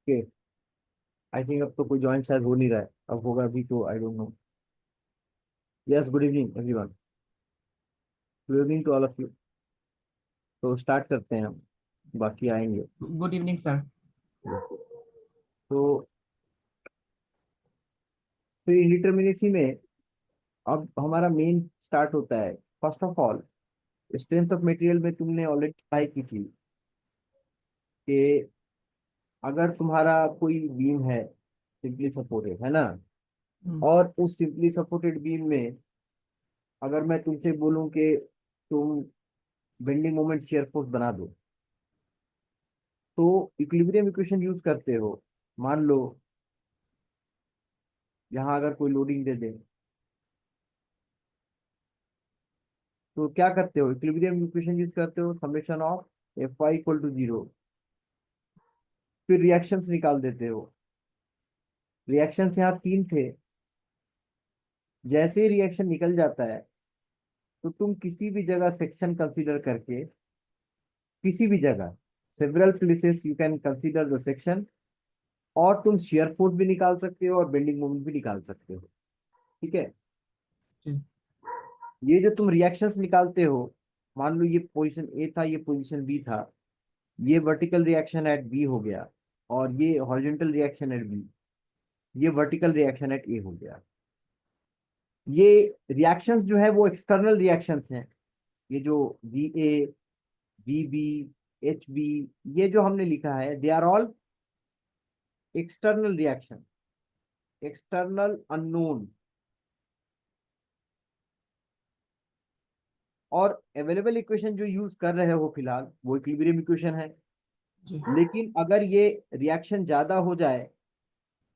Okay. I think अब तो कोई ज्वाइन शायद हो नहीं रहा है, अब होगा अभी तो I don't know. Yes, good evening everyone. Good evening to all of you. तो स्टार्ट करते हैं हम, बाकी आएंगे। Good evening sir. तो फिर इंडिटरमिनेसी में अब हमारा मेन स्टार्ट होता है। First of all, strength of material में तुमने ऑलरेडी पढ़ाई की थी कि अगर तुम्हारा कोई बीम है सिंपली सपोर्टेड है ना, हम्म, और उस सिंपली सपोर्टेड बीम में अगर मैं तुमसे बोलूं कि तुम बेंडिंग मोमेंट शियर फोर्स बना दो, तो इक्विलिब्रियम इक्वेशन यूज करते हो। मान लो यहाँ अगर कोई लोडिंग दे दे, तो क्या करते हो, इक्विलिब्रियम इक्वेशन यूज करते हो, summation of F Y equal to zero. फिर रिएक्शंस निकाल देते हो। रिएक्शंस यहाँ तीन थे। जैसे ही रिएक्शन निकल जाता है, तो तुम किसी भी जगह सेक्शन कंसीडर करके, किसी भी जगह, several places you can consider the section, और तुम शियर फोर्स भी निकाल सकते हो और बेंडिंग मोमेंट भी निकाल सकते हो। ठीक है। जी। ये जो तुम रिएक्शंस निकालते हो, मान लो ये पोजीशन ए था, ये पोजीशन बी था, ये वर्टिकल रिएक्शन एट बी हो गया, और ये हॉरिजॉन्टल रिएक्शन एट बी, ये वर्टिकल रिएक्शन एट ए हो गया। ये रिएक्शंस जो है वो एक्सटर्नल रिएक्शंस हैं। ये जो V A, V B, H B, ये जो हमने लिखा है, they are all external reaction, external unknown. और अवेलेबल इक्वेशन जो यूज कर रहे हो फिलहाल वो इक्विलिब्रियम इक्वेशन है। जी। लेकिन अगर ये रिएक्शन ज्यादा हो जाए,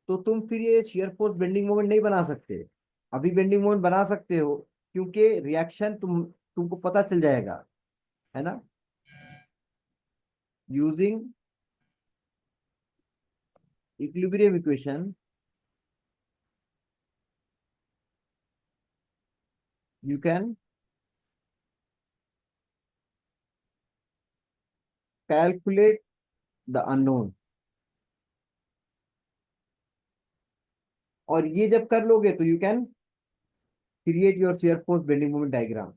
तो तुम फिर ये शियर फोर्स बेंडिंग मोमेंट नहीं बना सकते। अभी बेंडिंग मोमेंट बना सकते हो, क्योंकि रिएक्शन तुमको पता चल जाएगा, है ना। Using equilibrium equation you can calculate the unknown. और ये जब कर लोगे तो you can create your shear force bending moment diagram.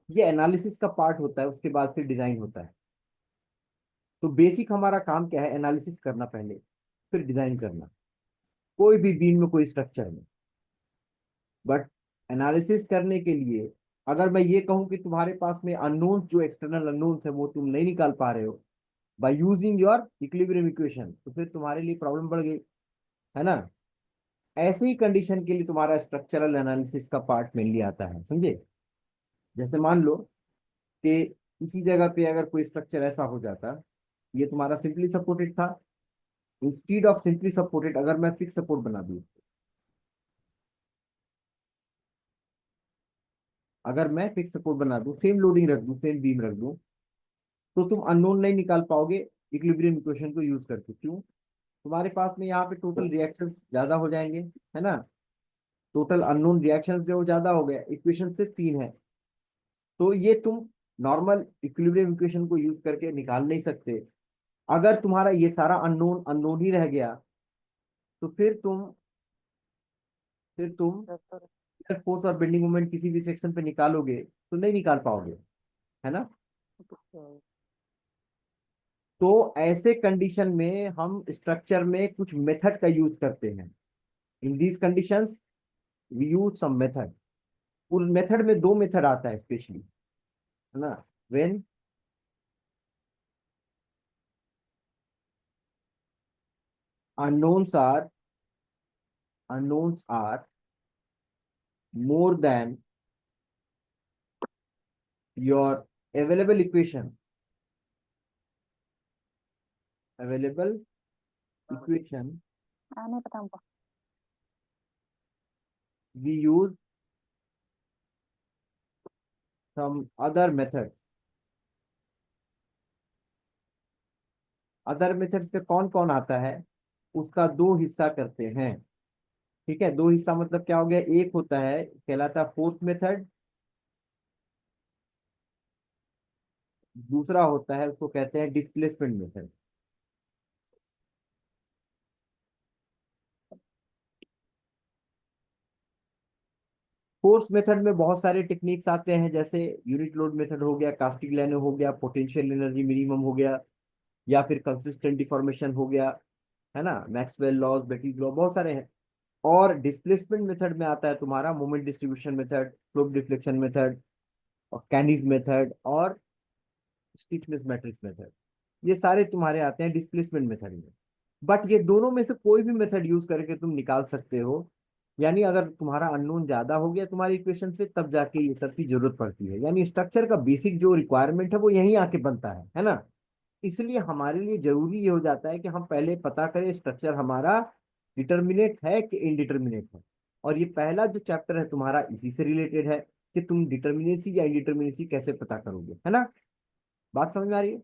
ये एनालिसिस का पार्ट होता है, उसके बाद फिर डिजाइन होता है। तो बेसिक हमारा काम क्या है, एनालिसिस करना पहले, फिर डिजाइन करना, कोई भी बीम में, कोई स्ट्रक्चर में। बट एनालिसिस करने के लिए, अगर मैं ये कहूं कि तुम्हारे पास में अननोन, जो एक्सटर्नल अननोन है वो तुम नहीं निकाल पा रहे हो by using your equilibrium equation, तो फिर तुम्हारे लिए प्रॉब्लम बढ़ गई, है ना। ऐसे ही कंडीशन के लिए तुम्हारा स्ट्रक्चरल एनालिसिस का पार्ट मेनली आता है, समझे। जैसे मान लो कि इसी जगह पे अगर कोई स्ट्रक्चर ऐसा हो जाता, ये तुम्हारा सिंपली सपोर्टेड था, इंस्टीड ऑफ सिंपली सपोर्टेड अगर मैं फिक्स सपोर्ट बना दूं, अगर मैं फिक्स सपोर्ट बना दूं, सेम लोडिंग रख दूं, सेम बीम रख दूं, तो तुम अननोन नहीं निकाल पाओगे इक्विलिब्रियम इक्वेशन को यूज करके। क्यों? तुम्हारे पास में यहाँ पे टोटल रिएक्शंस ज्यादा हो जाएंगे, है ना। टोटल अननोन रिएक्शंस जो ज्यादा हो गए, इक्वेशन से तीन है, तो ये तुम नॉर्मल इक्विलिब्रियम इक्वेशन को यूज करके निकाल नहीं सकते। अगर तुम्हारा ये सारा अननोन अननोन ही रह गया, तो फिर तुम फोर्स और बेंडिंग मोमेंट किसी भी सेक्शन पे निकालोगे तो नहीं निकाल पाओगे, है ना। तो ऐसे कंडीशन में हम स्ट्रक्चर में कुछ मेथड का यूज करते हैं। In these conditions we use some method. उस मेथड में दो मेथड आता है स्पेशली, है ना। When unknowns are unknowns are more than your available equation, available equation, नहीं पता हमको। we use some other methods। Other methods पे कौन कौन आता है, उसका दो हिस्सा करते हैं। ठीक है, दो हिस्सा मतलब क्या हो गया, एक होता है कहलाता है फोर्स मेथड, दूसरा होता है उसको कहते हैं डिस्प्लेसमेंट मेथड। फोर्स मेथड में बहुत सारे टेक्निक्स आते हैं, जैसे यूनिट लोड मेथड हो गया, कास्टिग्लियानो हो गया, पोटेंशियल एनर्जी मिनिमम हो गया, या फिर कंसिस्टेंट डिफॉर्मेशन हो गया, है ना, मैक्सवेल लॉज, बेटिल लॉ, बहुत सारे हैं। और डिस्प्लेसमेंट मेथड में आता है तुम्हारा moment distribution method, slope deflection method, और कैनिज मेथड, और स्टिफनेस मैट्रिक्स मेथड। ये सारे तुम्हारे आते हैं डिस्प्लेसमेंट मेथड में। बट ये दोनों में से कोई भी मेथड यूज करके तुम निकाल सकते हो। यानी अगर तुम्हारा अननोन ज्यादा हो गया तुम्हारी इक्वेशन से, तब जाके ये सब की जरूरत पड़ती है। यानी स्ट्रक्चर का बेसिक जो रिक्वायरमेंट है वो यहीं आके बनता है ना। इसलिए हमारे लिए जरूरी ये हो जाता है कि हम पहले पता करें स्ट्रक्चर हमारा डिटर्मिनेट है कि इनडिटर्मिनेट है। और ये पहला जो चैप्टर है तुम्हारा इसी से रिलेटेड है, कि तुम डिटर्मिनेसी या इनडिटर्मिनेसी कैसे पता करोगे, है ना। बात समझ में आ रही है।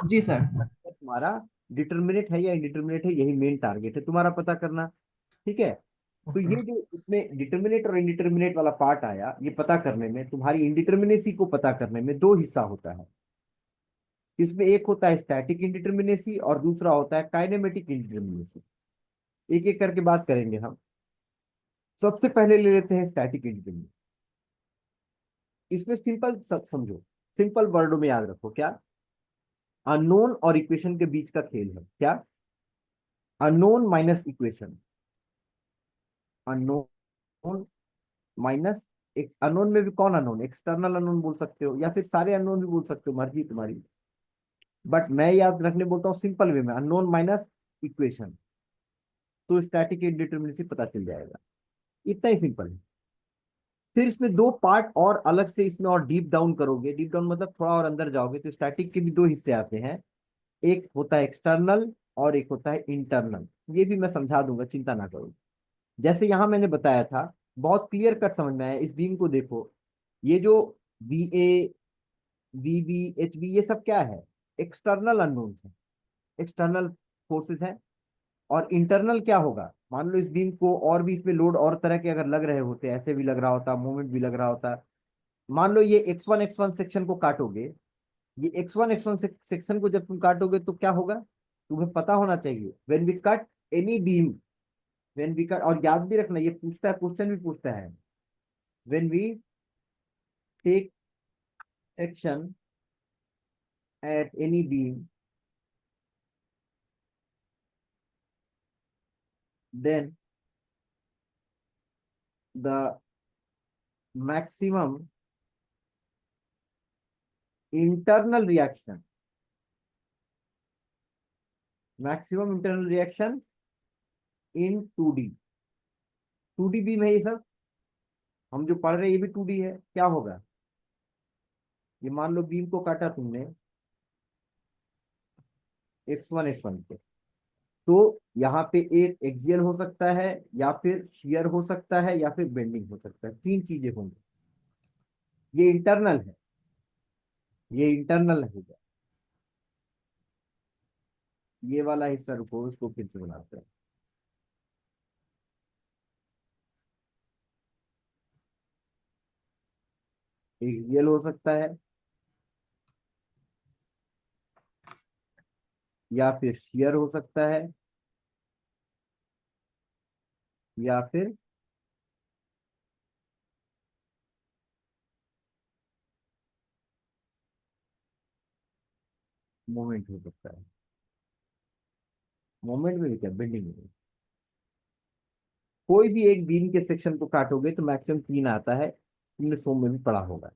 जी सर। तुम्हारा डिटर्मिनेट है या इनडिटर्मिनेट है, यही मेन टारगेट है तुम्हारा पता करना। ठीक है। तो ओके। ये जो इसमें डिटर्मिनेट और इनडिटर्मिनेट वाला पार्ट आया, ये पता करने में, तुम्हारी इनडिटर्मिनेसी को पता करने में दो हिस्सा होता है। इसमें एक होता है स्टैटिक इंडिटर्मिनेसी और दूसरा होता है काइनेमेटिक इंडिटर्मिनेसी। एक एक करके बात करेंगे हम। सबसे पहले ले लेते हैं स्टैटिक इंडिटर्मिनेसी। इसमें सिंपल सब समझो, सिंपल वर्डों में याद रखो, क्या अननोन और इक्वेशन के बीच का खेल है। क्या unknown minus equation, unknown minus एक। अननोन में भी कौन अननोन, एक्सटर्नल अननोन बोल सकते हो या फिर सारे अननोन भी बोल सकते हो, मर्जी तुम्हारी। बट मैं याद रखने बोलता हूँ सिंपल वे में, अननोन माइनस इक्वेशन। तो स्टैटिक इंडिटर्मिनेसी पता चल जाएगा। इतना ही सिंपल है। फिर इसमें दो पार्ट और अलग से, इसमें और डीप डाउन करोगे, डीप डाउन मतलब थोड़ा और अंदर जाओगे, तो स्टैटिक के भी दो हिस्से आते हैं। एक होता है एक्सटर्नल और एक होता है इंटरनल। ये भी मैं समझा दूंगा, चिंता ना करो। जैसे यहां मैंने बताया था, बहुत क्लियर कट समझ में आया। इस बीम को देखो, ये जो बी ए, बी बी, एच बी, ये सब क्या है, एक्सटर्नल अननोन है, एक्सटर्नल फोर्सेस हैं। और इंटरनल क्या होगा, मान लो इस बीम को और भी इसमें लोड और तरह के अगर लग रहे होते, ऐसे भी लग रहा होता, मूवमेंट भी लग रहा होता। मान लो ये एक्स वन सेक्शन को काटोगे, ये एक्स वन सेक्शन को जब तुम काटोगे तो क्या होगा, तुम्हें पता होना चाहिए। When we cut any beam, when we cut, और याद भी रखना, ये पूछता है, क्वेश्चन भी पूछता है, when we take section at any beam, then the maximum internal reaction, maximum internal reaction in 2D, 2D beam है ये सब, हम जो पढ़ रहे हैं ये भी 2D है। क्या होगा, ये मान लो बीम को काटा तुमने एक्स वन पे, तो यहाँ पे एक एक्सियल हो सकता है, या फिर शियर हो सकता है, या फिर बेंडिंग हो सकता है, तीन चीजें होंगी। ये इंटरनल है, ये इंटरनल है। ये वाला हिस्सा रुको, उसको फिर से बनाते हैं। एक्सियल हो सकता है, या फिर शियर हो सकता है, या फिर मोमेंट हो सकता है। मोमेंट में भी क्या, बेंडिंग में भी। कोई भी एक बीम के सेक्शन को काटोगे तो मैक्सिमम तीन आता है, तुमने सो में भी पढ़ा होगा।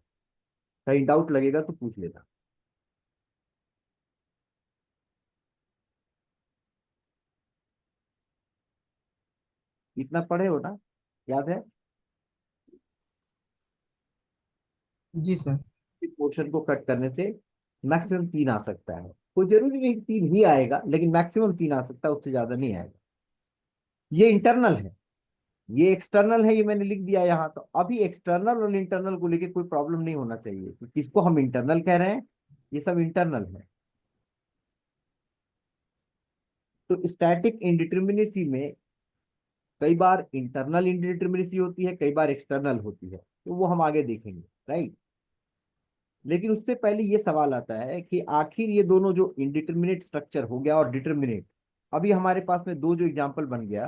कहीं डाउट लगेगा तो पूछ लेना। इतना पढ़े हो ना, याद है। जी सर। पोर्शन को कट करने से मैक्सिमम तीन आ सकता है। कोई जरूरी नहीं कि तीन ही आएगा, लेकिन मैक्सिमम तीन आ सकता है, उससे ज्यादा नहीं आएगा। ये इंटरनल है, ये एक्सटर्नल है, ये मैंने लिख दिया यहाँ। तो अभी एक्सटर्नल और इंटरनल को लेके कोई प्रॉब्लम नहीं होना चाहिए कि किसको हम इंटरनल कह रहे हैं, ये सब इंटरनल है। तो स्टैटिक इंडिटर्मिनेसी में कई बार इंटरनल इंडिटर्मिनेसी होती है, कई बार एक्सटर्नल होती है, तो वो हम आगे देखेंगे, राइट। लेकिन उससे पहले ये सवाल आता है कि आखिर ये दोनों जो इंडिटर्मिनेट स्ट्रक्चर हो गया और डिटर्मिनेट, अभी हमारे पास में दो जो एग्जांपल बन गया,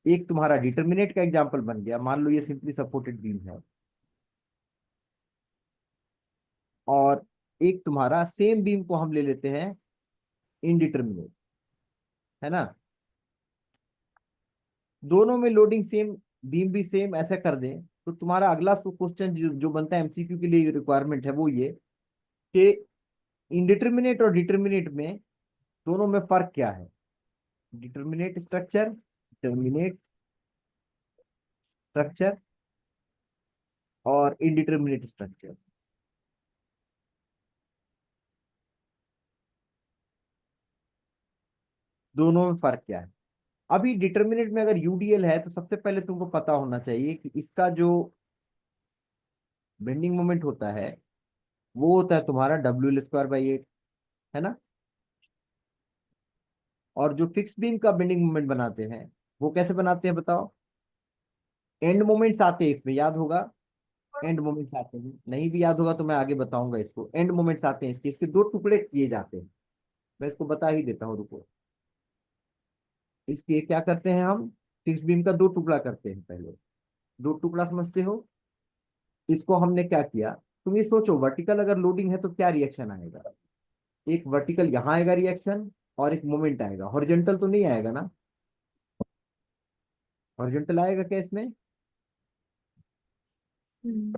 एक तुम्हारा डिटर्मिनेट का एग्जांपल बन गया, मान लो ये सिंपली सपोर्टेड बीम है, और एक तुम्हारा सेम बीम को हम ले लेते हैं इनडिटर्मिनेट, है ना। दोनों में लोडिंग सेम, बीम भी सेम, ऐसा कर दें तो तुम्हारा अगला क्वेश्चन जो बनता है एमसीक्यू के लिए रिक्वायरमेंट है वो ये कि इनडिटर्मिनेट और डिटर्मिनेट में दोनों में फर्क क्या है। डिटर्मिनेट स्ट्रक्चर, डिटर्मिनेट स्ट्रक्चर और इनडिटर्मिनेट स्ट्रक्चर, दोनों में फर्क क्या है। अभी डिटर्मिनेट में अगर यूडीएल है तो सबसे पहले तुमको पता होना चाहिए कि इसका जो बेंडिंग मोमेंट होता है वो होता है तुम्हारा WL²/8, है ना। और जो फिक्स बीम का बेंडिंग मोमेंट बनाते हैं वो कैसे बनाते हैं बताओ। एंड मोमेंट्स आते हैं इसमें, याद होगा। एंड मोमेंट्स आते हैं, नहीं भी याद होगा तो मैं आगे बताऊंगा इसको। एंड मोमेंट्स आते हैं इसके, इसके दो टुकड़े किए जाते हैं, मैं इसको बता ही देता हूँ, रुको। इसके क्या करते हैं हम, फिक्स बीम का दो टुकड़ा करते हैं पहले। दो टुकड़ा समझते हो। इसको हमने क्या किया, तुम ये सोचो वर्टिकल अगर लोडिंग है तो क्या रिएक्शन आएगा। एक वर्टिकल यहाँ आएगा रिएक्शन, और एक मोमेंट आएगा, हॉरिजॉन्टल तो नहीं आएगा ना। हॉरिजॉन्टल आएगा क्या इसमें। हम्म।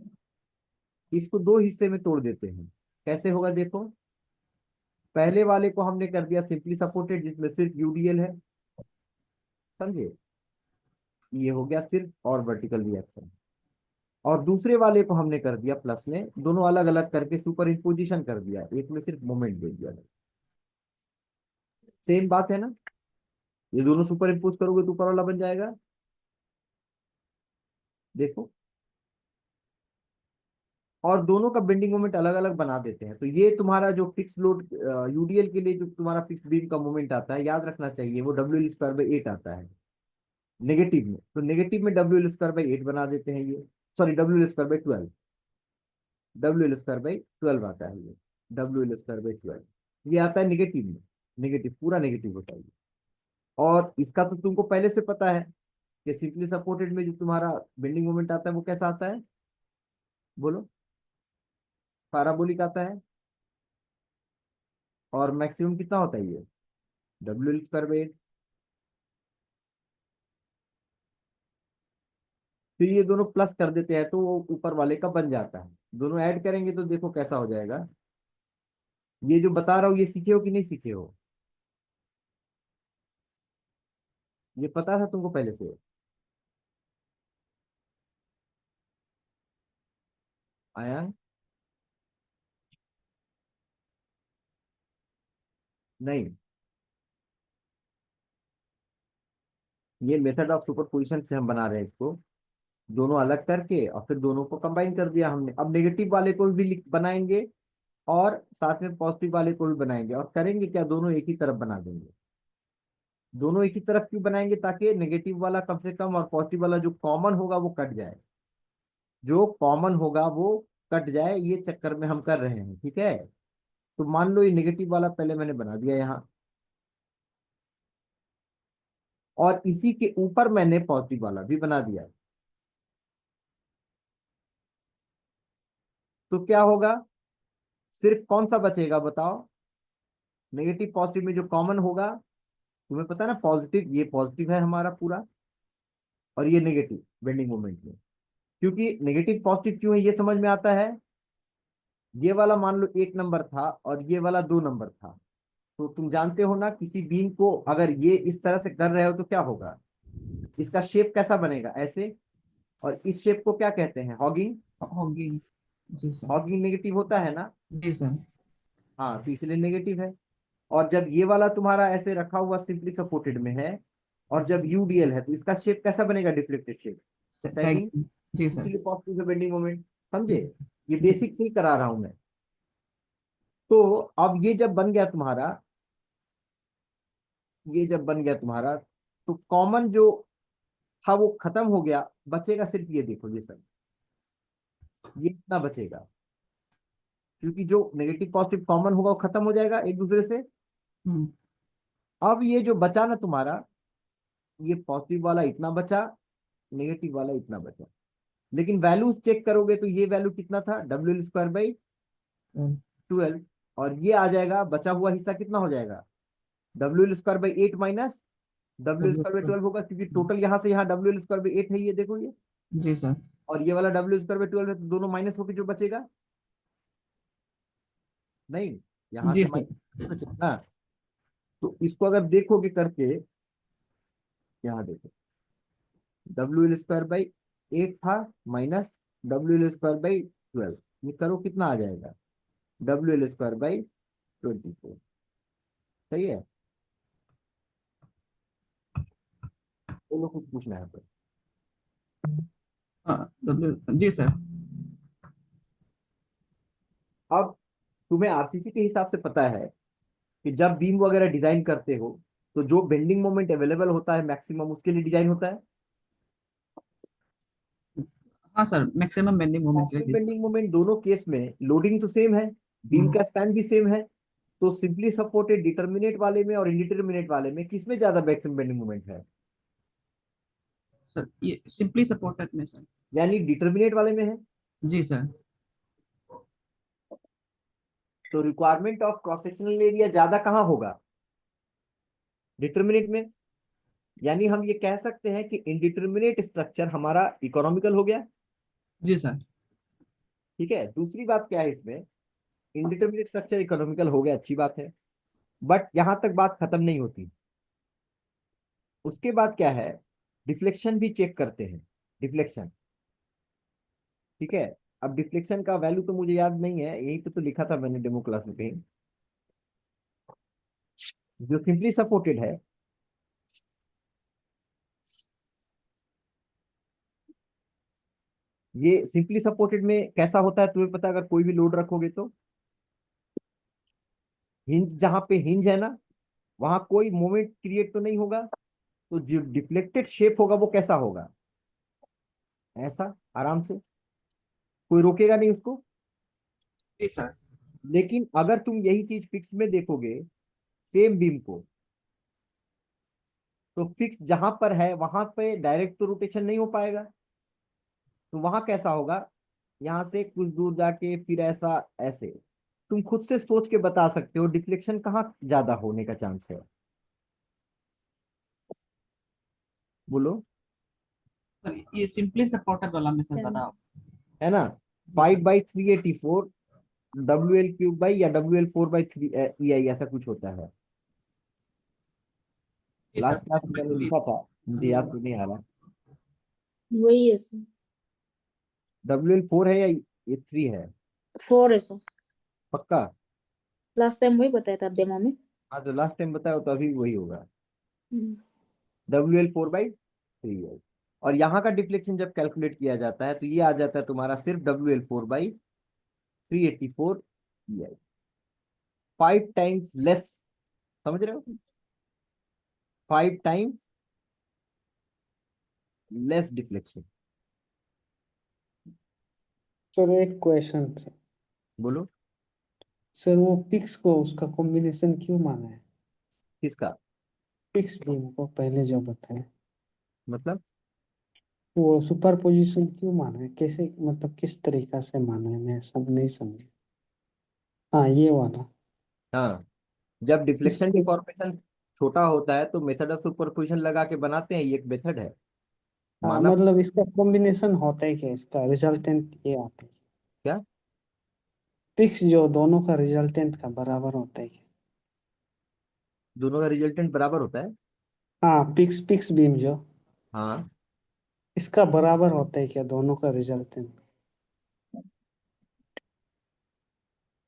इसको दो हिस्से में तोड़ देते हैं, कैसे होगा देखो। पहले वाले को हमने कर दिया सिंपली सपोर्टेड जिसमें सिर्फ यूडीएल है, समझे। ये हो गया सिर्फ और वर्टिकल रिएक्शन। और दूसरे वाले को हमने कर दिया प्लस में, दोनों अलग अलग करके सुपर इम्पोजिशन कर दिया, एक में सिर्फ मोमेंट दे दिया। सेम बात है ना। ये दोनों सुपर इम्पोज करोगे तो ऊपर वाला बन जाएगा, देखो। और दोनों का बेंडिंग मोमेंट अलग अलग बना देते हैं। तो ये तुम्हारा जो फिक्स लोड यूडीएल के लिए जो तुम्हारा फिक्स बीम का मोमेंट आता है, याद रखना चाहिए वो WL²/8 आता है नेगेटिव में। तो नेगेटिव में WL²/8 बना देते हैं ये, सॉरी WL²/12, WL²/12 आता है ये, WL²/12 ये आता है नेगेटिव में। नेगेटिव, पूरा नेगेटिव होता है ये। और इसका तो तुमको पहले से पता है कि सिंपली सपोर्टेड में जो तुम्हारा बेंडिंग मोमेंट आता है वो कैसा आता है, बोलो। पैराबोलिक आता है। और मैक्सिमम कितना होता है ये, WL²/8। फिर ये दोनों प्लस कर देते हैं तो वो ऊपर वाले का बन जाता है। दोनों ऐड करेंगे तो देखो कैसा हो जाएगा। ये जो बता रहा हूँ ये सीखे हो कि नहीं सीखे हो, ये पता था तुमको पहले से। आया, नहीं। ये मेथड ऑफ सुपरपोजिशन से हम बना रहे हैं इसको, दोनों अलग करके और फिर दोनों को कंबाइन कर दिया हमने। अब नेगेटिव वाले को भी बनाएंगे और साथ में पॉजिटिव वाले को भी बनाएंगे, और करेंगे क्या, दोनों एक ही तरफ बना देंगे। दोनों एक ही तरफ क्यों बनाएंगे, ताकि नेगेटिव वाला कम से कम और पॉजिटिव वाला जो कॉमन होगा वो कट जाए। जो कॉमन होगा वो कट जाए, ये चक्कर में हम कर रहे हैं, ठीक है। तो मान लो ये नेगेटिव वाला पहले मैंने बना दिया यहाँ, और इसी के ऊपर मैंने पॉजिटिव वाला भी बना दिया। तो क्या होगा, सिर्फ कौन सा बचेगा बताओ। नेगेटिव पॉजिटिव में जो कॉमन होगा, तुम्हें पता है ना, पॉजिटिव, ये पॉजिटिव है हमारा पूरा, और ये नेगेटिव बेंडिंग मोमेंट में। क्योंकि नेगेटिव पॉजिटिव क्यों है ये समझ में आता है। ये वाला मान लो 1 नंबर था और ये वाला 2 नंबर था। तो तुम जानते हो ना, किसी बीम को अगर ये इस तरह से कर रहे हो तो क्या होगा, इसका शेप कैसा बनेगा, ऐसे। और इस शेप को क्या कहते हैं, हॉगिंग। होगी। जी सर। हॉगिंग नेगेटिव होता है ना। जी सर। हाँ, तो इसलिए नेगेटिव है। और जब ये वाला तुम्हारा ऐसे रखा हुआ सिंपली सपोर्टेड में है, और जब यूडीएल है तो इसका शेप कैसा बनेगा, डिफ्लेक्टेड शेप, सैगिंग। सेकंड। जी सर। इसलिए पॉजिटिव बेंडिंग मोमेंट, समझे। ये बेसिक से ही करा रहा हूं मैं। तो अब ये जब बन गया तुम्हारा, ये जब बन गया तुम्हारा, तो कॉमन जो था वो खत्म हो गया, बचेगा सिर्फ ये, देखो ये सब, ये इतना बचेगा। क्योंकि जो नेगेटिव पॉजिटिव कॉमन होगा वो खत्म हो जाएगा एक दूसरे से। हम्म। अब ये जो बचा ना तुम्हारा, ये पॉजिटिव वाला इतना बचा, नेगेटिव वाला इतना बचा। लेकिन वैल्यूज चेक करोगे तो ये वैल्यू कितना था, WL² बाई 12, और ये आ जाएगा, बचा हुआ हिस्सा कितना हो जाएगा, WL² by 8 minus WL² by 12 होगा, क्योंकि टोटल यहाँ से यहाँ WL² बाई 8 है, ये देखो ये, जी सर। और ये वाला WL² बाई 12 है, तो दोनों माइनस होकर जो बचेगा, नहीं, यहाँ जी से सर। माइनस बचेगा ना। तो इसको अगर देखोगे करके, यहाँ देखो, WL² बाई 8 था माइनस WL² बाई 12, ये करो कितना आ जाएगा, WL² बाई 24। सही है। तो लोग कुछ पूछना है तो। हाँ जी सर। अब तुम्हें आरसीसी के हिसाब से पता है कि जब बीम वगैरह डिजाइन करते हो, तो जो बेंडिंग मोमेंट अवेलेबल होता है मैक्सिमम, उसके लिए डिजाइन होता है। हाँ सर, मैक्सिमम बेंडिंग मोमेंट के मैक्सिमम लिए। बेंडिंग मोमेंट दोनों केस में लोडिंग तो सेम है, बीम का स्पैन भी सेम है, तो सिंपली सपोर्टेड डिटर्मिनेट वाले में और इंडिटरमिनेट वाले में किसमें ज्यादा मैक्सिमम बेंडिंग मोमेंट है, सर ये सिंपली सपोर्टेड में सर। यानी डिटर्मिनेट वाले में है। जी सर। तो requirement of cross sectional area ज्यादा कहाँ होगा, डिटर्मिनेट में। यानी हम ये कह सकते हैं कि इंडिटरमिनेट स्ट्रक्चर हमारा इकोनॉमिकल हो गया। जी सर। ठीक है, दूसरी बात क्या है इसमें, इंडिटरमिनेट स्ट्रक्चर इकोनॉमिकल हो गया, अच्छी बात है, बट यहां तक बात खत्म नहीं होती। उसके बाद क्या है, डिफ्लेक्शन भी चेक करते हैं, डिफ्लेक्शन। ठीक है, अब डिफ्लेक्शन का वैल्यू तो मुझे याद नहीं है, यहीं पे तो लिखा था मैंने डेमो क्लास में कहीं, जो सिंपली सपोर्टेड है, ये सिंपली सपोर्टेड में कैसा होता है तुम्हें पता है, अगर कोई भी लोड रखोगे तो हिंज, जहां पे हिंज है ना, वहां कोई मोमेंट क्रिएट तो नहीं होगा, तो जो डिफ्लेक्टेड शेप होगा वो कैसा होगा, ऐसा, आराम से, कोई रोकेगा नहीं उसको। जी सर। लेकिन अगर तुम यही चीज फिक्स में देखोगे, सेम बीम को, तो फिक्स जहां पर है वहां पे डायरेक्ट तो रोटेशन नहीं हो पाएगा, तो वहां कैसा होगा, यहां से कुछ दूर जाके फिर ऐसा, ऐसे। तुम खुद से सोच के बता सकते हो डिफ्लेक्शन कहाँ ज्यादा होने का चांस है, बोलो। सर ये सिंपली सपोर्टेड वाला में सर बताओ। है ना, जी सर। 5/384 WL³ बाई या WL4/3 EI, ऐसा कुछ होता है। जी सर। लास्ट क्लास में मैंने लिखा था, मुझे याद तो नहीं आ रहा। वही है सर। WL4 है या ये 3 है, 4 है सर। पक्का। लास्ट टाइम वही बताया था आप डेमो में। हाँ, तो लास्ट टाइम बताया तो अभी वही होगा, हम्म। WL4/3 है। और यहाँ का डिफ्लेक्शन जब कैलकुलेट किया जाता है तो ये आ जाता है तुम्हारा सिर्फ WL4/384 EI, 5 टाइम्स लेस, समझ रहे हो, 5 टाइम्स लेस डिफ्लेक्शन। सर एक क्वेश्चन सर। बोलो। सर वो पिक्स को उसका कॉम्बिनेशन क्यों माना है? किसका, पिक्स बीम को पहले जो बताया, मतलब। वो सुपर पोजिशन क्यों माना है, कैसे मतलब किस तरीका से माना है, मैं सब नहीं समझा। हाँ ये वाला। हाँ, जब डिफ्लेक्शन इसको डिफॉर्मेशन छोटा होता है तो मेथड ऑफ सुपरपोजिशन लगा के बनाते हैं, ये एक मेथड है, हाँ माना। मतलब इसका कॉम्बिनेशन होता है क्या, इसका रिजल्टेंट ये आता है? क्या, पिक्स जो दोनों का रिजल्टेंट का बराबर होता है क्या? दोनों का रिजल्टेंट बराबर होता है। हाँ पिक्स पिक्स बीम जो, हाँ, इसका बराबर होता है क्या दोनों का रिजल्टेंट?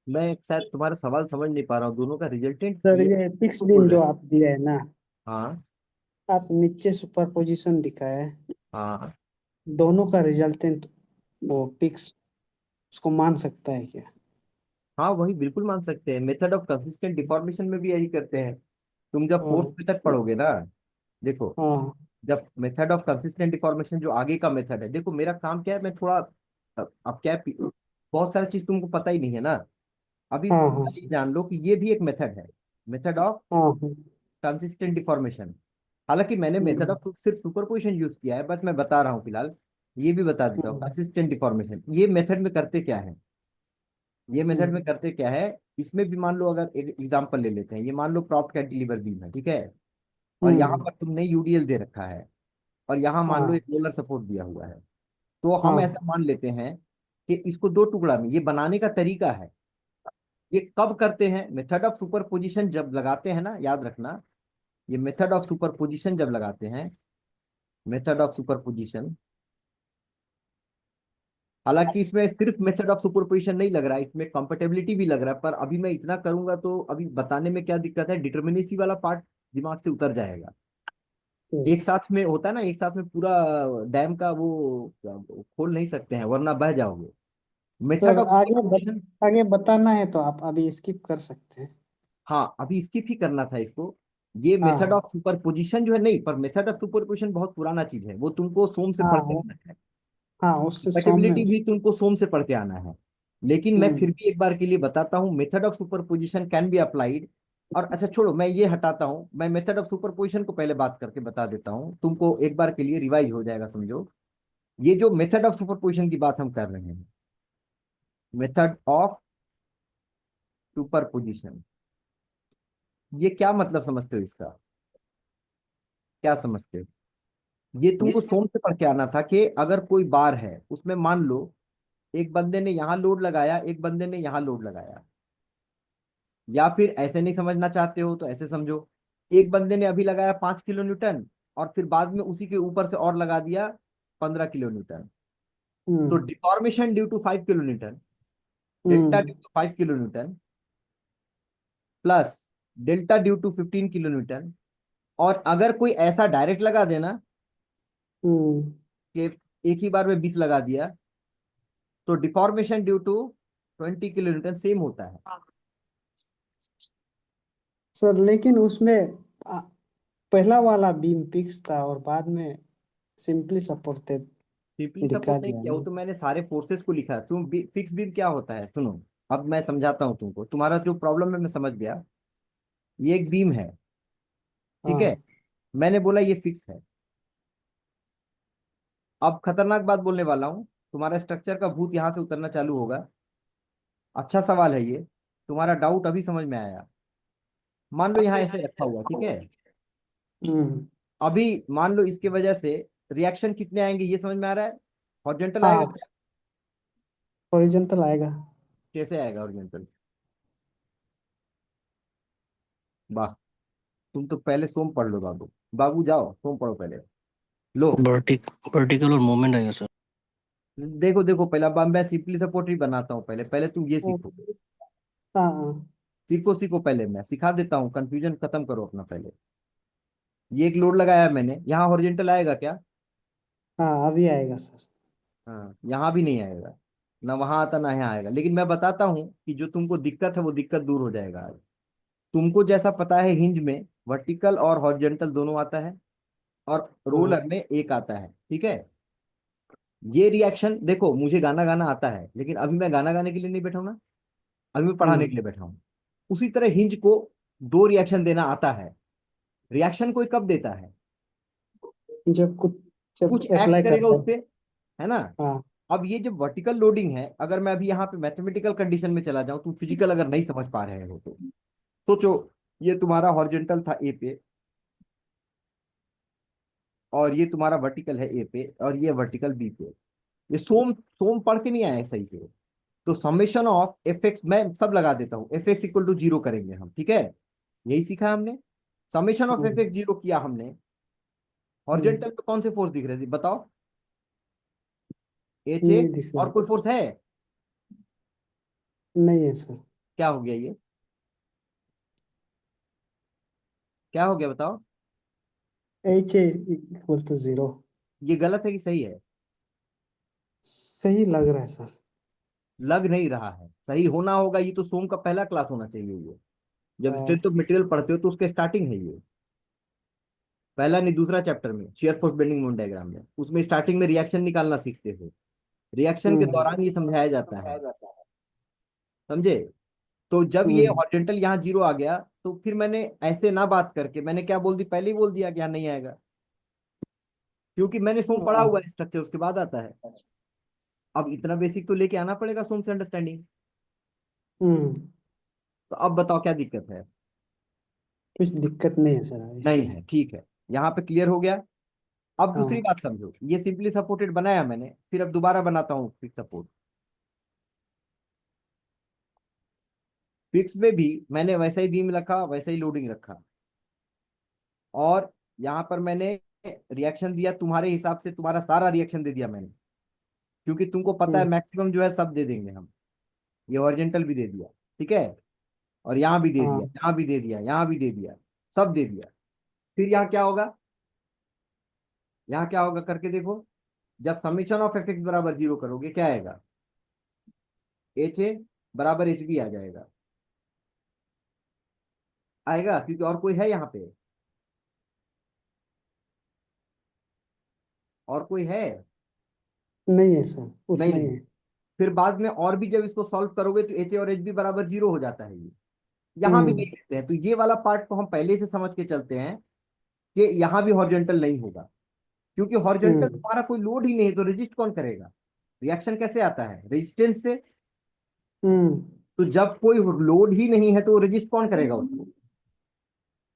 मैं शायद तुम्हारा सवाल समझ नहीं पा रहा हूँ, दोनों का रिजल्टेंट सर ये ये पिक्स तो बीम बोल रहे जो हैं। आप दिया है ना, हाँ आप नीचे सुपर पोजिशन दिखाया है, हाँ दोनों का रिजल्टेंट वो पिक्स, उसको मान सकता है क्या? हाँ, वही बिल्कुल मान सकते हैं, मेथड ऑफ कंसिस्टेंट डिफॉर्मेशन में भी यही करते हैं। तुम जब फोर्स हाँ मेथड पढ़ोगे ना, देखो, हाँ जब मेथड ऑफ कंसिस्टेंट डिफॉर्मेशन जो आगे का मेथड है, देखो मेरा काम क्या है, मैं थोड़ा, अब क्या है, बहुत सारी चीज तुमको पता ही नहीं है ना, अभी हाँ ये जान लो कि ये भी एक मेथड है, मेथड ऑफ हाँ हाँ कंसिस्टेंट डिफॉर्मेशन। हालांकि मैंने मेथड हम्म ऑफ सिर्फ सुपरपोजिशन यूज किया है, बट मैं बता रहा हूँ फिलहाल। ये भी बता देता हूँ, हम्म कंसिस्टेंट डिफॉर्मेशन ये मेथड में करते क्या है। ये मेथड में हम्म, करते क्या है, इसमें भी मान लो, अगर एक एग्जांपल ले लेते हैं, ये मान लो प्रॉप्ट कैंटिलीवर बीम है, ठीक है। और यहाँ हम्म, पर तुमने यूडीएल दे रखा है, और यहाँ मान लो हाँ एक रोलर सपोर्ट दिया हुआ है। तो हम हाँ ऐसा मान लेते हैं कि इसको दो टुकड़ा में, ये बनाने का तरीका है। ये कब करते हैं, मेथड ऑफ सुपरपोजिशन जब लगाते हैं ना, याद रखना। ये मेथड ऑफ सुपरपोजिशन जब लगाते हैं, मेथड ऑफ सुपरपोजिशन, हालांकि इसमें सिर्फ मेथड ऑफ सुपरपोजिशन नहीं लग रहा है, इसमें कंपेटेबिलिटी भी लग रहा है, पर अभी मैं इतना करूंगा तो अभी बताने में क्या दिक्कत है, डिटर्मिनेसी वाला पार्ट दिमाग से उतर जाएगा। ठीक। एक साथ में होता है ना, एक साथ में पूरा डैम का वो खोल नहीं सकते हैं, वरना बह जाओगे। मेथड सर ऑफ सुपरपोजिशन, आगे बताना है तो आप अभी स्किप कर सकते हैं। हाँ अभी स्किप ही करना था इसको। ये मेथड हाँ ऑफ सुपरपोजिशन जो है, नहीं, पर मेथड ऑफ सुपरपोजिशन बहुत पुराना चीज है, वो तुमको सोम से पढ़ के हाँ आना है। हाँ उससे सौम्य कंपेटिबिलिटी भी तुमको सोम से पढ़ के आना है। लेकिन मैं हम्म फिर भी एक बार के लिए बताता हूँ, method of superposition can be applied. और अच्छा छोड़ो, मैं ये हटाता हूँ, मैं मेथड ऑफ सुपरपोजिशन को पहले बात करके बता देता हूँ तुमको, एक बार के लिए रिवाइज हो जाएगा, समझो। ये जो मेथड ऑफ सुपरपोजिशन की बात हम कर रहे हैं, मेथड ऑफ सुपरपोजिशन, ये क्या मतलब समझते हो इसका, क्या समझते हो। ये तुमको सोम से पढ़ के आना था कि अगर कोई बार है, उसमें मान लो एक बंदे ने यहाँ लोड लगाया, एक बंदे ने यहाँ लोड लगाया। या फिर ऐसे नहीं समझना चाहते हो तो ऐसे समझो, एक बंदे ने अभी लगाया 5 किलो न्यूटन, और फिर बाद में उसी के ऊपर से और लगा दिया 15 किलो न्यूटन। तो hmm deformation due to 5 kilo newton, delta hmm due to 5 kilo newton, plus delta due to 15 kilo newton. और अगर कोई ऐसा डायरेक्ट लगा देना हम्म। कि एक ही बार में 20 लगा दिया, तो deformation due to 20 kilo newton same होता है। सर लेकिन उसमें आ, पहला वाला बीम फिक्स था और बाद में सिंपली सपोर्टेड सिंपली दिखा सपोर्ट नहीं दिया किया, वो ना। तो मैंने सारे फोर्सेस को लिखा है। तुम फिक्स बीम क्या होता है, सुनो। अब मैं समझाता हूँ तुमको, तुम्हारा जो प्रॉब्लम है मैं समझ गया। ये एक बीम है, ठीक है। हाँ मैंने बोला ये फिक्स है। अब खतरनाक बात बोलने वाला हूँ, तुम्हारा स्ट्रक्चर का भूत यहाँ से उतरना चालू होगा। अच्छा सवाल है ये, तुम्हारा डाउट अभी समझ में आया। मान लो यहाँ ऐसे रखा हुआ, ठीक है। हम्म अभी मान लो इसके वजह से रिएक्शन कितने आएंगे, ये समझ में आ रहा है। हॉरिजॉन्टल आएगा हाँ क्या, हॉरिजॉन्टल आएगा। कैसे आएगा हॉरिजॉन्टल। वाह, तुम तो पहले सोम पढ़ लो बाबू। बाबू जाओ सोम पढ़ो पहले। लो, वर्टिकल और मूवमेंट आएगा सर। देखो देखो, पहला मैं सिंपली सपोर्ट ही बनाता हूँ, पहले पहले तुम ये सीखो। हाँ हाँ सीखो सीखो, पहले मैं सिखा देता हूँ, कंफ्यूजन खत्म करो अपना पहले। ये एक लोड लगाया है मैंने, यहाँ हॉरिजॉन्टल आएगा क्या। हाँ अभी आएगा सर। हाँ, यहाँ भी नहीं आएगा, ना वहां आता ना यहाँ आएगा। लेकिन मैं बताता हूँ कि जो तुमको दिक्कत है वो दिक्कत दूर हो जाएगा आज। तुमको जैसा पता है, हिंज में वर्टिकल और हॉरिजॉन्टल दोनों आता है, और हाँ रोलर में एक आता है, ठीक है। ये रिएक्शन देखो, मुझे गाना गाना आता है, लेकिन अभी मैं गाना गाने के लिए नहीं बैठा हूं ना, अभी मैं पढ़ाने के हम्म। लिए बैठा हूँ। उसी तरह हिंज को दो रिएक्शन देना आता है। रिएक्शन कोई कब देता है, जब कुछ जब कुछ एक्ट अप्लाई करेगा करता उस है। पे, है ना। हाँ अब ये जब वर्टिकल लोडिंग है, अगर मैं अभी यहाँ पे मैथमेटिकल कंडीशन में चला जाऊं, तुम फिजिकल अगर नहीं समझ पा रहे हो तो सोचो। ये तुम्हारा हॉरिजॉन्टल था ए पे, और ये तुम्हारा वर्टिकल है ए पे, और ये वर्टिकल बी पे। ये सोम सोम पढ़ के नहीं आया है सही से। तो समेशन ऑफ एफ एक्स, मैं सब लगा देता हूँ, F X equal to zero करेंगे हम, ठीक है। यही सीखा हमने। Summation of F hmm X zero किया हमने। हम्म। हॉरिजॉन्टल पे कौन से फोर्स दिख रहे थे बताओ, एच ए। नहीं दिख रहा। और कोई फोर्स है, नहीं है सर। क्या हो गया ये, क्या हो गया बताओ। H A equal to zero. ये गलत है कि सही है। सही लग रहा है सर। लग नहीं रहा है, सही होना होगा, ये तो सोम का पहला क्लास होना चाहिए ये। जब हाँ स्ट्रेंथ ऑफ मटेरियल पढ़ते हो तो उसके स्टार्टिंग है ये, पहला नहीं दूसरा चैप्टर में shear force bending moment diagram में, उसमें स्टार्टिंग में रिएक्शन निकालना सीखते हो। रिएक्शन के हम्म दौरान ये समझाया जाता है, समझे। तो जब ये हॉरिजॉन्टल यहाँ 0 आ गया, तो फिर मैंने ऐसे ना बात करके मैंने क्या बोल दी, पहले ही बोल दिया कि यहाँ नहीं आएगा, क्योंकि मैंने सोम पढ़ा हुआ है स्ट्रक्चर, उसके बाद आता है। अब इतना बेसिक तो लेके आना पड़ेगा सोम से अंडरस्टैंडिंग। हम्म तो अब बताओ क्या दिक्कत है? कुछ दिक्कत नहीं है सर नहीं इसमें। है, ठीक है, यहाँ पे क्लियर हो गया। अब दूसरी हाँ बात समझो, ये सिंपली सपोर्टेड बनाया मैंने, फिर अब दोबारा बनाता हूँ फिक्स सपोर्ट। फिक्स में भी मैंने वैसा ही बीम रखा, वैसा ही लोडिंग रखा, और यहाँ पर मैंने रिएक्शन दिया तुम्हारे हिसाब से, तुम्हारा सारा रिएक्शन दे दिया मैंने, क्योंकि तुमको पता है हम्म मैक्सिमम जो है सब दे देंगे हम। ये ओरिजेंटल भी दे दिया, ठीक है, और यहाँ भी दे दिया, हाँ यहाँ भी दे दिया, यहाँ भी दे दिया, सब दे दिया। फिर यहाँ क्या होगा, यहाँ क्या होगा करके देखो। जब समीशन ऑफ एफ एक्स बराबर 0 करोगे, क्या आएगा, एच ए बराबर एच बी आ जाएगा। आएगा, क्योंकि और कोई है यहाँ पे, और कोई है नहीं है सर, उतना नहीं ही है। है। फिर बाद में और भी जब इसको सॉल्व करोगे तो एच ए और एच बी बराबर 0 हो जाता है ये। यहाँ भी हम्म नहीं लेते हैं, तो ये वाला पार्ट को हम पहले से समझ के चलते हैं कि यहाँ भी हॉरिजॉन्टल नहीं होगा, क्योंकि हॉरिजॉन्टल हम्म तुम्हारा कोई लोड ही नहीं है, तो रेजिस्ट कौन करेगा? रिएक्शन कैसे आता है, रेजिस्टेंस से। हम्म तो जब कोई लोड ही नहीं है तो रेजिस्ट कौन करेगा उसको?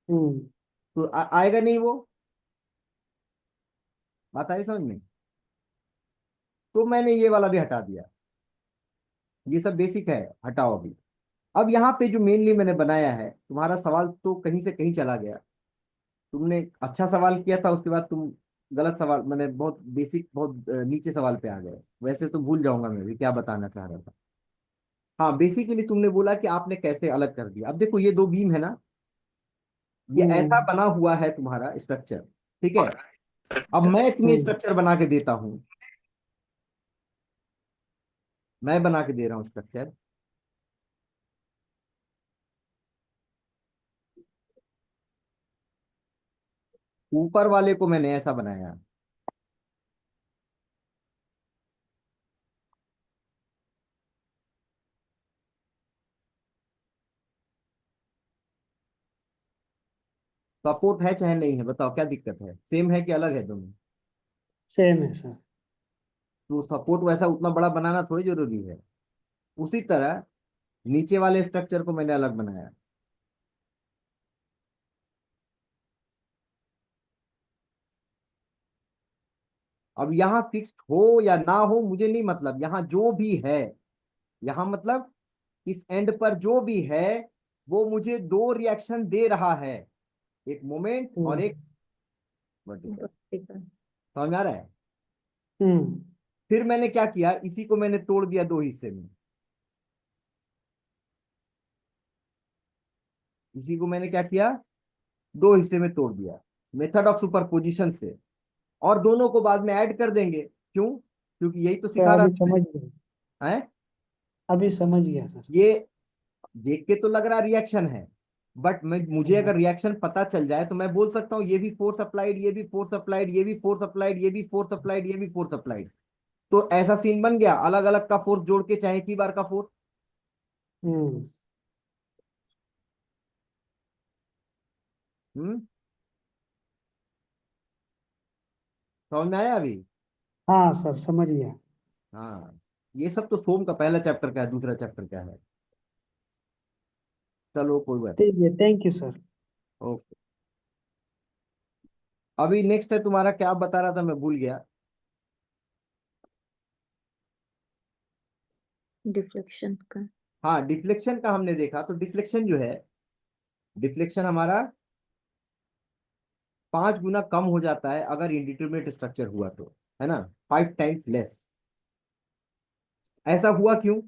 हम्म तो आएगा नहीं वो। बात आ रही समझ में? तो मैंने ये वाला भी हटा दिया, ये सब बेसिक है, हटाओ अभी। अब यहाँ पे जो मेनली मैंने बनाया है, तुम्हारा सवाल तो कहीं से कहीं चला गया। तुमने अच्छा सवाल किया था, उसके बाद तुम गलत सवाल, मैंने बहुत बेसिक, बहुत नीचे सवाल पे आ गए। वैसे तो भूल जाऊंगा मैं भी क्या बताना चाह रहा था। हाँ, बेसिकली तुमने बोला कि आपने कैसे अलग कर दिया। अब देखो ये दो बीम है ना, ये ऐसा हम्म बना हुआ है तुम्हारा स्ट्रक्चर, ठीक है। अब मैं तुम्हें हम्म स्ट्रक्चर बना के देता हूं, मैं बना के दे रहा हूं स्ट्रक्चर। ऊपर वाले को मैंने ऐसा बनाया, सपोर्ट है चाहे नहीं है, बताओ क्या दिक्कत है, सेम है कि अलग है दोनों? सेम है सर। तो सपोर्ट वैसा उतना बड़ा बनाना थोड़ी जरूरी है। उसी तरह नीचे वाले स्ट्रक्चर को मैंने अलग बनाया। अब यहाँ फिक्स्ड हो या ना हो मुझे नहीं मतलब, यहाँ जो भी है, यहाँ मतलब इस एंड पर जो भी है, वो मुझे दो रिएक्शन दे रहा है, एक मोमेंट और एक वर्टिकल। vertical। समझ में आ रहा है? हम्म फिर मैंने क्या किया, इसी को मैंने तोड़ दिया दो हिस्से में। इसी को मैंने क्या किया, दो हिस्से में तोड़ दिया, मेथड ऑफ सुपरपोजिशन से। और दोनों को बाद में ऐड कर देंगे, क्यों? क्योंकि यही तो तो सिखा रहा अभी था समझ गया, मैं। हैं? अभी समझ गया सर। ये देख के तो लग रहा रिएक्शन है, बट मुझे हाँ अगर रिएक्शन पता चल जाए तो मैं बोल सकता हूँ ये भी फोर्स अप्लाइड, ये भी फोर्स अप्लाइड, ये भी फोर्स अप्लाइड, ये भी फोर्स अप्लाइड, ये भी फोर्स अप्लाइड। तो ऐसा सीन बन गया, अलग अलग का फोर्स जोड़ के, चाहे की बार का फोर्स। हम्म हम्म, समझ में आया अभी? हाँ सर समझ गया। हाँ, ये सब तो सोम का पहला चैप्टर का है, दूसरा चैप्टर क्या है। चलो कोई बात ठीक है, थैंक यू सर। नहीं, ओके। अभी नेक्स्ट है तुम्हारा, क्या आप बता रहा था, मैं भूल गया। डिफ्लेक्शन का। हाँ, डिफ्लेक्शन का हमने देखा, तो डिफ्लेक्शन जो है, डिफ्लेक्शन हमारा 5 गुना कम हो जाता है अगर इंडिटरमिनेट स्ट्रक्चर हुआ तो, है ना, 5 टाइम्स लेस। ऐसा हुआ क्यों?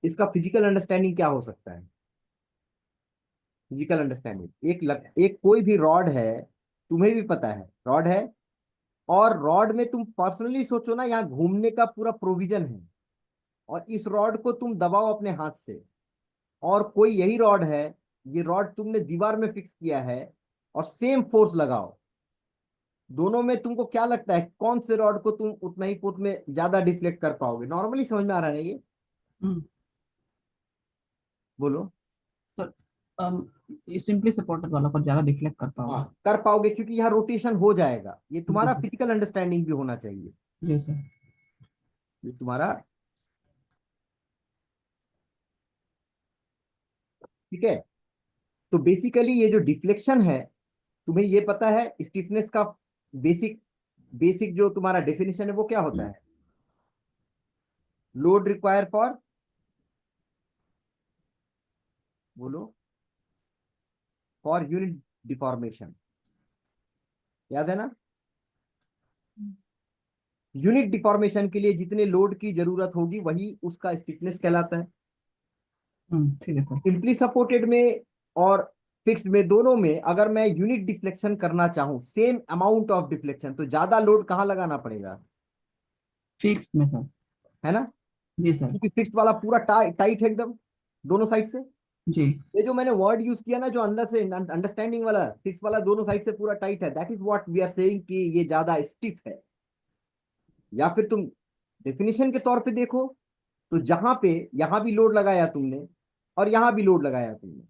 इसका फिजिकल अंडरस्टैंडिंग क्या हो सकता है? फिजिकल अंडरस्टैंडिंग, एक कोई भी रॉड है, तुम्हें भी पता है रॉड है, और रॉड में तुम पर्सनली सोचो ना, यहाँ घूमने का पूरा प्रोविजन है, और इस रॉड को तुम दबाओ अपने हाथ से, और कोई यही रॉड है, ये रॉड तुमने दीवार में फिक्स किया है, और सेम फोर्स लगाओ, दोनों में तुमको क्या लगता है कौन से रॉड को तुम उतना ही फोर्स में ज्यादा डिफ्लेक्ट कर पाओगे? नॉर्मली समझ में आ रहा है ये? हम्म बोलो। ये सिंपली सपोर्टेड वाला पर ज्यादा डिफ्लेक्ट कर पाओगे। हाँ कर पाओगे, क्योंकि यहाँ रोटेशन हो जाएगा। ये तुम्हारा जी फिजिकल अंडरस्टैंडिंग भी होना चाहिए। जी सर। ये तुम्हारा, ठीक है। तो बेसिकली ये जो डिफ्लेक्शन है, तुम्हें ये पता है स्टिफनेस का बेसिक बेसिक जो तुम्हारा डेफिनेशन है वो क्या होता है? लोड रिक्वायर फॉर, बोलो, फॉर यूनिट डिफॉर्मेशन। याद है ना? यूनिट डिफॉर्मेशन के लिए जितने लोड की जरूरत होगी वही उसका स्टिफनेस कहलाता है। ठीक है सर। सिंपली सपोर्टेड में और फिक्स्ड में, दोनों में अगर मैं यूनिट डिफ्लेक्शन करना चाहूं, सेम अमाउंट ऑफ डिफ्लेक्शन, तो ज्यादा लोड कहाँ लगाना पड़ेगा? फिक्स में सर। है ना? जी सर। क्योंकि फिक्स्ड वाला पूरा टाइट है एकदम, दोनों साइड से। जी ये जो मैंने वर्ड यूज किया ना, जो अंदर से अंडरस्टैंडिंग वाला, फिक्स वाला दोनों साइड से पूरा टाइट है, that is what we are saying कि ये ज्यादा स्टिफ है। या फिर तुम डेफिनेशन के तौर पे देखो, तो जहां पे यहां भी लोड लगाया तुमने और यहां भी लोड लगाया तुमने,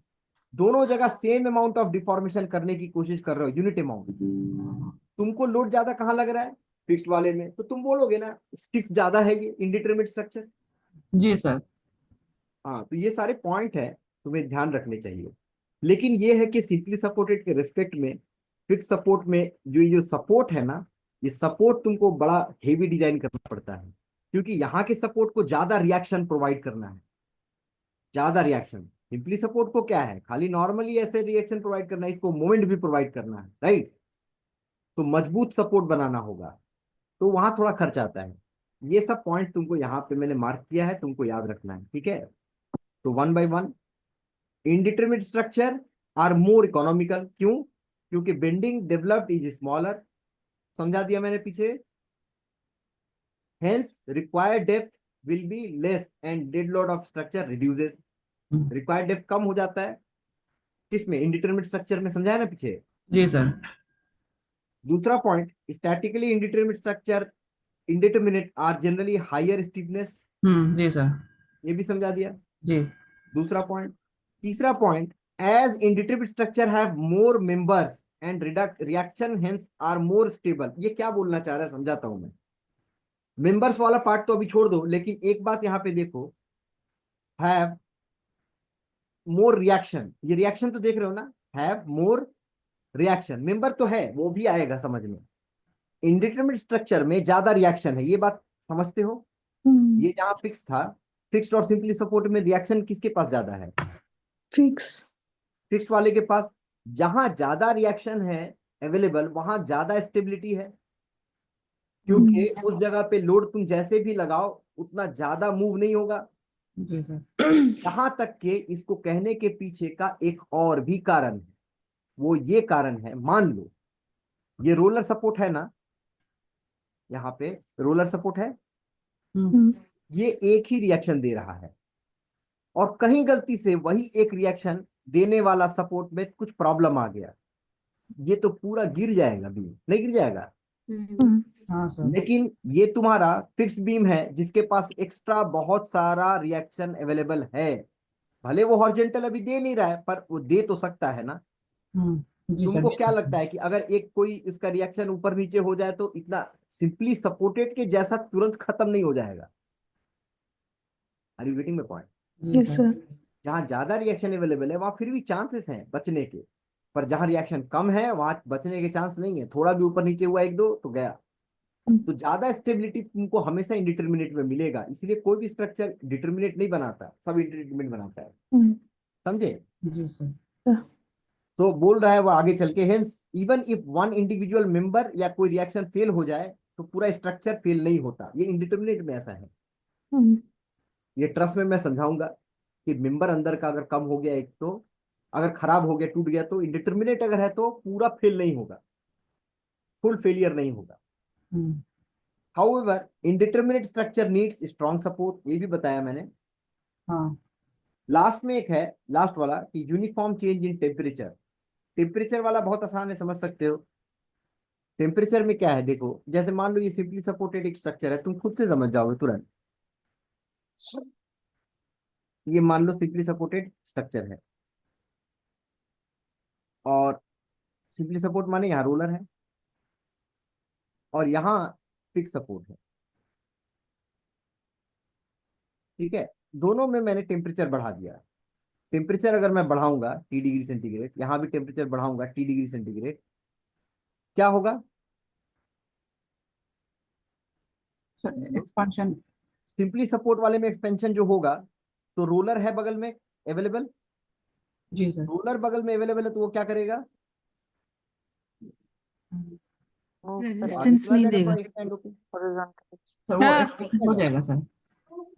दोनों जगह सेम अमाउंट ऑफ डिफॉर्मेशन करने की कोशिश कर रहे हो, यूनिट अमाउंट। तुमको लोड ज्यादा कहाँ लग रहा है? फिक्स्ड वाले में। तो तुम बोलोगे ना स्टिफ ज्यादा है ये इनडिटरमिनेट स्ट्रक्चर। जी सर। हाँ, तो ये सारे पॉइंट है, तुम्हें ध्यान रखने चाहिए। लेकिन ये है कि सिंपली सपोर्टेड के रिस्पेक्ट में, फिक्स सपोर्ट में जो सपोर्ट है ना, ये सपोर्ट तुमको बड़ा हेवी डिजाइन करना पड़ता है, क्योंकि यहाँ के सपोर्ट को ज्यादा रिएक्शन प्रोवाइड करना है। ज्यादा रिएक्शन, सिंपली सपोर्ट को क्या है, खाली नॉर्मली ऐसे रिएक्शन प्रोवाइड करना है, इसको मोमेंट भी प्रोवाइड करना है, राइट? तो मजबूत सपोर्ट बनाना होगा, तो वहां थोड़ा खर्च आता है। ये सब पॉइंट तुमको यहाँ पे मैंने मार्क किया है, तुमको याद रखना है, ठीक है? तो one by one, indeterminate structure are more economical. क्यों? क्योंकि बेंडिंग डेवलप्ड इज स्मॉलर, समझा दिया मैंने पीछे। Hence required depth will be less and dead load of structure reduces. Required depth कम हो जाता है किसमें? इंडिटरमिनेट स्ट्रक्चर में, समझाया ना पीछे। जी सर। दूसरा point, statically indeterminate structure indeterminate are generally higher stiffness, जी सर। ये भी समझा दिया। जी दूसरा पॉइंट। तीसरा point, as indeterminate structure have more members and reaction hence are more stable. ये क्या बोलना चाह रहा है समझाता हूं मैं। मेंबर्स वाला पार्ट तो अभी छोड़ दो, लेकिन एक बात यहां पे देखो, हैव मोर रिएक्शन, ये रिएक्शन तो देख रहे हो ना, हैव मोर रिएक्शन, मेंबर तो है, वो भी आएगा समझ में। इंडिटरमिनेट स्ट्रक्चर में ज्यादा रिएक्शन है, ये बात समझते हो? ये जहां फिक्स था, फिक्स्ड और सिंपली सपोर्ट में रिएक्शन किसके पास ज्यादा है? फिक्स। फिक्स वाले के पास। जहां ज्यादा रिएक्शन है अवेलेबल, वहां ज्यादा स्टेबिलिटी है, क्योंकि उस जगह पे लोड तुम जैसे भी लगाओ उतना ज्यादा मूव नहीं होगा। जी सर। यहां तक के इसको कहने के पीछे का एक और भी कारण है, वो ये कारण है, मान लो ये रोलर सपोर्ट है ना, यहाँ पे रोलर सपोर्ट है, ये एक ही रिएक्शन दे रहा है, और कहीं गलती से वही एक रिएक्शन देने वाला सपोर्ट में कुछ प्रॉब्लम आ गया, ये तो पूरा गिर जाएगा बीम, नहीं गिर जाएगा? हाँ सर। लेकिन ये तुम्हारा फिक्स बीम है जिसके पास एक्स्ट्रा बहुत सारा रिएक्शन अवेलेबल है, भले वो हॉरिजॉन्टल अभी दे नहीं रहा है, पर वो दे तो सकता है ना। जी सर। तुमको क्या लगता है कि अगर एक कोई इसका रिएक्शन ऊपर नीचे हो जाए तो इतना सिंपली सपोर्टेड के जैसा तुरंत खत्म नहीं हो जाएगा? Are you getting my point? जी यस सर। सर। जहां ज्यादा रिएक्शन अवेलेबल है वहां फिर भी चांसेस हैं बचने के, पर जहां रिएक्शन कम है वहां बचने के चांस नहीं है, थोड़ा भी ऊपर नीचे हुआ एक दो तो गया। तो ज्यादा स्टेबिलिटी तुमको हमेशा इंडिटरमिनेट में मिलेगा, इसलिए कोई भी स्ट्रक्चर डिटरमिनेट नहीं बनाता, सब इंडिटरमिनेट बनाता है, समझे? जी सर। तो बोल रहा है वो आगे चल के, hence even if one individual member या कोई रिएक्शन फेल हो जाए तो पूरा स्ट्रक्चर फेल नहीं होता, ये इंडिटरमिनेट में ऐसा है। ये ट्रस्ट में मैं समझाऊंगा कि मेंबर अंदर का अगर कम हो गया एक, तो अगर खराब हो गया, टूट गया, तो इंडिटरमिनेट अगर है तो पूरा फेल नहीं होगा, फुल फेलियर नहीं होगा। However indeterminate structure needs strong support, ये भी बताया मैंने। हाँ लास्ट में एक है, लास्ट वाला, कि uniform change in temperature. Temperature वाला बहुत आसान है, समझ सकते हो। टेम्परेचर में क्या है, देखो, जैसे मान लो ये सिंपली सपोर्टेड एक स्ट्रक्चर है, तुम खुद से समझ जाओगे तुरंत। ये मान लो सिंपली सपोर्टेड स्ट्रक्चर है, और सिंपली सपोर्ट माने यहाँ रोलर है और यहाँ फिक्स सपोर्ट है। ठीक है, दोनों में मैंने टेम्परेचर बढ़ा दिया। टेम्परेचर अगर मैं बढ़ाऊंगा T°C, यहाँ भी टेम्परेचर बढ़ाऊंगा T°C, क्या होगा? Sir, expansion. सिंपली सपोर्ट वाले में एक्सपेंशन जो होगा, तो रोलर है बगल में अवेलेबल, जी सर। रोलर बगल में अवेलेबल है तो वो क्या करेगा? रेजिस्टेंस नहीं देगा। एक्सटेंड होके, सर वो expansion हो जाएगा सर।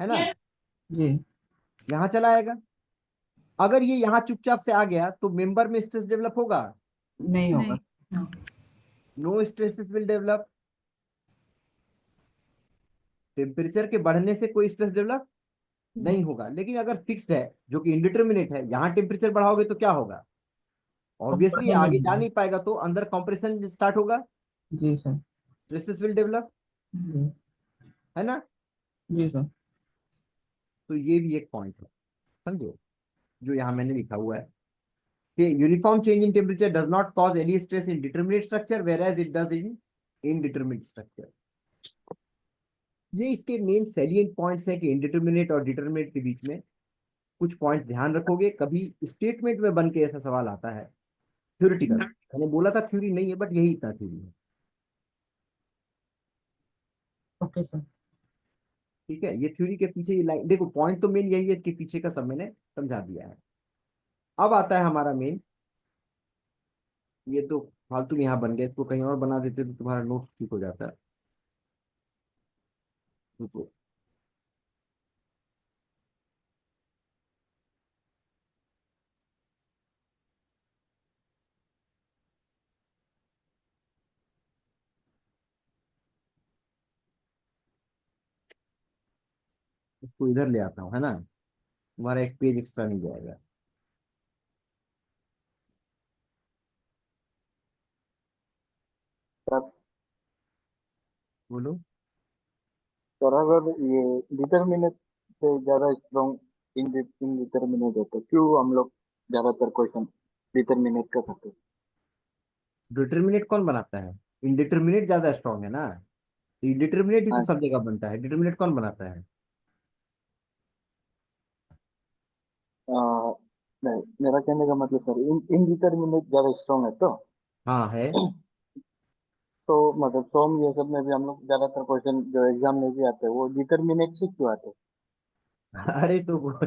है ना, जी। यहाँ चला आएगा। अगर ये यहाँ चुपचाप से आ गया तो मेंबर में स्ट्रेस डेवलप होगा? नहीं होगा। No stresses will develop. Temperature के बढ़ने से कोई स्ट्रेस डेवलप नहीं होगा। लेकिन अगर फिक्स्ड है जो कि इनडिटरमिनेट है, यहाँ टेम्परेचर बढ़ाओगे तो क्या होगा? ऑब्वियसली बढ़ने आगे जा लगेगा। नहीं पाएगा, तो अंदर कंप्रेशन स्टार्ट होगा, जी सर। स्ट्रेसेस विल डेवलप, जी। है ना। जी सर। तो ये भी एक पॉइंट है, समझो, जो यहाँ मैंने लिखा हुआ है कि uniform change in temperature does not cause any stress in determinate structure where as it does in indeterminate structure. ये इसके मेन सैलिएंट पॉइंट्स हैं कि इनडिटरमिनेट और डिटरमिनेट के बीच में कुछ पॉइंट ध्यान रखोगे। कभी स्टेटमेंट में बन के ऐसा सवाल आता है, थ्योरेटिकल, मैंने बोला था थ्योरी नहीं है, बट यही इतना थ्योरी है। Okay sir. ठीक है, ये थ्योरी के पीछे ये लाइन देखो, पॉइंट तो मेन यही है, इसके पीछे का सब मैंने समझा दिया है। अब आता है हमारा मेन, ये तो फालतू में यहाँ बन गया, इसको कहीं और बना देते तो तुम्हारा नोट ठीक हो जाता है। रुको, इसको इधर ले आता हूँ, है ना, तुम्हारा एक पेज एक्स्ट्रा नहीं जाएगा। सर बोलो। सर, अगर ये डिटर्मिनेट से ज्यादा स्ट्रॉन्ग इनडिटर्मिनेट है तो क्यों हम लोग ज्यादातर क्वेश्चन डिटर्मिनेट का करते हैं? डिटर्मिनेट कौन बनाता है? इनडिटर्मिनेट ज्यादा स्ट्रांग है ना, इंडिटरमिनेट ही तो हाँ। सब जगह बनता है, डिटरमिनेट कौन बनाता है? आ, नहीं, मेरा कहने का मतलब सर इनडिटर्मिनेट ज्यादा स्ट्रॉन्ग है हाँ है। तो मतलब सोम ये सब में भी हम लोग ज्यादातर क्वेश्चन जो एग्जाम में भी आते हैं वो डिटर्मिनेट से क्यों आते हैं? अरे तो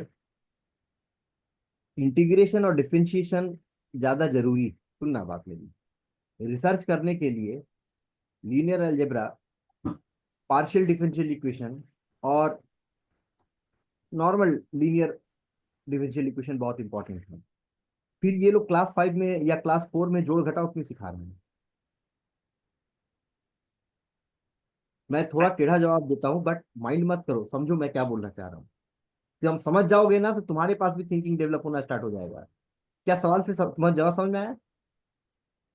इंटीग्रेशन और डिफरेंशिएशन ज्यादा जरूरी, सुनना बात मेरी, रिसर्च करने के लिए linear algebra, partial differential equation और नॉर्मल लीनियर डिफरेंशियल इक्वेशन बहुत इंपॉर्टेंट है। फिर ये लोग क्लास 5 में या क्लास 4 में जोड़ घटाव क्यों सिखा रहे हैं? मैं थोड़ा टेढ़ा जवाब देता हूँ, बट माइंड मत करो, समझो मैं क्या बोलना चाह रहा हूँ। जब हम समझ जाओगे ना तो तुम्हारे पास भी थिंकिंग डेवलप होना स्टार्ट हो जाएगा। क्या सवाल से तुम्हारा जवाब समझ में आया?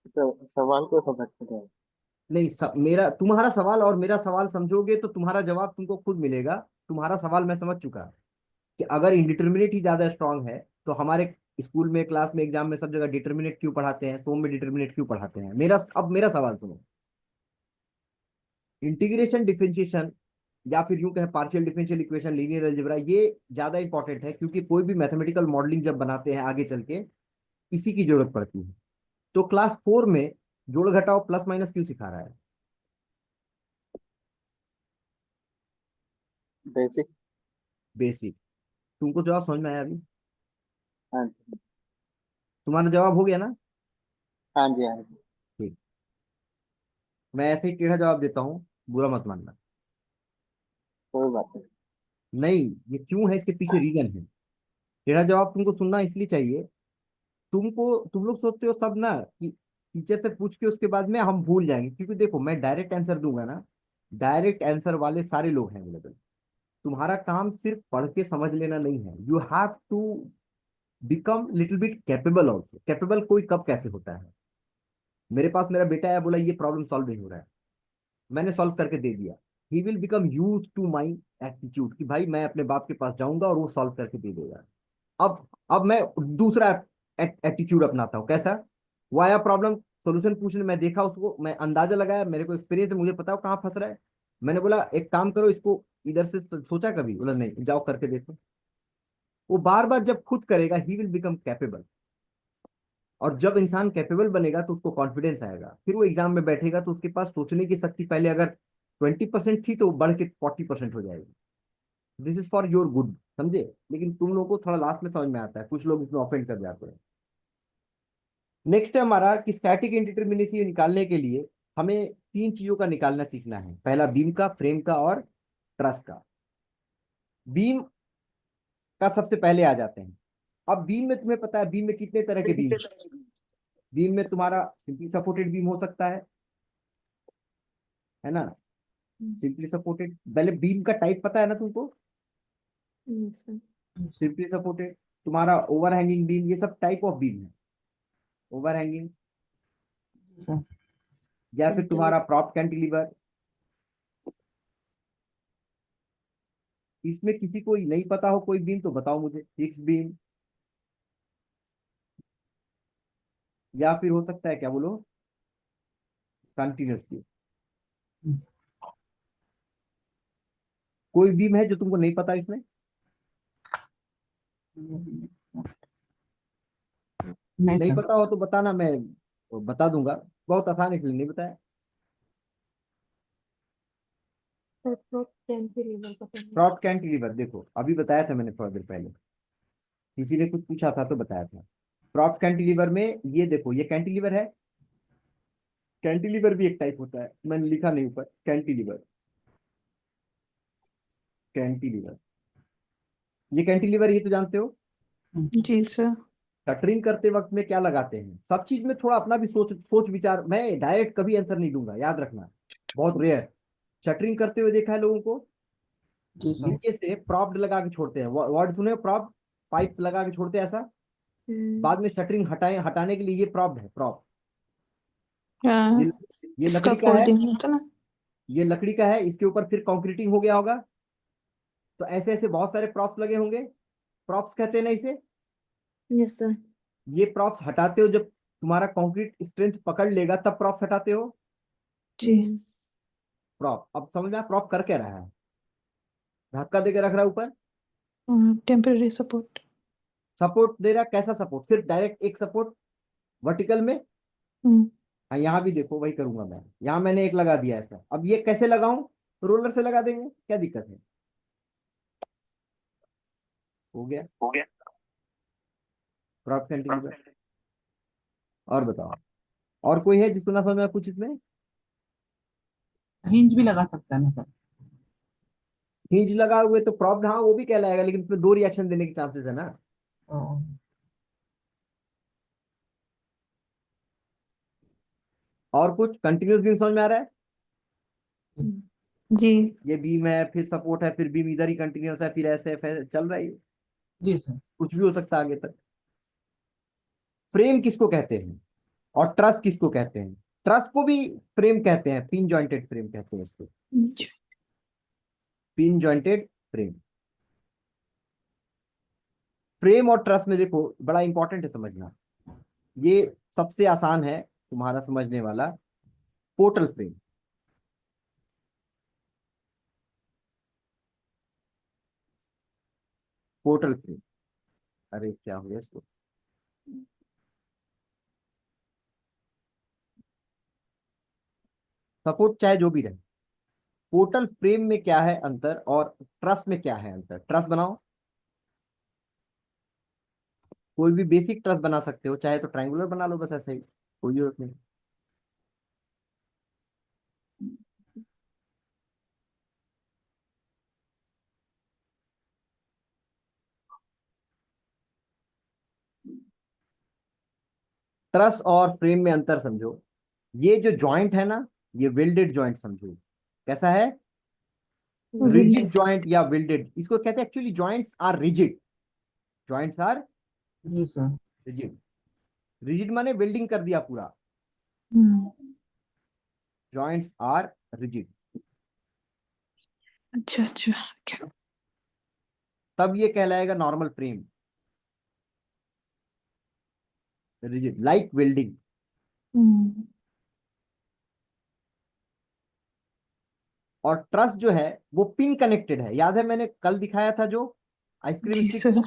तो सवाल को समझते हैं। नहीं, मेरा तुम्हारा सवाल और मेरा सवाल समझोगे तो तुम्हारा जवाब तुमको खुद मिलेगा। तुम्हारा सवाल मैं समझ चुका कि अगर इंडिटरमिनेट ही ज्यादा स्ट्रांग है तो हमारे स्कूल में, क्लास में, एग्जाम में सब जगह डिटरमिनेट क्यों पढ़ाते हैं, सोम में डिटरमिनेट क्यों पढ़ाते हैं। मेरा सवाल सुनो। इंटीग्रेशन डिफरेंशिएशन या फिर यूं कहें partial differential equation, linear algebra, ये ज्यादा इंपॉर्टेंट है क्योंकि कोई भी मैथमेटिकल मॉडलिंग जब बनाते हैं आगे चल के इसी की जरूरत पड़ती है। तो क्लास 4 में जोड़ घटाव प्लस माइनस क्यों सिखा रहा है? बेसिक। बेसिक। तुमको जवाब समझ में आया अभी? हाँ जी। तुम्हारा जवाब हो गया ना? हाँ जी। हाँ जी। ठीक, मैं ऐसे ही टेढ़ा जवाब देता हूँ, बुरा मत मानना। कोई बात नहीं। नहीं, ये क्यों है, इसके पीछे रीजन है। टेढ़ा जवाब तुमको सुनना इसलिए चाहिए, तुम लोग सोचते हो सब ना कि टीचर से पूछ के उसके बाद में हम भूल जाएंगे, क्योंकि देखो मैं डायरेक्ट आंसर दूंगा ना, डायरेक्ट आंसर वाले सारे लोग हैं अवेलेबल। तुम्हारा काम सिर्फ पढ़ के समझ लेना नहीं है, you have to become little bit capable also. Capable कोई कब कैसे होता है? मेरे पास मेरा बेटा है, बोला ये प्रॉब्लम सॉल्व नहीं हो रहा है, मैंने सॉल्व करके दे दिया, he will become use to my attitude, कि भाई मैं अपने बाप के पास जाऊंगा और वो सॉल्व करके दे देगा। अब मैं दूसरा एटीट्यूड अपनाता हूँ। कैसा? वो आया प्रॉब्लम सॉल्यूशन पूछने, मैं देखा उसको, मैं अंदाजा लगाया, मेरे को एक्सपीरियंस है, मुझे पता है कहाँ फंस रहा है। मैंने बोला एक काम करो, इसको इधर से सोचा कभी? बोला नहीं, जाओ करके देखो। वो बार बार जब खुद करेगा ही विल बिकम कैपेबल, और जब इंसान कैपेबल बनेगा तो उसको कॉन्फिडेंस आएगा, फिर वो एग्जाम में बैठेगा तो उसके पास सोचने की शक्ति पहले अगर 20% थी तो वो बढ़ के 40% हो जाएगी। This is for your good, समझे? लेकिन तुम लोगों को थोड़ा लास्ट में समझ में आता है, कुछ लोग इसमें ऑफेंड कर जाते हैं। नेक्स्ट है हमारा कि स्टैटिक इंडिटरमिनेसी निकालने के लिए हमें तीन चीजों का निकालना सीखना है। पहला बीम का, फ्रेम का और ट्रस का। बीम का सबसे पहले आ जाते हैं। अब बीम में तुम्हें पता है बीम में कितने तरह के बीम? बीम में तुम्हारा सिंपली सपोर्टेड बीम हो सकता है ना? सिंपली सपोर्टेड, पहले बीम का टाइप पता है ना तुमको? सिंपली सपोर्टेड, तुम्हारा ओवरहैंगिंग बीम, ये सब टाइप ऑफ बीम है। ओवरहैंगिंग, सर या फिर तुम्हारा प्रॉप कैंटिलीवर। इसमें किसी को नहीं पता हो कोई बीम तो बताओ मुझे। फिक्स बीम, या फिर हो सकता है क्या बोलो, कंटिन्यूस बीम। कोई बीम है जो तुमको नहीं पता इसमें? नहीं नहीं सर। पता हो तो बताना, मैं बता दूंगा। बहुत आसान है, इसलिए नहीं बताया। प्रॉप कैंटिलीवर देखो, अभी बताया था मैंने थोड़ा देर पहले, किसी ने कुछ पूछा था तो बताया था। प्रॉप कैंटिलीवर में ये देखो, ये कैंटिलीवर है। कैंटिलीवर भी एक टाइप होता है, मैंने लिखा नहीं ऊपर, कैंटिलीवर। कैंटिलीवर, ये कैंटिलीवर, ये तो जानते हो। जी सर। कटरिंग करते वक्त में क्या लगाते हैं? सब चीज में थोड़ा अपना भी सोच सोच विचार, मैं डायरेक्ट कभी आंसर नहीं दूंगा, याद रखना। बहुत रेयर शटरिंग करते हुए देखा है लोगों को। जी सर। नीचे से प्रॉप लगा के छोड़ते हैं, वर्ड सुने? प्रॉप, पाइप लगा के छोड़ते हैं ऐसा। बाद में शटरिंग हटाने के लिए ये प्रॉप है, प्रॉप। ये ये इसका लकड़ी का है, फोल्डिंग होता ना। ये लकड़ी का है, इसके ऊपर फिर कंक्रीटिंग हो गया होगा। तो ऐसे ऐसे बहुत सारे प्रॉप्स लगे होंगे, प्रॉप्स कहते हैं ना इसे। Yes sir. ये प्रॉप्स हटाते हो जब तुम्हारा कंक्रीट स्ट्रेंथ पकड़ लेगा, तब प्रॉप्स हटाते हो। जी। प्रॉप, अब समझ में आया प्रॉप कर क्या रहा है? धक्का देकर रख रहा है ऊपर, टेम्पररी सपोर्ट। सपोर्ट दे रहा है। कैसा सपोर्ट? सिर्फ डायरेक्ट एक सपोर्ट वर्टिकल में। हाँ, यहाँ भी देखो वही करूंगा मैं, यहाँ मैंने एक लगा दिया ऐसा। अब ये कैसे लगाऊं? रोलर से लगा देंगे, क्या दिक्कत है? हो गया प्रॉप कैंटिलीवर। और बताओ, और कोई है जिसको ना समझ में आया कुछ इसमें? हिंज भी लगा सकता है ना सर? हिंज लगा हुए तो प्रॉप, हाँ वो भी कहलाएगा, लेकिन उसमें दो रिएक्शन देने के चांसेस है ना। ओ, और कुछ कंटिन्यूस बीम समझ में आ रहा है? जी। ये बीम है, फिर सपोर्ट है, फिर बीम इधर ही कंटिन्यूस है, फिर ऐसे फिर चल रहा है ये। जी सर। कुछ भी हो सकता है आगे तक। फ्रेम किसको कहते हैं और ट्रस किसको कहते हैं? ट्रस को भी फ्रेम कहते हैं, पिन जॉइंटेड फ्रेम कहते हैं इसको, पिन जॉइंटेड फ्रेम। फ्रेम और ट्रस में देखो बड़ा इंपॉर्टेंट है समझना, ये सबसे आसान है तुम्हारा समझने वाला, पोर्टल फ्रेम। पोर्टल फ्रेम, अरे क्या हो गया इसको? सपोर्ट चाहे जो भी रहे, पोर्टल फ्रेम में क्या है अंतर और ट्रस में क्या है अंतर? ट्रस बनाओ, कोई भी बेसिक ट्रस बना सकते हो, चाहे तो ट्रायंगुलर बना लो, बस ऐसे ही, कोई जरूरत नहीं। ट्रस और फ्रेम में अंतर समझो। ये जो जॉइंट है ना, ये वेल्डेड जॉइंट समझो। कैसा है? रिजिड जॉइंट या वेल्डेड, इसको कहते हैं actually joints are rigid. Joints are जी सर। रिजिड। रिजिड माने वेल्डिंग कर दिया पूरा, जॉइंट्स आर रिजिड। अच्छा अच्छा क्या? तब ये कहलाएगा normal frame, rigid like welding. Hmm, और ट्रस जो है वो पिन कनेक्टेड है, याद है मैंने कल दिखाया था जो आइसक्रीम जी स्टिक्स, सर।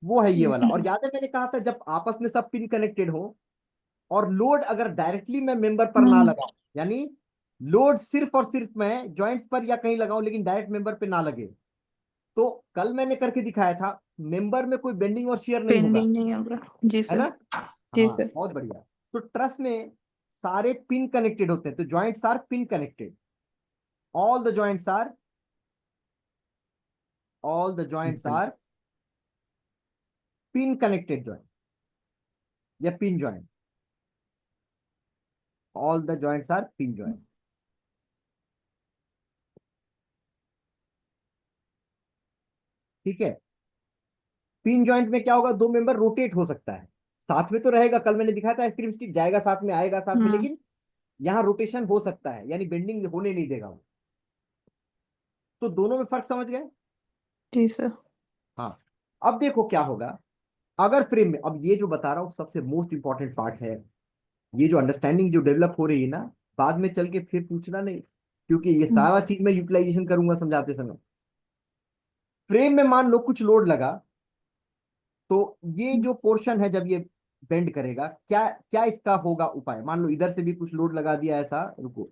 वो है ये वाला। यस और याद है मैंने कहा था जब आपस में सब पिन कनेक्टेड हो और लोड अगर डायरेक्टली मैं मेंबर पर ना लगाऊं, यानी लोड सिर्फ और सिर्फ मैं जॉइंट्स पर या कहीं लगाऊं लेकिन डायरेक्ट मेंबर पे ना लगे, तो कल मैंने करके दिखाया था मेंबर में कोई बेंडिंग और शेयर नहीं होगा, पेंडिंग नहीं होगा। जी है सर। ना। जी हाँ सर। बहुत बढ़िया। तो ट्रस में सारे पिन कनेक्टेड होते हैं, तो joints are pin connected, all the joints are, all the joints are pin connected joint या pin joint, all the joints are pin joint. ठीक है। पिन जॉइंट में क्या होगा, दो मेंबर रोटेट हो सकता है, साथ में तो रहेगा, कल मैंने दिखाया था आइसक्रीम स्टिक जाएगा साथ में आएगा साथ में, लेकिन यहाँ रोटेशन हो सकता है, यानी बेंडिंग होने नहीं देगा वो। तो दोनों में फर्क समझ गए। जी सर। हाँ। अब देखो क्या होगा अगर फ्रेम में, अब ये जो बता रहा हूँ सबसे मोस्ट इंपॉर्टेंट पार्ट है, ये जो अंडरस्टैंडिंग जो डेवलप हो रही है ना, बाद में चल के फिर पूछना नहीं, क्योंकि ये सारा चीज मैं यूटिलाइजेशन करूंगा समझाते समय। फ्रेम में मान लो कुछ लोड लगा, तो ये जो पोर्शन है जब ये बेंड करेगा, क्या क्या इसका होगा उपाय। मान लो इधर से भी कुछ लोड लगा दिया, ऐसा रुको,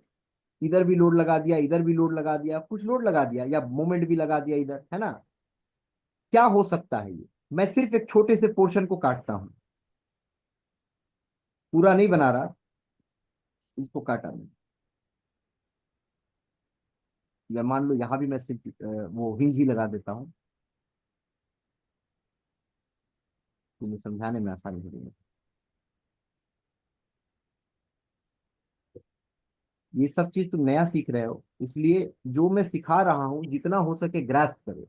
इधर भी लोड लगा दिया, इधर भी लोड लगा दिया, कुछ लोड लगा दिया या मोमेंट भी लगा दिया इधर, है ना। क्या हो सकता है ये, मैं सिर्फ एक छोटे से पोर्शन को काटता हूं, पूरा नहीं बना रहा, इसको काटा मैं, या मान लो यहां भी मैं सिर्फ वो हिंज ही लगा देता हूं, तुम्हें समझाने में आसानी हो रही। ये सब चीज तुम नया सीख रहे हो, इसलिए जो मैं सिखा रहा हूं जितना हो सके ग्रास्प करो।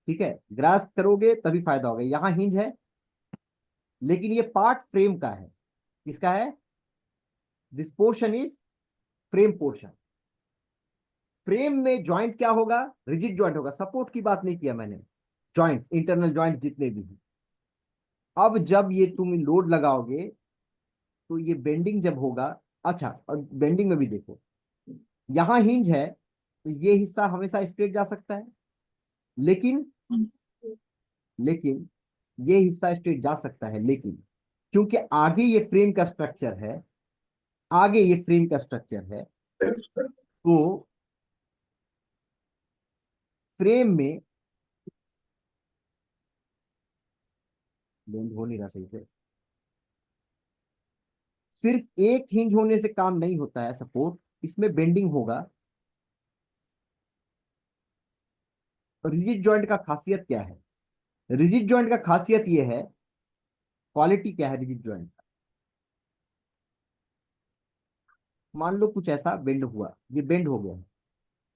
ठीक है, ग्रास्प करोगे तभी फायदा होगा। यहाँ हिंज है, लेकिन ये पार्ट फ्रेम का है, किसका है, this portion is frame portion. Frame में जॉइंट क्या होगा, रिजिड जॉइंट होगा, सपोर्ट की बात नहीं किया मैंने, जॉइंट इंटरनल जॉइंट जितने भी हैं। अब जब ये तुम लोड लगाओगे तो ये बेंडिंग जब होगा, अच्छा और बेंडिंग में भी देखो, यहां हिंज है तो ये हिस्सा हमेशा स्ट्रेट जा सकता है, लेकिन लेकिन ये हिस्सा स्ट्रेट जा सकता है, लेकिन क्योंकि आगे ये फ्रेम का स्ट्रक्चर है, आगे ये फ्रेम का स्ट्रक्चर है, तो फ्रेम में बेंड हो नहीं रहा सही से, सिर्फ एक हिंज होने से काम नहीं होता है सपोर्ट, इसमें बेंडिंग होगा। रिजिड जॉइंट का खासियत क्या है, रिजिड जॉइंट का खासियत ये है, क्वालिटी क्या है रिजिड जॉइंट। मान लो कुछ ऐसा बेंड हुआ, ये बेंड हो गया है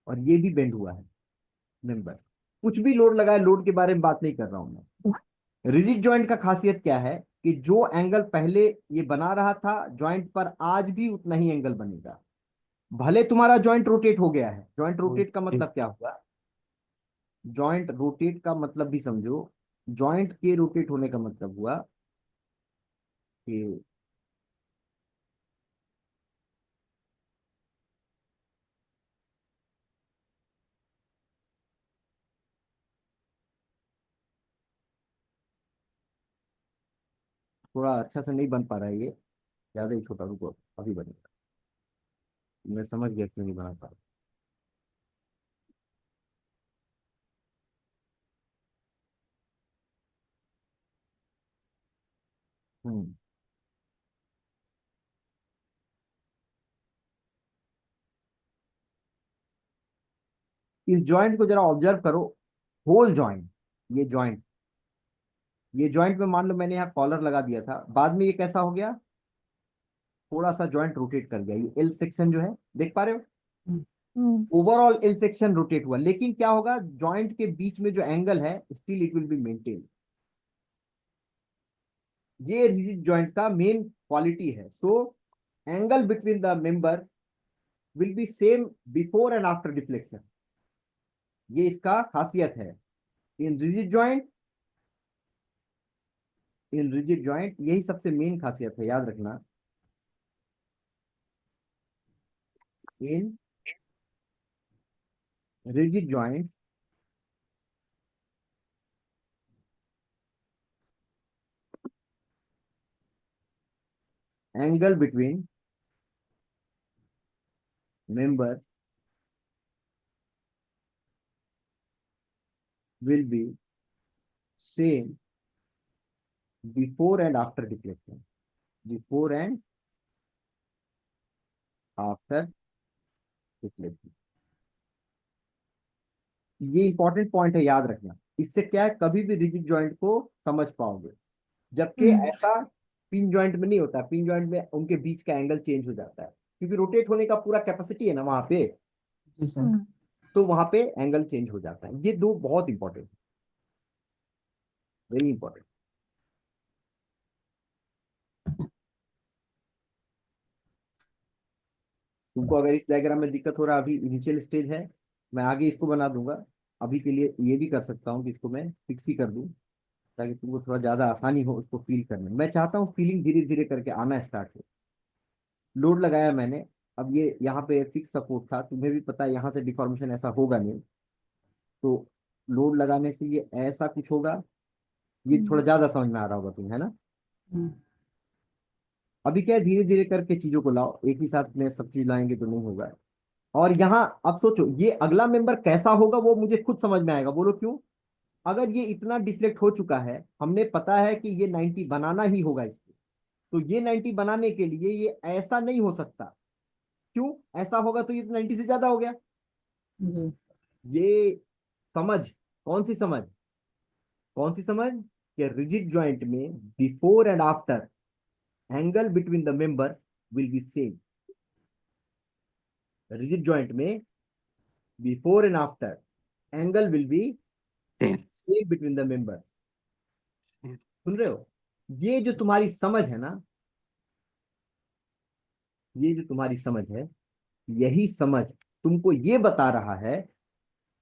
और ये भी बेंड हुआ है मेंबर, कुछ भी लोड लगा है, लोड के बारे में बात नहीं कर रहा हूं मैं। रिजिड जॉइंट का खासियत क्या है कि जो एंगल पहले ये बना रहा था जॉइंट पर, आज भी उतना ही एंगल बनेगा, भले तुम्हारा जॉइंट रोटेट हो गया है। जॉइंट रोटेट का मतलब क्या हुआ, जॉइंट रोटेट का मतलब भी समझो, जॉइंट के रोटेट होने का मतलब हुआ कि थोड़ा अच्छा से नहीं बन पा रहा है ये, ज्यादा ही छोटा, रुको अभी बनेगा, मैं समझ गया क्यों नहीं बना पा रहा। हम्म। इस जॉइंट को जरा ऑब्जर्व करो, होल जॉइंट, ये जॉइंट, ये जॉइंट में मान लो मैंने यहाँ कॉलर लगा दिया था, बाद में ये कैसा हो गया, थोड़ा सा जॉइंट रोटेट कर गया, ये एल सेक्शन जो है देख पा रहे हो, ओवरऑल एल सेक्शन रोटेट हुआ, लेकिन क्या होगा, जॉइंट के बीच में जो एंगल है still it will be maintain. ये रिजिड जॉइंट का मेन क्वालिटी है। So angle between the member will be same before and after deflection. ये इसका खासियत है। In rigid joint, in rigid joint यही सबसे मेन खासियत है, याद रखना। In rigid joint angle between members will be same before and after deflection, before and after deflection। ये इंपॉर्टेंट पॉइंट है, याद रखना। इससे क्या है, कभी भी रिजिड जॉइंट को समझ पाओगे, जबकि ऐसा पिन जॉइंट में नहीं होता। पिन जॉइंट में उनके बीच का एंगल चेंज हो जाता है, क्योंकि रोटेट होने का पूरा कैपेसिटी है ना वहां पे, जी सर। तो वहां पे एंगल चेंज हो जाता है। ये दो बहुत इंपॉर्टेंट, वेरी इंपॉर्टेंट। तुमको अगर इस डायग्राम में दिक्कत हो रहा है, अभी इनिशियल स्टेज है, मैं आगे इसको बना दूंगा। अभी के लिए ये भी कर सकता हूँ कि इसको मैं फिक्स ही कर दूं, ताकि तुमको थोड़ा ज्यादा आसानी हो उसको फील करने में। मैं चाहता हूँ फीलिंग धीरे धीरे करके आना स्टार्ट हो। लोड लगाया मैंने, अब ये यहाँ पे फिक्स सपोर्ट था, तुम्हें भी पता है यहाँ से डिफॉर्मेशन ऐसा होगा नहीं, तो लोड लगाने से ये ऐसा कुछ होगा। ये थोड़ा ज्यादा समझ में आ रहा होगा तुम्हें, है ना। अभी क्या है, धीरे धीरे करके चीजों को लाओ, एक ही साथ में सब चीज लाएंगे तो नहीं होगा। और यहाँ अब सोचो ये अगला मेंबर कैसा होगा, वो मुझे खुद समझ में आएगा। बोलो क्यों? अगर ये इतना डिफ्लेक्ट हो चुका है, हमने पता है कि ये 90 बनाना ही होगा इसको, तो ये 90 बनाने के लिए ये ऐसा नहीं हो सकता। क्यों? ऐसा होगा तो ये तो 90 से ज्यादा हो गया। जी। ये समझ, कौन सी समझ, कौन सी समझ? कि रिजिड जॉइंट में before and after angle between the members will be same. Rigid joint में before and after angle will be Same. Same between the members. सुन रहे हो? ये जो तुम्हारी समझ है ना, ये जो तुम्हारी समझ है, यही समझ तुमको ये बता रहा है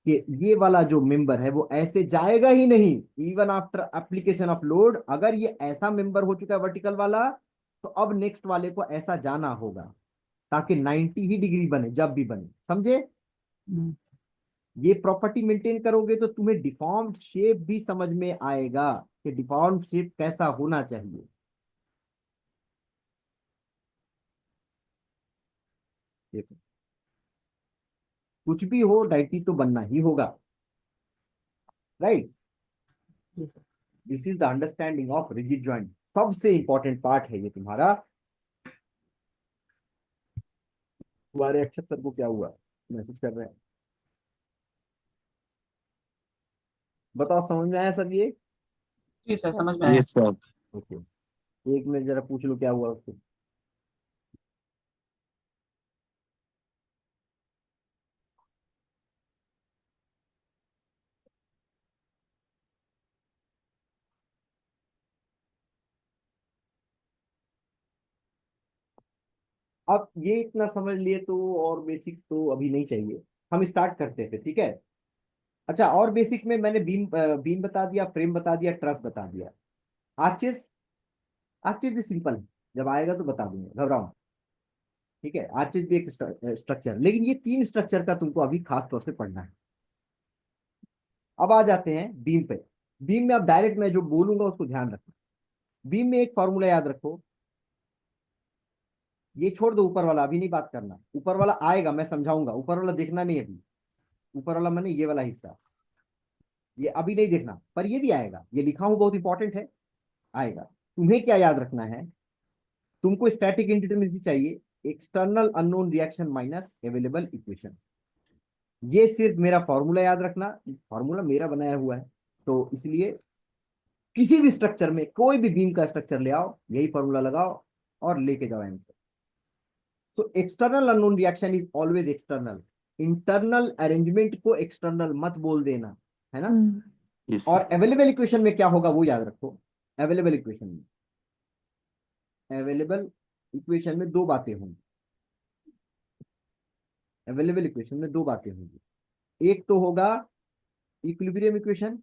कि ये वाला जो मेंबर है वो ऐसे जाएगा ही नहीं। Even after application of load, अगर ये ऐसा मेंबर हो चुका है वर्टिकल वाला, तो अब नेक्स्ट वाले को ऐसा जाना होगा, ताकि 90 ही डिग्री बने जब भी बने। समझे? ये प्रॉपर्टी मेंटेन करोगे तो तुम्हें डिफॉर्म्ड शेप भी समझ में आएगा कि डिफॉर्म्ड शेप कैसा होना चाहिए। देखो, कुछ भी हो 90 तो बनना ही होगा, राइट। जी sir. This is the understanding of rigid joint. सबसे इंपॉर्टेंट पार्ट है ये तुम्हारा। तुम्हारे अक्षत सर को क्या हुआ, मैसेज कर रहे हैं, बताओ समझ में आया सब ये? जी सर, समझ में आया। Yes, sir. ओके, एक मिनट जरा पूछ लो क्या हुआ उसको। अब ये इतना समझ लिए तो और बेसिक तो अभी नहीं चाहिए, हम स्टार्ट करते थे, ठीक है। अच्छा, और बेसिक में मैंने बीम बता दिया, फ्रेम बता दिया, ट्रस बता दिया। आर्चेस, आर्चेस भी सिंपल है, जब आएगा तो बता दूंगा, घबराओ। ठीक है, आर्चेस भी एक स्ट्रक्चर, लेकिन ये तीन स्ट्रक्चर का तुमको अभी खास तौर से पढ़ना है। अब आ जाते हैं बीम पे। बीम में अब डायरेक्ट मैं जो बोलूंगा उसको ध्यान रखना। बीम में एक फॉर्मूला याद रखो, ये छोड़ दो ऊपर वाला, अभी नहीं बात करना। ऊपर वाला आएगा, मैं समझाऊंगा, ऊपर वाला देखना नहीं अभी। ऊपर वाला मैंने ये वाला हिस्सा, ये अभी नहीं देखना, पर ये भी आएगा, ये लिखा हूं, बहुत इंपॉर्टेंट है, आएगा। तुम्हें क्या याद रखना है? तुमको स्टैटिक इंडिटरमिनेसी चाहिए, external unknown reaction minus available equation. ये सिर्फ मेरा फॉर्मूला याद रखना, फॉर्मूला मेरा बनाया हुआ है, तो इसलिए किसी भी स्ट्रक्चर में, कोई भी बीम का स्ट्रक्चर ले आओ, यही फॉर्मूला लगाओ और लेके जाओ आंसर। तो external unknown reaction is always external. Internal arrangement को एक्सटर्नल मत बोल देना, है ना। Yes, और sir. अवेलेबल इक्वेशन में क्या होगा वो याद रखो। अवेलेबल इक्वेशन में, अवेलेबल इक्वेशन में दो बातें होंगी। अवेलेबल इक्वेशन में दो बातें होंगी, एक तो होगा इक्विलिब्रियम इक्वेशन,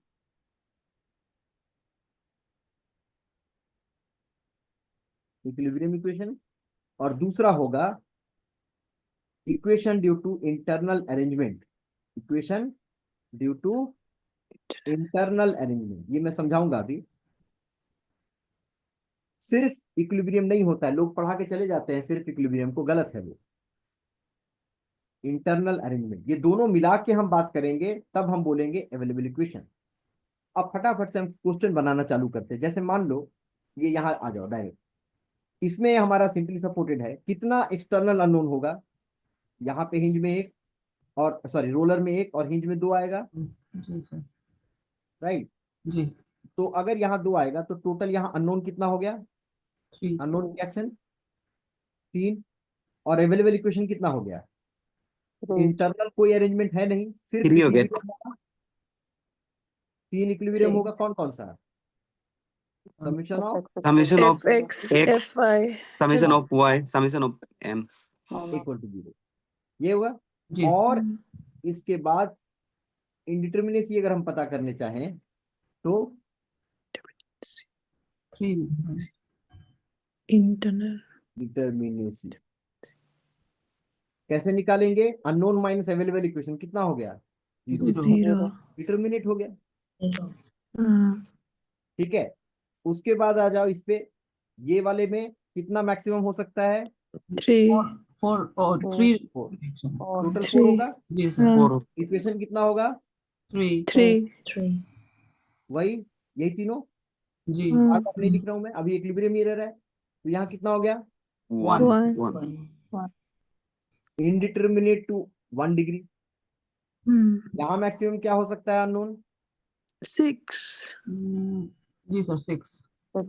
इक्विलिब्रियम इक्वेशन, और दूसरा होगा equation due to internal arrangement, equation due to internal arrangement. ये मैं समझाऊंगा अभी। सिर्फ इक्विलिब्रियम नहीं होता है, लोग पढ़ा के चले जाते हैं सिर्फ इक्विलिब्रियम को, गलत है वो। इंटरनल अरेंजमेंट, ये दोनों मिला के हम बात करेंगे, तब हम बोलेंगे अवेलेबल इक्वेशन। अब फटाफट से हम क्वेश्चन बनाना चालू करते हैं। जैसे मान लो ये यहाँ आ जाओ डायरेक्ट, इसमें हमारा सिंपली सपोर्टेड है, कितना एक्सटर्नल अननोन होगा, यहाँ पे हिंज में एक, और सॉरी रोलर में एक, और हिंज में दो आएगा, जी सर। राइट। जी। तो अगर यहाँ दो आएगा तो टोटल यहाँ अननोन कितना हो गया, 3। अननोन रिएक्शन 3, और अवेलेबल इक्वेशन कितना हो गया, इंटरनल कोई अरेंजमेंट है नहीं, सिर्फ 3 हो गया। इक्विलिब्रियम होगा, 3 इक्विलिब्रियम होगा, कौन कौन सा, summation of Summation of fx x, fy summation of y, summation of m. Equal to 0, ये होगा। जी। और इसके बाद इंडिटरमिनेसी अगर हम पता करने चाहें तो 3। internal डिटरमिनेसी कैसे निकालेंगे, अननोन माइनस अवेलेबल इक्वेशन कितना हो गया, 0, 0 डिटरमिनेट हो गया, हाँ, ठीक है। उसके बाद आ जाओ इस पे, ये वाले में कितना मैक्सिमम हो सकता है, 3 4 और 3। टोटल 4 3 होगा, जी सर। हाँ, 4 इक्वेशन कितना होगा, 3। 3 वही, यही तीनों। जी। हाँ, बार बार नहीं लिख रहा हूं मैं, अभी इक्विलिब्रियम एरर है, तो यहाँ कितना हो गया, 1 1 1 इनडिटरमिनेट टू 1 डिग्री। हम्म यहाँ मैक्सिमम क्या हो सकता है अननोन, 6 जी सर। 6।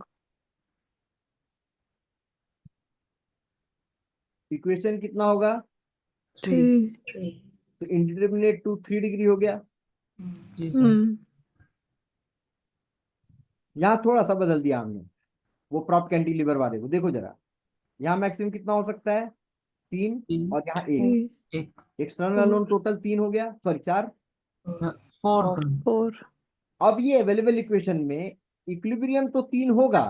इक्वेशन कितना होगा, 3 तो इनडिटरमिनेट टू 3 डिग्री हो गया। जी सर। यहाँ थोड़ा सा बदल दिया हमने, वो प्रॉप कैंटिलीवर वाले को देखो जरा, यहाँ मैक्सिमम कितना हो सकता है, 3, 3। और यहाँ 1, 1। एक्सटर्नल अननोन टोटल 3 हो गया, सॉरी 4। 4 सर। 4 अब ये अवेलेबल इक्वेशन में इक्विलिब्रियम तो 3 होगा,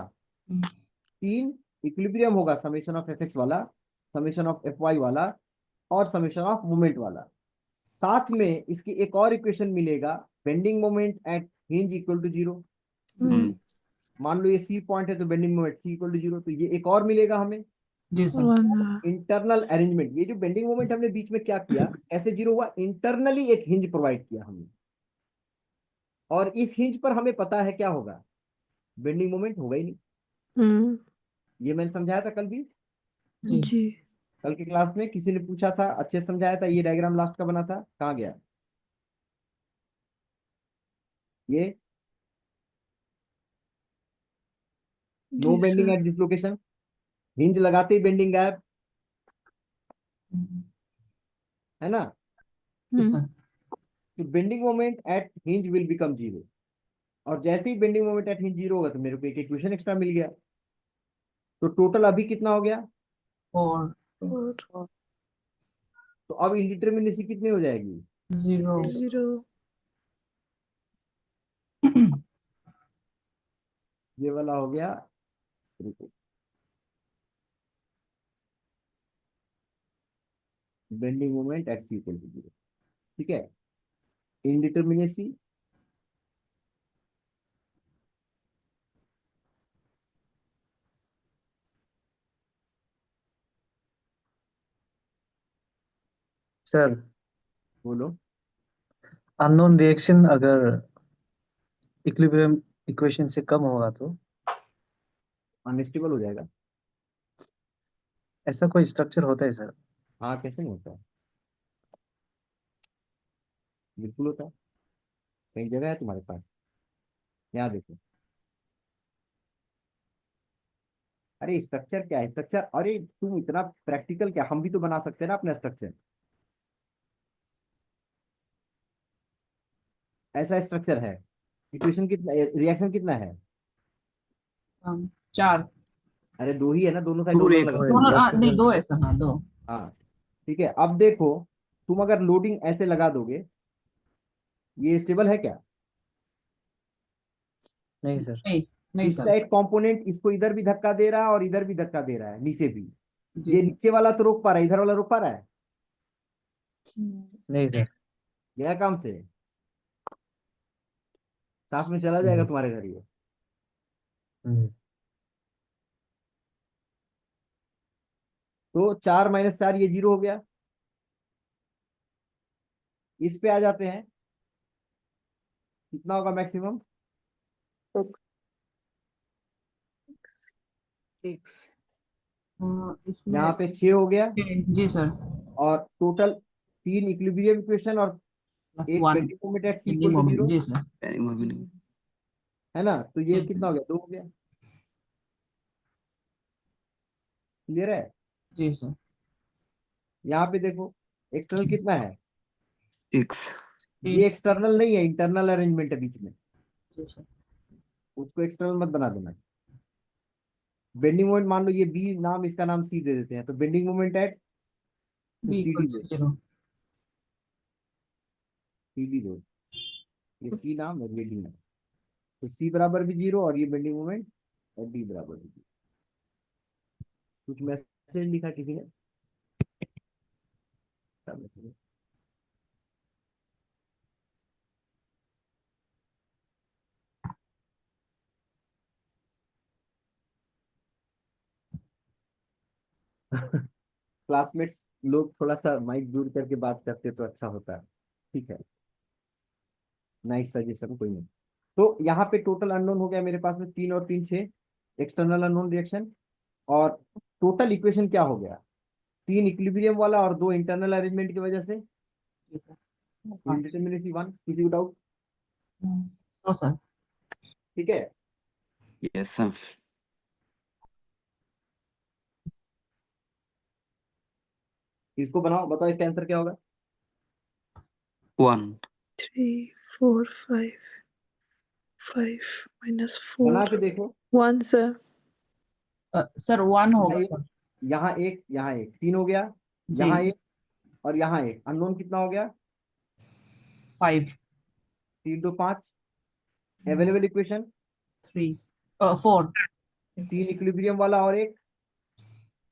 3 इक्विलिब्रियम होगा, समेशन ऑफ एफ एक्स वाला, समेशन ऑफ एफ वाई वाला, और समेशन ऑफ मोमेंट वाला। साथ में इसकी एक और इक्वेशन मिलेगा, bending moment at hinge equal to 0। मान लो ये सी पॉइंट है तो bending moment C equal to 0, तो ये एक और मिलेगा हमें। जी सर। 1 इंटरनल अरेंजमेंट, ये जो बेंडिंग मोमेंट हमने बीच में क्या किया, ऐसे 0 हुआ, इंटरनली एक हिंज प्रोवाइड किया हमने, और इस हिंज पर हमें पता है क्या होगा, बेंडिंग मोमेंट होगा ही नहीं। ये मैंने समझाया था कल भी, जी कल की क्लास में किसी ने पूछा था, अच्छे से समझाया था। ये डायग्राम लास्ट का बना था, कहाँ गया ये, नो जी bending sir at this location, hinge लगाते ही बेंडिंग गायब, है ना। जी सर। तो bending moment at hinge will become 0, और जैसे ही बेंडिंग मोमेंट एट हिंज 0 होगा तो मेरे को एक इक्वेशन एक्स्ट्रा मिल गया। तो टोटल अभी कितना हो गया, 4। तो अब इंडिटरमिनेसी कितनी हो जाएगी, 0। 0 ये वाला हो गया, bending moment at C equal to 0, ठीक है। इंडिटरमिनेसी सर बोलो, अननोन रिएक्शन अगर इक्विलिब्रियम इक्वेशन से कम होगा तो अनस्टेबल हो जाएगा। ऐसा कोई स्ट्रक्चर होता है सर? हाँ, कैसे नहीं होता है, बिल्कुल होता है, कई जगह है तुम्हारे पास, यहाँ देखो। अरे स्ट्रक्चर क्या है, स्ट्रक्चर, अरे तुम इतना प्रैक्टिकल क्या, हम भी तो बना सकते हैं ना अपना स्ट्रक्चर। ऐसा स्ट्रक्चर है, इक्वेशन कितना, रिएक्शन कितना है, 4। अरे 2 ही है ना, दोनों साइड 2 रोलर reacts लगा। दोनों नहीं, 2 है सर। हाँ, 2। हाँ ठीक है, अब देखो तुम अगर लोडिंग ऐसे लगा दोगे, ये स्टेबल है क्या? नहीं सर। नहीं नहीं इसका सर। एक कंपोनेंट इसको इधर भी धक्का दे रहा है और इधर भी धक्का दे रहा है, नीचे भी। जी ये सर। नीचे वाला तो रोक पा रहा है, इधर वाला रोक पा रहा है? नहीं सर। गया काम से, साथ में चला जाएगा हम्म, तुम्हारे घर ये। हम्म, तो 4 - 4 ये 0 हो गया। इस पे आ जाते हैं, कितना होगा मैक्सिमम? इसमें यहाँ पे 6 हो गया। जी सर। और टोटल 3 इक्विलिब्रियम इक्वेशन और प्लस एक 1 bending moment at C bending equal to moment. 0, जी सर। Bending moment. है ना? तो ये जी कितना हो गया? 2 हो गया। क्लियर है? जी सर। यहाँ पे देखो, एक्सटर्नल कितना है? 6. ये एक्सटर्नल नहीं है, इंटरनल अरेंजमेंट है बीच में, जी सर। उसको एक्सटर्नल मत बना देना। बेंडिंग मोमेंट मान लो ये बी नाम, इसका नाम सी दे देते हैं, तो bending moment at B C equal D to दो, 0। सी डी दो। ये सी नाम और ये डी नाम, तो सी बराबर भी 0 और ये बेंडिंग मोमेंट और डी बराबर भी 0। कुछ मैसेज लिखा किसी ने? क्या message है? क्लासमेट्स लोग थोड़ा सा माइक दूर करके बात करते तो अच्छा होता है। ठीक है, नाइस सजेशन, कोई नहीं। तो यहाँ पे टोटल अननोन हो गया मेरे पास में 3 और 3 6 एक्सटर्नल अननोन रिएक्शन। और टोटल इक्वेशन क्या हो गया? 3 इक्विलिब्रियम वाला और 2 इंटरनल अरेंजमेंट की वजह से जी सर। हाँ। इंडिटरमिनेसी 1। किसी को डाउट? No sir. ठीक है। Yes, sir. इसको बनाओ, बताओ इसका आंसर क्या होगा? 1. 3, 4, 5. 5 minus बना 4. के देखो। 1, sir. सर 1 यहाँ होगा एक, सर। यहाँ एक, यहाँ एक, 3 हो गया। जी। यहाँ एक और यहाँ एक, अननोन कितना हो गया? 5 3 2 5। अवेलेबल इक्वेशन 3 4 3 इक्विलिब्रियम वाला और एक,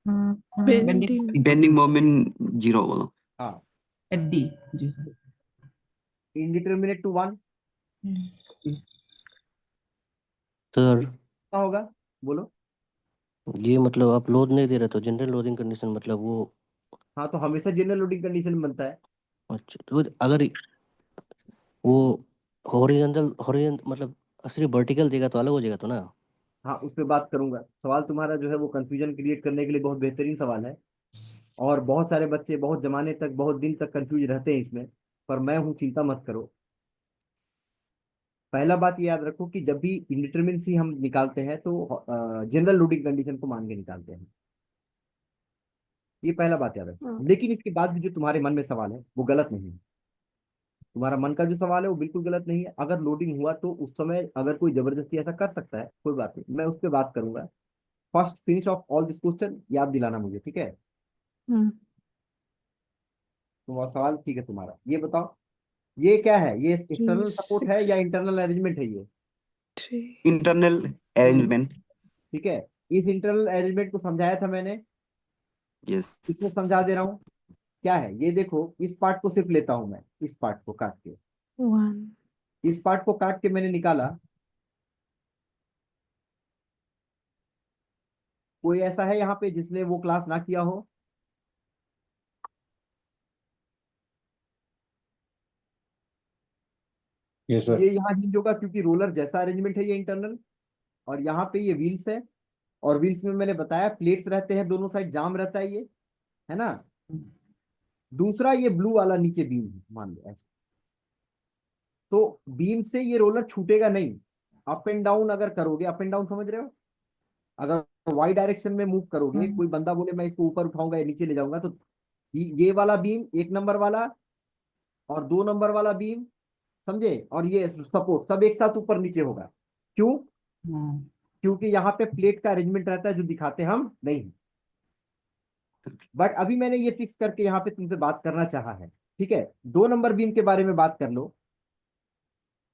बेंडिंग Bending. Bending moment 0 बोलो. हाँ, एट डी। जी सर। Indeterminate to 1। सर कितना होगा? बोलो। ये मतलब आप लोड नहीं दे रहे तो जनरल लोडिंग कंडीशन मतलब वो हाँ, तो हमेशा जनरल लोडिंग कंडीशन में बनता है। अच्छा तो अगर वो हॉरिजॉन्टल मतलब सिर्फ वर्टिकल देगा तो अलग हो जाएगा तो ना। हाँ, उस पर बात करूंगा। सवाल तुम्हारा जो है वो कंफ्यूजन क्रिएट करने के लिए बहुत बेहतरीन सवाल है, और बहुत सारे बच्चे बहुत जमाने तक, बहुत दिन तक कंफ्यूज रहते हैं इसमें। पर मैं हूँ, चिंता मत करो। पहला बात ये याद रखो कि जब भी इंडिटरमिनेसी हम निकालते हैं तो जनरल लोडिंग कंडीशन को मान के निकालते हैं। ये पहला बात याद रखो। हाँ। लेकिन इसके बाद भी जो तुम्हारे मन में सवाल है वो गलत नहीं है। तुम्हारा मन का जो सवाल है वो बिल्कुल गलत नहीं है। अगर लोडिंग हुआ तो उस समय अगर कोई जबरदस्ती ऐसा कर सकता है, कोई बात नहीं, मैं उस पर बात करूंगा। First finish off all this question याद दिलाना मुझे, ठीक है? Hmm. तो सवाल ठीक है तुम्हारा, ये बताओ ये क्या है? ये एक्सटर्नल सपोर्ट है या 6, इंटरनल अरेंजमेंट है ये? 3. Internal arrangement. ठीक है, इस इंटरनल अरेंजमेंट को समझाया था मैंने, Yes. इसमें समझा दे रहा हूँ। क्या है ये देखो, इस पार्ट को सिर्फ लेता हूं मैं, इस पार्ट को काट के, 1. इस पार्ट को काट के मैंने निकाला। कोई ऐसा है यहाँ पे जिसने वो क्लास ना किया हो? Yes sir. ये यहाँ हिंज होगा क्योंकि रोलर जैसा अरेंजमेंट है ये इंटरनल, और यहाँ पे ये व्हील्स है। और व्हील्स में मैंने बताया प्लेट्स रहते हैं दोनों साइड, जाम रहता है ये, है ना? दूसरा ये ब्लू वाला नीचे बीम है, मान लो ऐसे। तो बीम से ये रोलर छूटेगा नहीं। अप एंड डाउन अगर करोगे, अप एंड डाउन समझ रहे हो? अगर वाई डायरेक्शन में मूव करोगे, कोई बंदा बोले मैं इसको ऊपर उठाऊंगा या नीचे ले जाऊंगा, तो ये वाला बीम 1 नंबर वाला और 2 नंबर वाला बीम, समझे, और ये सपोर्ट सब एक साथ ऊपर नीचे होगा। क्यों? क्योंकि यहाँ पे प्लेट का अरेंजमेंट रहता है जो दिखाते हम नहीं। बट अभी मैंने ये फिक्स करके यहाँ पे तुमसे बात करना चाहा है ठीक है, 2 नंबर बीम के बारे में बात कर लो।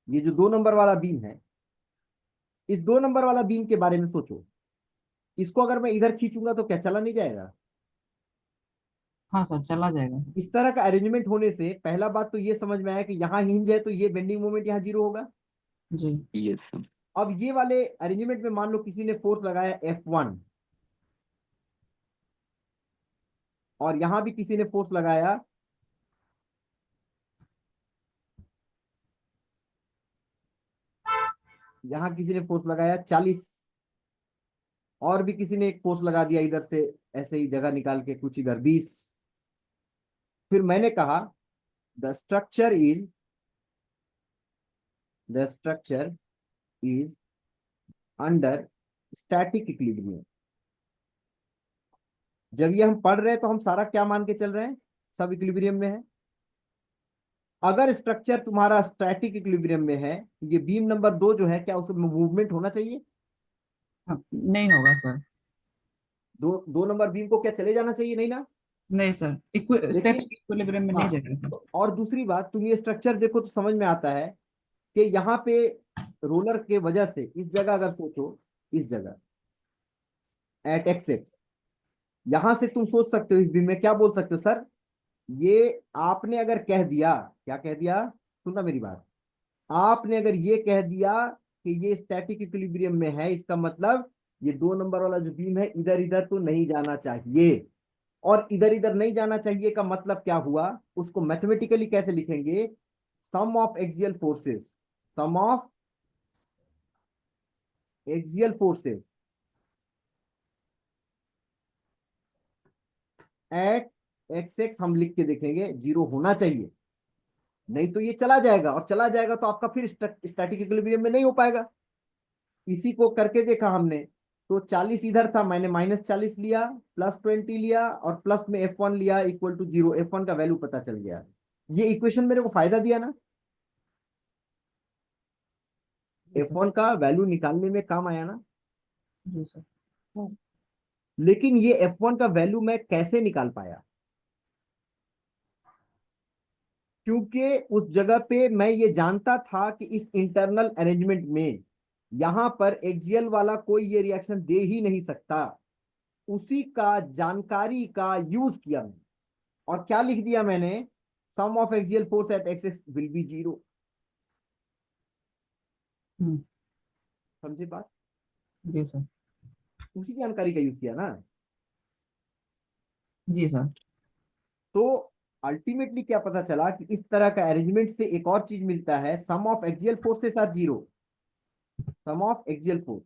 ये जो 2 नंबर वाला बीम है, इस 2 नंबर वाला बीम के बारे में सोचो। इसको अगर मैं इधर खींचूंगा तो क्या चला नहीं जाएगा? हाँ सर, चला जाएगा। इस तरह का अरेंजमेंट होने से पहला बात तो ये समझ में आया कि यहाँ हिंज है तो ये बेंडिंग मोमेंट यहाँ 0 होगा। जी। Yes, sir. अब ये वाले अरेंजमेंट में मान लो किसी ने फोर्स लगाया F1 और यहां भी किसी ने फोर्स लगाया यहां किसी ने फोर्स लगाया 40 और भी किसी ने एक फोर्स लगा दिया इधर से, ऐसे ही जगह निकाल के कुछ इधर 20। फिर मैंने कहा the structure is under static equilibrium. जब ये हम पढ़ रहे हैं तो हम सारा क्या मान के चल रहे हैं? सब इक्विलिब्रियम में है। अगर स्ट्रक्चर तुम्हारा स्टैटिक इक्विलिब्रियम में है, ये बीम नंबर 2 जो है, क्या उसमें मूवमेंट होना चाहिए? हाँ, नहीं होगा सर। 2 नंबर बीम को क्या चले जाना चाहिए? नहीं ना। नहीं सर, देखिए, स्टैटिक इक्विलिब्रियम में नहीं हाँ, जाएगा सर। और दूसरी बात, तुम ये स्ट्रक्चर देखो तो समझ में आता है कि यहाँ पे रोलर के वजह से इस जगह अगर सोचो, इस जगह एट एक्स यहां से तुम सोच सकते हो इस बीम में क्या बोल सकते हो? सर ये आपने अगर कह दिया, क्या कह दिया? सुनना मेरी बात। आपने अगर ये कह दिया कि ये स्टैटिक इक्विलिब्रियम में है, इसका मतलब ये 2 नंबर वाला जो बीम है इधर इधर तो नहीं जाना चाहिए। और इधर इधर नहीं जाना चाहिए का मतलब क्या हुआ? उसको मैथमेटिकली कैसे लिखेंगे? Sum of axial forces, sum of axial forces at x x हम लिख के देखेंगे 0 होना चाहिए, नहीं तो ये चला जाएगा, और चला जाएगा तो आपका फिर स्टैटिक इक्विलिब्रियम में नहीं हो पाएगा। इसी को करके देखा हमने, तो 40 इधर था, मैंने -40 लिया, +20 लिया और प्लस में F1 लिया इक्वल टू 0। F1 का वैल्यू पता चल गया। ये इक्वेशन मेरे को फायदा दिया ना? जी सर। F1 का वैल्यू निकालने में काम आया ना? जी सर। लेकिन ये F1 का वैल्यू मैं कैसे निकाल पाया? क्योंकि उस जगह पे मैं ये जानता था कि इस इंटरनल अरेंजमेंट में यहां पर एक्सियल वाला कोई ये रिएक्शन दे ही नहीं सकता। उसी का जानकारी का यूज किया मैंने, और क्या लिख दिया मैंने? Sum of axial force at x will be 0। समझे बात? जी सर। उसी जानकारी का यूज किया ना। जी सर। तो अल्टीमेटली क्या पता चला कि इस तरह का अरेंजमेंट से एक और चीज मिलता है, सम ऑफ एक्सियल फोर्स के साथ 0, सम ऑफ एक्सियल फोर्स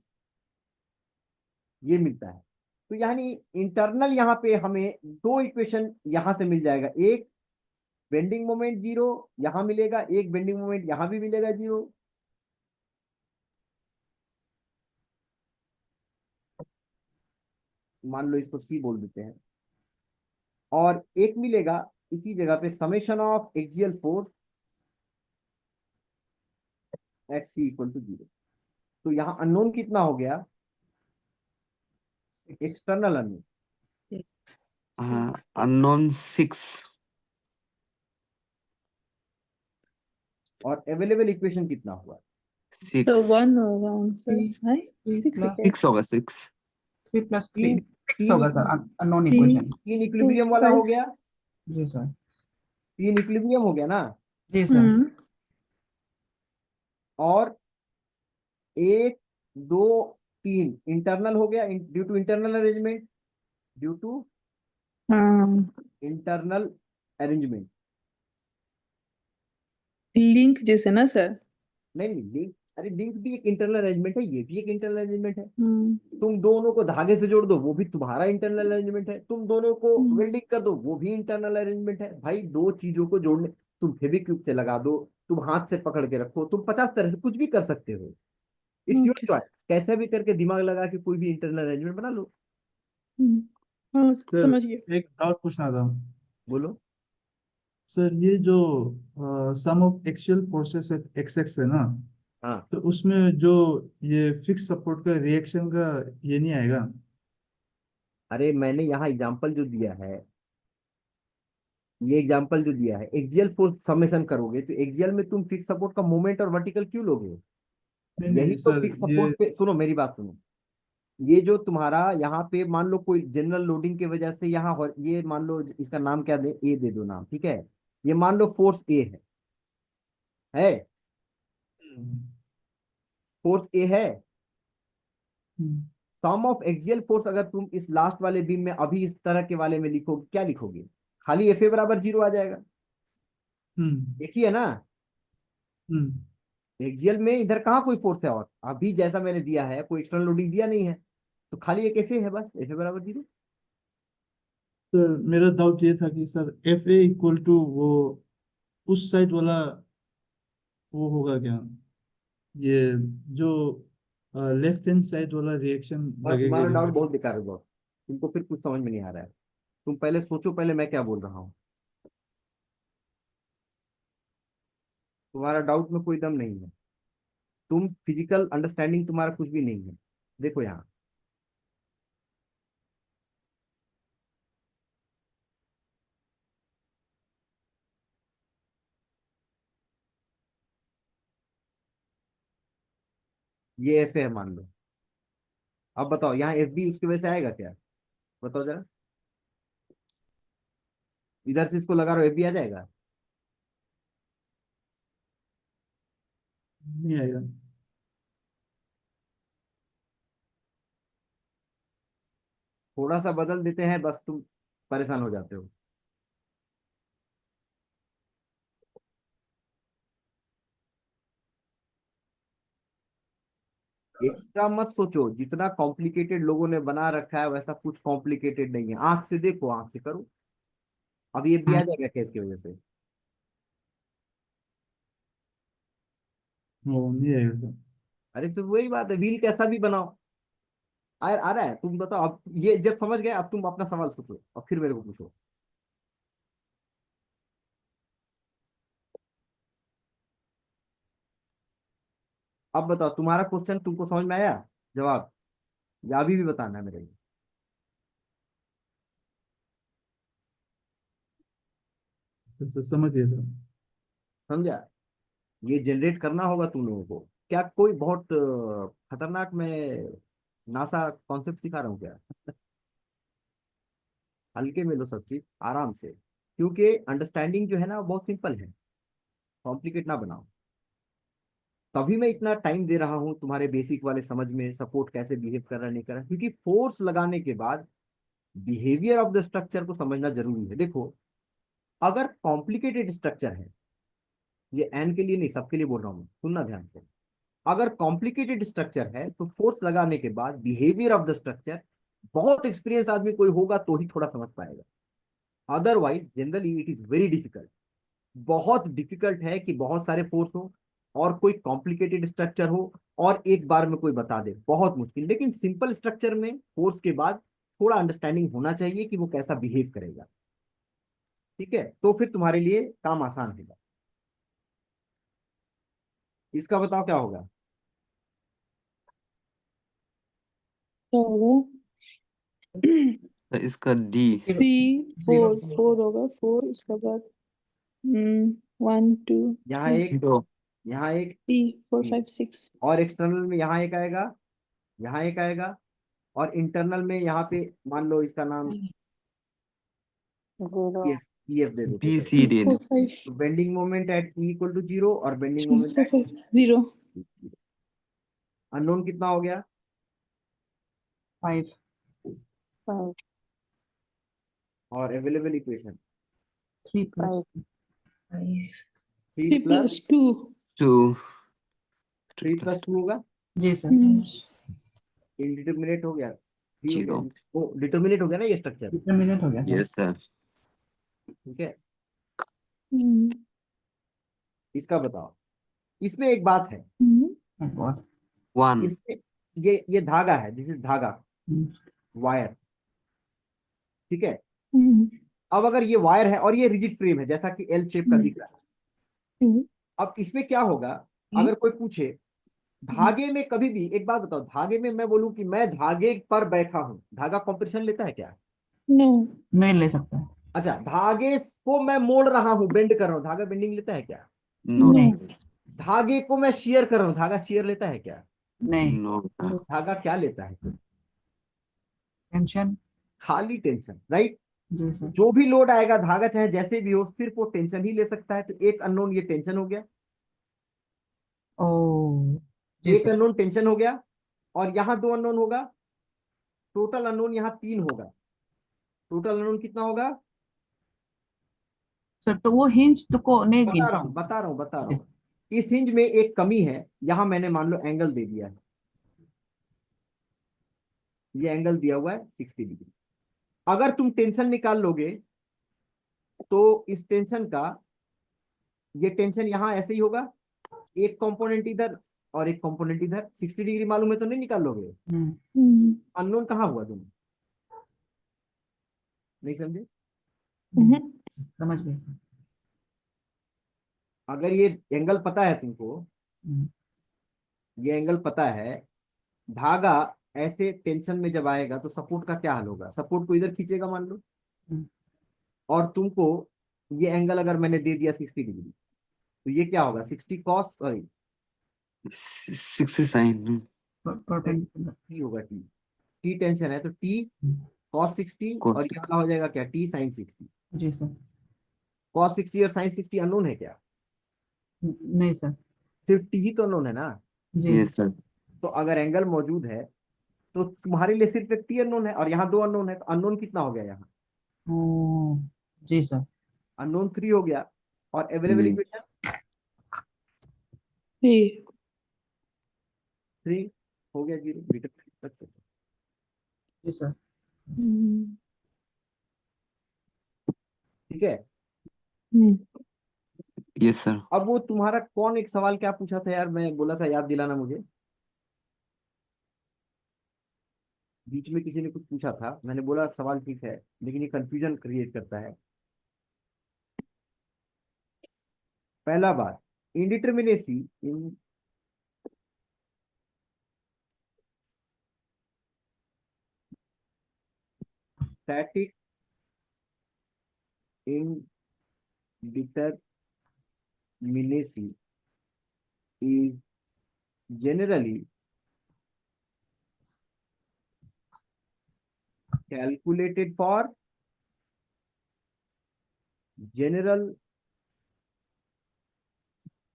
ये मिलता है। तो यानी इंटरनल यहाँ पे हमें 2 इक्वेशन यहां से मिल जाएगा, एक बेंडिंग मोमेंट 0 यहां मिलेगा, एक बेंडिंग मोमेंट यहां भी मिलेगा 0। मान लो इसको C बोल देते हैं, और एक मिलेगा इसी जगह पे summation of axial force at C equal to 0। तो यहाँ अननोन कितना हो गया? External unknown. Unknown 6. और अवेलेबल इक्वेशन कितना हुआ? 6. So 1 होगा आंसर है 6 plus है 6 होगा 6. 3 + 3 तीन 6 होगा सर, अननोन तीन इक्वेशन। 3 इक्विलिब्रियम वाला हो 5 गया, जी सर। 3 इक्विलिब्रियम हो गया ना। जी सर। और 1 2 3 इंटरनल हो गया, due to internal arrangement, due to internal arrangement. Link जैसे ना सर। नहीं नहीं, लिंक, अरे लिंक भी एक इंटरनल अरेंजमेंट है, ये भी एक इंटरनल अरेंजमेंट है। तुम दोनों को धागे से जोड़ दो, वो भी तुम्हारा इंटरनल अरेंजमेंट है। तुम दोनों को वेल्डिंग कर दो, वो भी इंटरनल अरेंजमेंट है। भाई 2 चीजों को जोड़ने, तुम फेविक्विक से लगा दो, तुम हाथ से पकड़ के रखो, तुम 50 तरह से कुछ भी कर सकते हो। इट्स योर ओके चॉइस, कैसे भी करके दिमाग लगा के कोई भी इंटरनल अरेंजमेंट बना लो। हाँ सर समझ गया। एक डाउट पूछना था। बोलो। सर ये जो sum of axial forces x x है ना, हाँ, तो उसमें जो ये फिक्स सपोर्ट का रिएक्शन का ये नहीं आएगा? अरे मैंने यहाँ एग्जांपल जो दिया है, ये एग्जांपल जो दिया है, एक्सियल फोर्स समेशन करोगे तो एक्सियल में तुम फिक्स सपोर्ट का मोमेंट और वर्टिकल क्यों लोगे? नहीं नहीं यही तो सर, फिक्स ये सपोर्ट पे, सुनो मेरी बात सुनो, ये जो तुम्हारा यहाँ पे मान लो कोई जनरल लोडिंग की वजह से यहाँ ये मान लो इसका नाम क्या दे, ए दे दो नाम, ठीक है, ये मान लो फोर्स ए है फोर्स ए है। सम ऑफ एक्सियल फोर्स अगर तुम इस लास्ट वाले बीम में अभी इस तरह के वाले में लिखोगे, क्या लिखोगे? खाली एफ ए बराबर 0 आ जाएगा। एक ही है ना, एक्सियल में इधर कहाँ कोई फोर्स है, और अभी जैसा मैंने दिया है कोई एक्सटर्नल लोडिंग दिया नहीं है, तो खाली एक एफ ए है, बस एफ ए बराबर 0। सर मेरा डाउट ये था कि sir F A equal to वो उस साइड वाला वो होगा क्या, ये जो लेफ्ट हैंड साइड वाला रिएक्शन और लगेगा तुम्हारा डाउट मुझे। बहुत बेकार है बहुत, तुमको फिर कुछ समझ में नहीं आ रहा है। तुम पहले सोचो पहले मैं क्या बोल रहा हूँ, तुम्हारा डाउट में कोई दम नहीं है, तुम फिजिकल अंडरस्टैंडिंग तुम्हारा कुछ भी नहीं है। देखो यहाँ ये एफ है मान लो, अब बताओ यहाँ एफ बी उसकी वजह से आएगा क्या? बताओ जरा, इधर से इसको लगा रहा एफ बी आ जाएगा? नहीं आएगा। थोड़ा सा बदल देते हैं बस तुम परेशान हो जाते हो। एक्स्ट्रा मत सोचो, जितना कॉम्प्लिकेटेड लोगों ने बना रखा है वैसा कुछ कॉम्प्लिकेटेड नहीं है, आंख से देखो आंख से करो, अब ये भी आ जाएगा केस की वजह से। वो नहीं आएगा सर। अरे तो वही बात है, व्हील कैसा भी बनाओ, आ रहा है। तुम बताओ, अब ये जब समझ गए अब तुम अपना सवाल सोचो और फिर मेरे को पूछो। अब बताओ तुम्हारा क्वेश्चन तुमको समझ में आया, जवाब, या अभी भी बताना है मेरे को? सर समझ गया सर। समझा? ये जनरेट करना होगा तुम लोगों को। क्या कोई बहुत खतरनाक मैं नासा कॉन्सेप्ट सिखा रहा हूँ क्या? हल्के में लो सब चीज आराम से, क्योंकि अंडरस्टैंडिंग जो है ना वो बहुत सिंपल है, कॉम्प्लिकेट ना बनाओ। तभी मैं इतना टाइम दे रहा हूँ तुम्हारे बेसिक वाले समझ में, सपोर्ट कैसे बिहेव कर रहा है नहीं कर रहा है, क्योंकि फोर्स लगाने के बाद बिहेवियर ऑफ द स्ट्रक्चर को समझना जरूरी है। देखो अगर कॉम्प्लिकेटेड स्ट्रक्चर है, ये एन के लिए नहीं सबके लिए बोल रहा हूँ मैं, सुनना ध्यान से, अगर कॉम्प्लिकेटेड स्ट्रक्चर है तो फोर्स लगाने के बाद बिहेवियर ऑफ द स्ट्रक्चर बहुत एक्सपीरियंस आदमी कोई होगा तो ही थोड़ा समझ पाएगा, otherwise generally it is very difficult. बहुत डिफिकल्ट है कि बहुत सारे फोर्स हो और कोई कॉम्प्लिकेटेड स्ट्रक्चर हो और एक बार में कोई बता दे, बहुत मुश्किल। लेकिन सिंपल स्ट्रक्चर में फोर्स के बाद थोड़ा अंडरस्टैंडिंग होना चाहिए कि वो कैसा बिहेव करेगा, ठीक है, तो फिर तुम्हारे लिए काम आसान होगा। इसका बताओ क्या होगा? क्या होगा? तो इसका डी 4 होगा, 4 उसके बाद 1 2 यहाँ 3 एक, जीरो यहाँ एक 4 5 6 और एक्सटर्नल में यहाँ एक आएगा, यहाँ एक आएगा, और इंटरनल में यहाँ पे मान लो इसका नाम जीरो ई एफ दे देते बी हैं। सी डी 4 5 तो bending moment at E equal to 0 और बेंडिंग मोमेंट 4 5 0 अननोन कितना हो गया? 5 फाइव और available equation 3 plus 3 3 plus plus 2 two 3 plus 2 होगा, जी सर इंडिटरमिनेट हो गया, 3 हो जीरो गया, वो डिटरमिनेट हो गया ना ये स्ट्रक्चर, डिटरमिनेंट हो गया सर यस सर ठीक है। हम्म, इसका बताओ, इसमें एक बात है, व्हाट वन इसमें ये धागा है, दिस इज धागा, वायर, ठीक है। हम्म, अब अगर ये वायर है और ये रिजिड फ्रेम है जैसा कि एल शेप का दिख रहा है, हम्म, अब इसमें क्या होगा, अगर कोई पूछे धागे में, कभी भी एक बात बताओ, धागे में मैं बोलूं कि मैं धागे पर बैठा हूं, धागा कॉम्प्रेशन लेता है क्या? no नहीं ले सकता है अच्छा, धागे को मैं मोड़ रहा हूं, बेंड कर रहा हूं, धागा बेंडिंग लेता है क्या? No. नहीं धागे को मैं शेयर कर रहा हूं, धागा शेयर लेता है क्या? नहीं No, sir. धागा क्या लेता है? टेंशन खाली टेंशन, राइट? जी सर जो भी लोड आएगा धागा चाहे जैसे भी हो, सिर्फ वो टेंशन ही ले सकता है। तो एक अननोन, ये टेंशन हो गया, ओ जी एक सर अननोन टेंशन हो गया, और यहाँ 2 अननोन होगा, टोटल अननोन यहाँ 3 होगा। टोटल अननोन कितना होगा? सर तो वो हिंज तो को नहीं बता गिन रहा हूँ, बता रहा हूँ, बता रहा हूँ। इस हिंज में एक कमी है, यहां मैंने मान लो एंगल दे दिया है, ये एंगल दिया हुआ है 60 डिग्री। अगर तुम टेंशन निकाल लोगे तो इस टेंशन का, ये टेंशन यहां ऐसे ही होगा, एक कंपोनेंट इधर और एक कंपोनेंट इधर। 60 डिग्री मालूम है तो नहीं निकाल लोगे? हम्म, अननोन कहाँ हुआ तुम? नहीं समझे? समझ गए सर अगर ये एंगल पता है तुमको, हम्म, ये एंगल पता है, धागा ऐसे टेंशन में जब आएगा तो सपोर्ट का क्या हाल होगा? सपोर्ट को इधर खींचेगा मान लो, हम्म, और तुमको ये एंगल अगर मैंने दे दिया 60 डिग्री, तो ये क्या होगा? 60 cos, sorry 60 sin. Perpendicular T होगा, टी। टी टेंशन है तो टी कॉस 60, Cos और ये वाला हो जाएगा क्या? T sine 60। जी सर कॉस 60 और साइन 60 अननोन है क्या? नहीं सर सिर्फ टी ही तो अननोन है ना। जी Yes, sir. तो अगर एंगल मौजूद है तो तुम्हारे लिए सिर्फ एक टी अननोन है, और यहाँ 2 अननोन है, तो अननोन कितना हो गया? यहाँ ओ जी सर अननोन 3 हो गया, और अवेलेबल Hmm. इक्वेशन ये 3 हो गया, 0। जी सर हम्म, ठीक है। हम्म, Yes, sir. अब वो तुम्हारा कौन एक सवाल क्या पूछा था यार, मैं बोला था याद दिलाना मुझे। बीच में किसी ने कुछ पूछा था, मैंने बोला सवाल ठीक है लेकिन ये कंफ्यूजन क्रिएट करता है। पहला बात, indeterminacy in static indeterminacy is generally calculated for general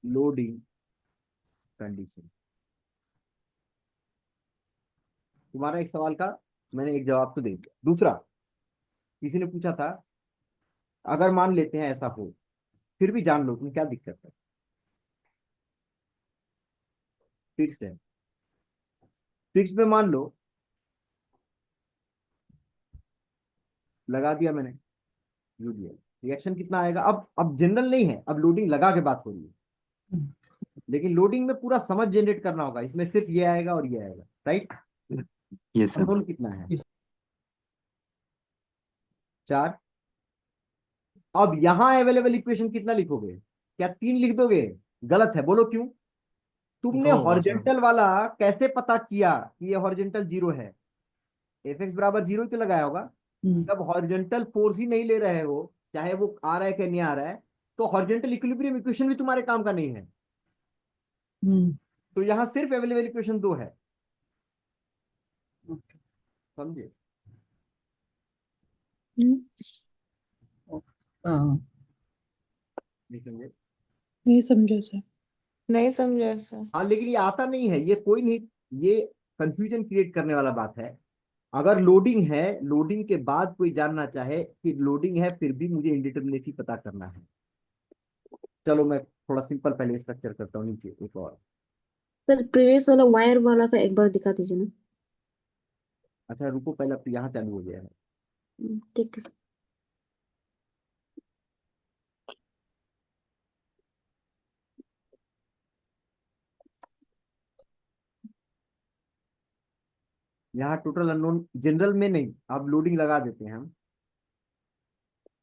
loading condition। तुम्हारा एक सवाल का मैंने एक जवाब तो दे दिया। दूसरा, किसी ने पूछा था अगर मान लेते हैं ऐसा हो, फिर भी जान लो तुम क्या दिक्कत है, फिक्स्ड है। फिक्स्ड में मान लो लगा दिया मैंने, यू दिया, रिएक्शन कितना आएगा? अब जनरल नहीं है, अब लोडिंग लगा के बात हो रही है, लेकिन लोडिंग में पूरा समझ जनरेट करना होगा, इसमें सिर्फ ये आएगा और ये आएगा, राइट? Yes, sir. अननोन कितना है? 4। अब यहां अवेलेबल इक्वेशन कितना लिखोगे? क्या 3 लिख दोगे? गलत है, बोलो क्यों? तुमने 2 होगा सर। हॉरिजेंटल वाला कैसे पता किया कि ये हॉरिजेंटल 0 है? एफ एक्स बराबर 0 ही तो लगाया होगा। जब हॉरिजेंटल फोर्स ही नहीं ले रहे हो, चाहे वो आ रहा है कि नहीं आ रहा है, तो हॉरिजेंटल इक्विलिब्रियम इक्वेशन भी तुम्हारे काम का नहीं है। तो यहां सिर्फ अवेलेबल इक्वेशन 2 है, समझे? नहीं समझे? नहीं समझा सर। नहीं समझा सर। हाँ, लेकिन ये आता नहीं है, ये कोई नहीं, ये कंफ्यूजन क्रिएट करने वाला बात है। अगर लोडिंग है, लोडिंग के बाद कोई जानना चाहे कि लोडिंग है फिर भी मुझे इंडिटरमिनेसी पता करना है, चलो मैं थोड़ा सिंपल पहले स्ट्रक्चर करता हूँ नीचे एक और। सर प्रीवियस वाला वायर वाला का एक बार दिखा दीजिए ना। अच्छा रुको, पहले अब तो यहाँ चालू हो गया है। ठीक है सर। यहाँ टोटल अननोन जनरल में नहीं, अब लोडिंग लगा देते हैं हम,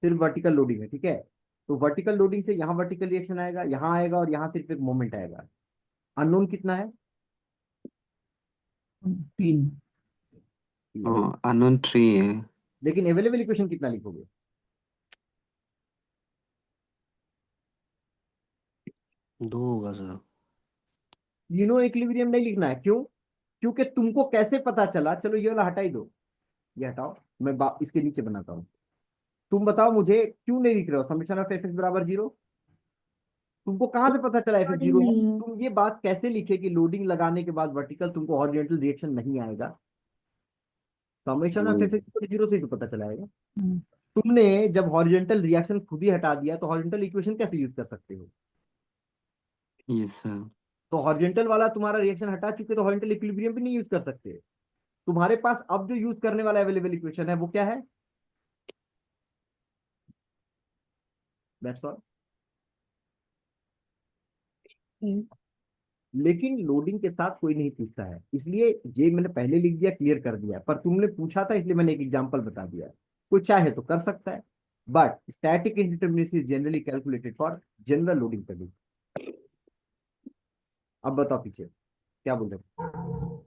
सिर्फ वर्टिकल लोडिंग है, ठीक है? तो वर्टिकल लोडिंग से यहाँ वर्टिकल रिएक्शन आएगा, यहाँ आएगा, और यहाँ सिर्फ एक मोमेंट आएगा। अननोन कितना है? 3 Unknown 3 है। लेकिन अवेलेबल इक्वेशन कितना लिखोगे? 2 होगा सर। तीनों इक्विलिब्रियम नहीं लिखना है, क्यों? क्योंकि तुमको कैसे पता चला, चलो ये वाला हटा ही दो, ये हटाओ, मैं इसके नीचे बनाता हूँ। तुम बताओ मुझे क्यों नहीं लिख रहे हो समेशन ऑफ एफ एक्स बराबर 0? तुमको कहां से पता चला एफ एक्स लोडिंग 0 है? नहीं है। तुम ये बात कैसे लिखे कि लोडिंग लगाने के बाद वर्टिकल तुमको हॉरिजॉन्टल रिएक्शन नहीं आएगा? समेशन ऑफ एफ एक्स 0 से ही तो पता चलाएगा। तुमने जब हॉरिजॉन्टल रिएक्शन खुद ही हटा दिया तो हॉरिजॉन्टल इक्वेशन कैसे यूज कर सकते हो? Yes sir. तो हॉरिजॉन्टल वाला तुम्हारा रिएक्शन हटा चुके तो हॉरिजॉन्टल इक्विलिब्रियम भी नहीं यूज कर सकते। तुम्हारे पास अब जो यूज करने वाला अवेलेबल इक्वेशन है वो क्या है? That's all. लेकिन लोडिंग के साथ कोई नहीं पूछता है, इसलिए ये मैंने पहले लिख दिया, क्लियर कर दिया, पर तुमने पूछा था इसलिए मैंने एक एग्जांपल बता दिया। कोई चाहे तो कर सकता है, but static indeterminacy is generally calculated for general loading condition. अब बताओ पीछे क्या बोल रहे हो?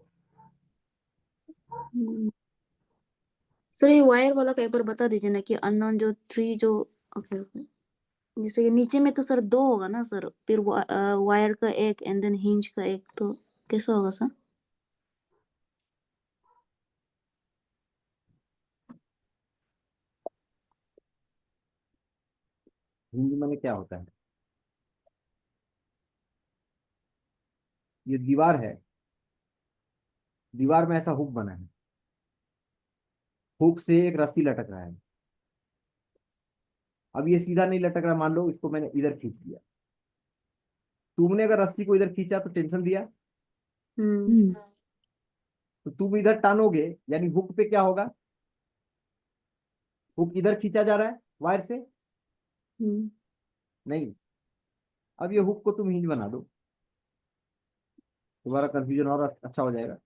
सर ये वायर वाला का एक बार बता दीजिए ना कि अननोन जो 3 जो ओके ओके जैसे कि नीचे में तो सर 2 होगा ना सर, फिर वायर का एक एंड देन हिंज का एक, तो कैसा होगा सर? हिंदी में क्या होता है? ये दीवार है, दीवार में ऐसा हुक बना है, हुक से एक रस्सी लटक रहा है। अब ये सीधा नहीं लटक रहा, मान लो इसको मैंने इधर खींच दिया, तुमने अगर रस्सी को इधर खींचा तो टेंशन दिया, हम्म तो तुम इधर टानोगे, यानी हुक पे क्या होगा? हुक इधर खींचा जा रहा है वायर से, हम्म नहीं। अब ये हुक को तुम हिंज बना दो, तुम्हारा कंफ्यूजन और अच्छा हो जाएगा।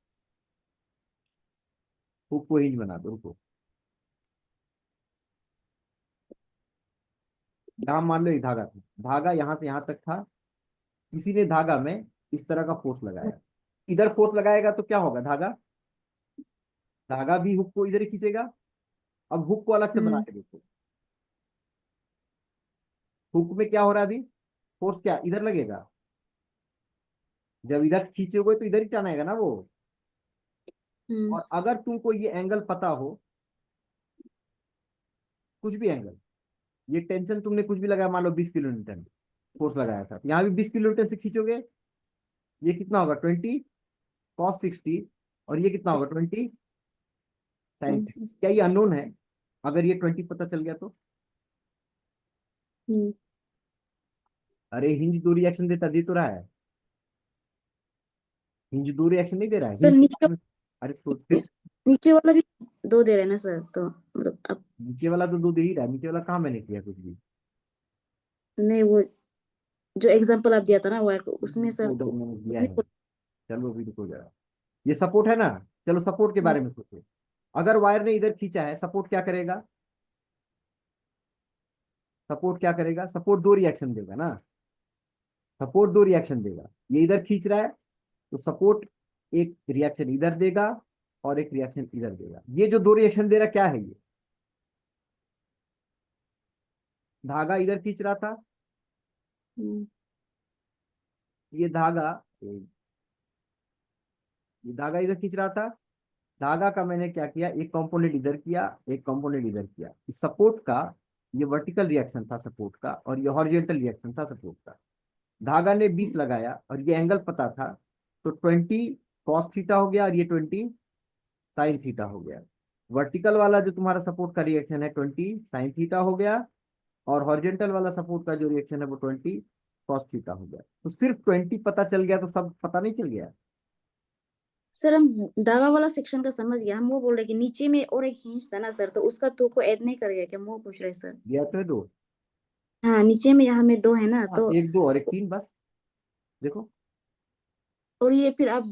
हुक को हिंज बना दो, रुको। यहाँ मान लो एक धागा था, धागा यहाँ से यहाँ तक था, किसी ने धागा में इस तरह का फोर्स लगाया, इधर फोर्स लगाएगा तो क्या होगा? धागा धागा भी हुक को इधर ही खींचेगा। अब हुक को अलग से बना के देखो, हुक में क्या हो रहा है अभी? फोर्स क्या इधर लगेगा? जब इधर खींचोगे तो इधर ही टानेगा ना वो। और अगर तुमको ये एंगल पता हो, कुछ भी एंगल, ये टेंशन तुमने कुछ भी लगाया, मान लो 20 किलो न्यूटन फोर्स लगाया था, यहाँ भी 20 किलो न्यूटन से खींचोगे, ये कितना होगा? 20 cos 60, और ये कितना होगा? 20 sin 60। क्या ये अननोन है? अगर ये 20 पता चल गया तो? अरे हिंज दो रिएक्शन देता, दे तो रहा है, हिंज दो रिएक्शन नहीं दे रहा है सर नीचे हिंज। अरे सोच फिर, नीचे वाला भी 2 दे रहे हैं ना सर, तो मतलब अब नीचे वाला तो दो दे ही रहा है, नीचे वाला कहाँ मैंने किया कुछ भी? नहीं, वो जो एग्जांपल आप दिया था ना वायर को, उसमें सर वो दो मैंने दिया है। चलो अभी रुको जरा, ये सपोर्ट है ना, चलो सपोर्ट के बारे में सोचो। अगर वायर ने इधर खींचा है, सपोर्ट क्या करेगा? सपोर्ट क्या करेगा? सपोर्ट दो रिएक्शन देगा ना, सपोर्ट दो रिएक्शन देगा। ये इधर खींच रहा है तो सपोर्ट एक रिएक्शन इधर देगा और एक रिएक्शन इधर देगा। ये जो दो रिएक्शन दे रहा क्या है? ये धागा इधर खींच रहा था, ये धागा ये धागा इधर खींच रहा था, धागा का मैंने क्या किया, एक कंपोनेंट इधर किया, एक कंपोनेंट इधर किया। इस सपोर्ट का ये वर्टिकल रिएक्शन था सपोर्ट का, और ये हॉरिजॉन्टल रिएक्शन था सपोर्ट का। धागा ने 20 लगाया और ये एंगल पता था, तो 20 cos थीटा हो गया और ये 20 sin थीटा हो गया। वर्टिकल वाला जो तुम्हारा सपोर्ट का रिएक्शन है 20 sin थीटा हो गया, और हॉरिजॉन्टल वाला सपोर्ट का जो रिएक्शन है वो 20 cos थीटा हो गया। तो सिर्फ 20 पता चल गया तो सब पता नहीं चल गया? सर हम धागा वाला सेक्शन का समझ गया, हम वो बोल रहे कि नीचे में और एक हिंज था ना सर, तो उसका 2 को ऐड नहीं करेगा क्या, हम वो पूछ रहे सर। दिया तो है दो। हाँ नीचे में यहाँ में 2 है ना, हाँ, तो एक दो और एक तीन, बस देखो। और ये फिर आप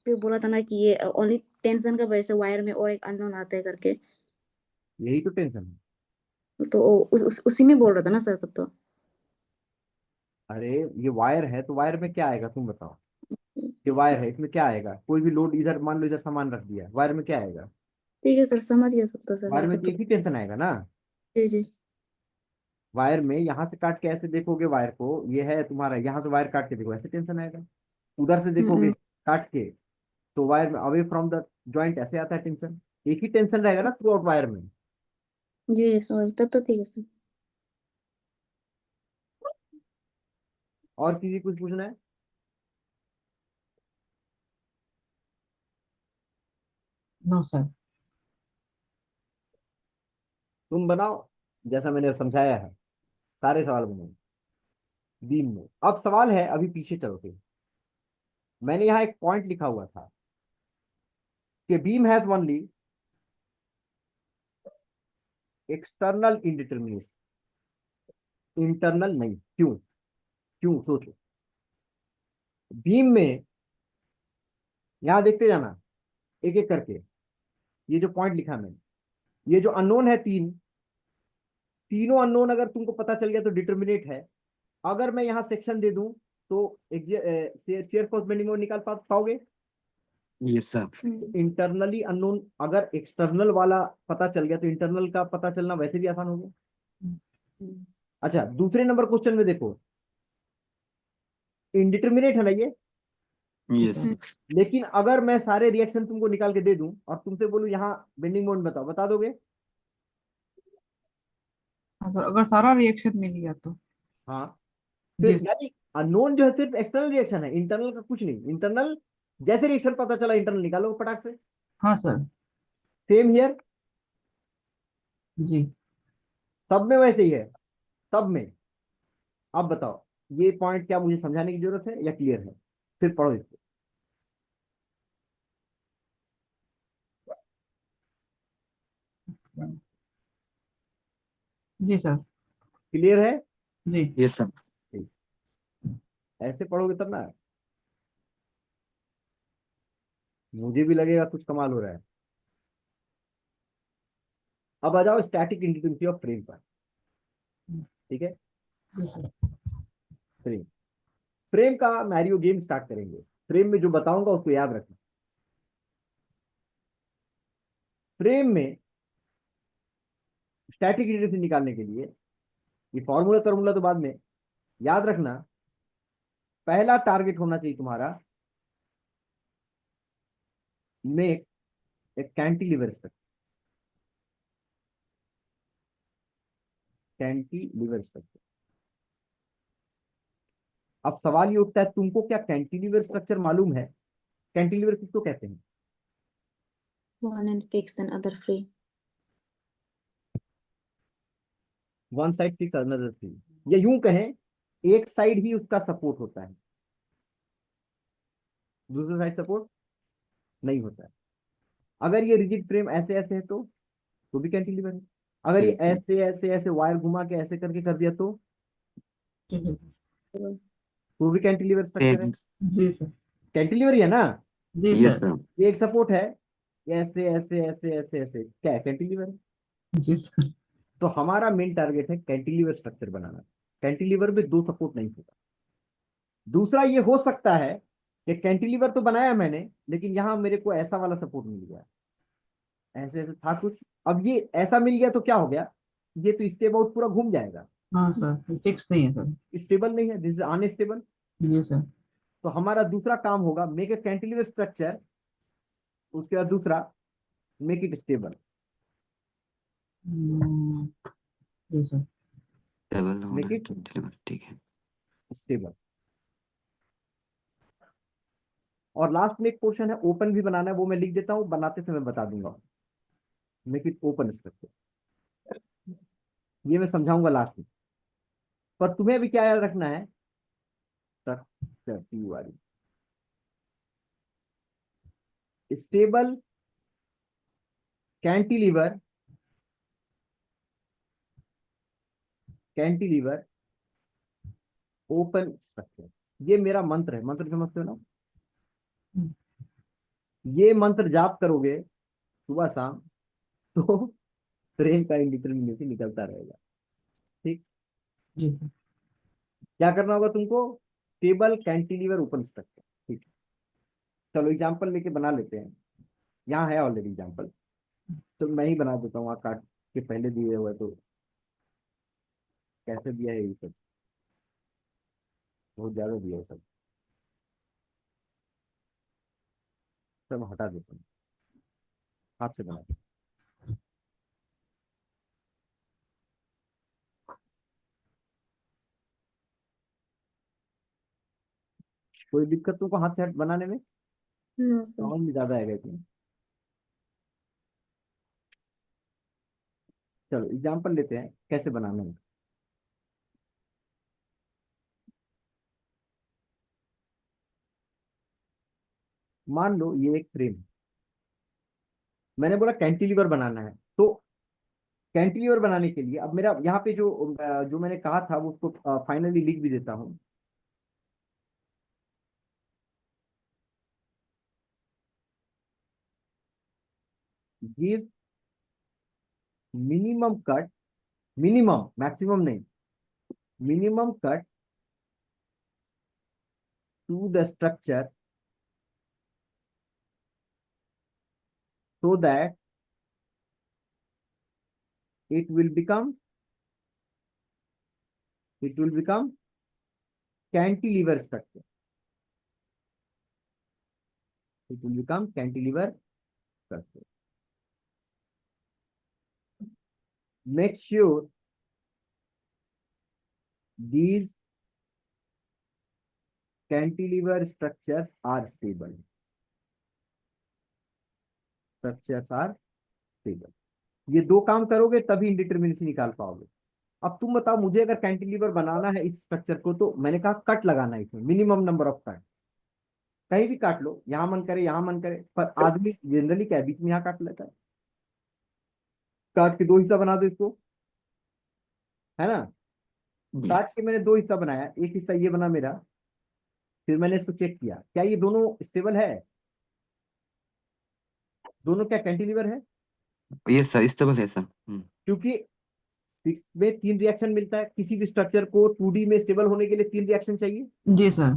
फिर बोला था ना कि ये ओनली टेंशन का वजह से वायर में और एक अननोन आता है करके, यही तो टेंशन है। तो उसी में बोल रहा था ना सर तब तो। अरे ये वायर है तो वायर में क्या आएगा तुम बताओ? ये वायर है, इसमें क्या आएगा? कोई भी लोड इधर मान लो, इधर सामान रख दिया, वायर में क्या आएगा? ठीक है सर, समझ गया तब तो सर वायर मैं में तब तो तो। एक ही टेंशन आएगा ना। जी जी। वायर में यहाँ से काट के ऐसे देखोगे वायर को, ये है तुम्हारा, यहाँ से वायर काट के देखो ऐसे टेंशन आएगा। उधर से देखोगे काट के तो वायर में अवे फ्रॉम द जॉइंट ऐसे आता है टेंशन। एक ही टेंशन रहेगा ना थ्रू आउट वायर में। जी सॉरी, तब तो ठीक है सर। और किसी कुछ पूछना है? No sir. तुम बनाओ जैसा मैंने समझाया है, सारे सवाल बनाओ बीम में। अब सवाल है, अभी पीछे चलो के, मैंने यहाँ एक पॉइंट लिखा हुआ था कि beam has only external indetermination, internal नहीं। क्यों? क्यों सोचो। बीम में यहां देखते जाना एक एक करके, ये जो पॉइंट लिखा मैंने, ये जो अननोन है तीन, तीनों अननोन अगर तुमको पता चल गया तो डिटर्मिनेट है। अगर मैं यहाँ सेक्शन दे दूं तो शेयर फोर्स बेंडिंग मोमेंट निकाल पाओगे? Yes sir. इंटरनली अननोन अगर एक्सटर्नल वाला पता चल गया तो इंटरनल का पता चलना वैसे भी आसान हो गया। अच्छा, दूसरे नंबर क्वेश्चन में देखो, इनडिटर्मिनेट है ना ये, यस सर। लेकिन अगर मैं सारे रिएक्शन तुमको निकाल के दे दूं और तुमसे बोलूं यहाँ बेंडिंग मोमेंट बताओ, बता दोगे? हाँ सर, अगर सारा रिएक्शन मिल गया तो। हाँ, जी फिर सर। यानी अननोन जो है सिर्फ एक्सटर्नल रिएक्शन है, इंटरनल का कुछ नहीं। इंटरनल जैसे रिएक्शन पता चला इंटरनल निकालो पटाख से। हाँ सर। सेम हियर, जी। सब में वैसे ही है, सब में। अब बताओ ये पॉइंट क्या मुझे समझाने की जरूरत है या क्लियर है? फिर पढ़ो इसको। जी सर। क्लियर है? जी। Yes sir. ठीक। ऐसे पढ़ोगे तब ना मुझे भी लगेगा कुछ कमाल हो रहा है। अब आ जाओ स्टैटिक इंडिपेंडेंसी ऑफ फ्रेम पर। ठीक है, जी सर। फ्रेम, फ्रेम का मैरियो गेम स्टार्ट करेंगे। फ्रेम में जो बताऊंगा उसको याद रखना। फ्रेम में स्टैटिक इंडिपेंडेंसी निकालने के लिए ये फॉर्मूला तो बाद में याद रखना। पहला टारगेट होना चाहिए तुम्हारा make a cantilever structure, cantilever structure. अब सवाल ये उठता है तुमको क्या कैंटिलीवर स्ट्रक्चर मालूम है? कैंटिलीवर किसको कहते हैं? One and fixed and other free. One side fix another free, या यूं कहें एक साइड ही उसका सपोर्ट होता है, दूसरा साइड सपोर्ट नहीं होता है। अगर ये रिजिड फ्रेम ऐसे ऐसे है तो भी कैंटिलीवर है। अगर ये ऐसे ऐसे ऐसे वायर घुमा के ऐसे करके कर दिया तो भी कैंटिलीवर स्ट्रक्चर है। जी सर। कैंटिलीवर ही है ना? जी यस सर। सर। ये एक सपोर्ट है, ये ऐसे ऐसे ऐसे ऐसे ऐसे, क्या है? कैंटिलीवर है। जी सर। तो हमारा मेन टारगेट है कैंटिलीवर स्ट्रक्चर बनाना। कैंटिलीवर में दो सपोर्ट नहीं होता। दूसरा ये हो सकता है कि कैंटिलीवर तो बनाया मैंने लेकिन यहां मेरे को ऐसा वाला सपोर्ट मिल गया, ऐसे ऐसे था कुछ, अब ये ऐसा मिल गया तो क्या हो गया, ये तो इसके अबाउट पूरा घूम जाएगा। हाँ सर, फिक्स नहीं है सर। स्टेबल नहीं है, दिस इज अनस्टेबल। जी सर। तो हमारा दूसरा काम होगा मेक ए कैंटिलीवर स्ट्रक्चर, उसके बाद दूसरा मेक इट स्टेबल। जी सर। टेबल होना मेक है इट कैंटिलीवर, ठीक है। स्टेबल। और लास्ट में एक पोर्शन है ओपन भी बनाना है, वो मैं लिख देता हूँ, बनाते समय बता दूंगा। मेक इट ओपन स्ट्रक्चर, ये मैं समझाऊंगा लास्ट में। पर तुम्हें अभी क्या याद रखना है? Structure stable cantilever, cantilever open structure, ये मेरा मंत्र है। मंत्र समझते हो ना? ये मंत्र जाप करोगे सुबह शाम तो फ्रेम का इंडिटरमिनेसी निकलता रहेगा। ठीक, जी सर। क्या करना होगा तुमको? Stable cantilever open structure. ठीक, चलो एग्जांपल लेके बना लेते हैं। यहाँ है ऑलरेडी एग्जांपल, तो मैं ही बना देता हूँ, काट के पहले दिए हुए तो कैसे दिया है ये सब, बहुत ज्यादा दिया है सब। सब हटा देता हूँ, हाथ से बना के। कोई दिक्कत तुमको हाथ से बनाने में? No sir. समझ में ज्यादा आएगा इसमें। चलो एग्जाम्पल लेते हैं कैसे बनाना है। मान लो ये एक फ्रेम है, मैंने बोला कैंटिलीवर बनाना है। तो कैंटिलीवर बनाने के लिए अब मेरा यहाँ पे जो मैंने कहा था वो उसको फाइनली लिख भी देता हूँ। Give minimum cut, minimum, maximum नहीं, minimum cut to the structure so that it will become cantilever structure. It will become cantilever structure. Make sure these cantilever structures are stable. Structures are stable. ये दो काम करोगे तभी indeterminacy निकाल पाओगे। अब तुम बताओ, मुझे अगर कैंटिलीवर बनाना है इस स्ट्रक्चर को, तो मैंने कहा कट लगाना है इसमें, मिनिमम नंबर ऑफ कट। कहीं भी काट लो, यहां मन करे यहां मन करे, पर आदमी जनरली क्या बीच में यहाँ काट लेता है। काट के दो हिस्सा बना दो इसको, है ना। काट के मैंने दो हिस्सा बनाया, एक हिस्सा ये बना मेरा, फिर मैंने इसको चेक किया क्या ये दोनों स्टेबल है, दोनों क्या कैंटिलीवर है। यस सर, स्टेबल है सर। क्योंकि फिक्स में तीन रिएक्शन मिलता है, किसी भी स्ट्रक्चर को 2D में स्टेबल होने के लिए तीन रिएक्शन चाहिए। जी सर।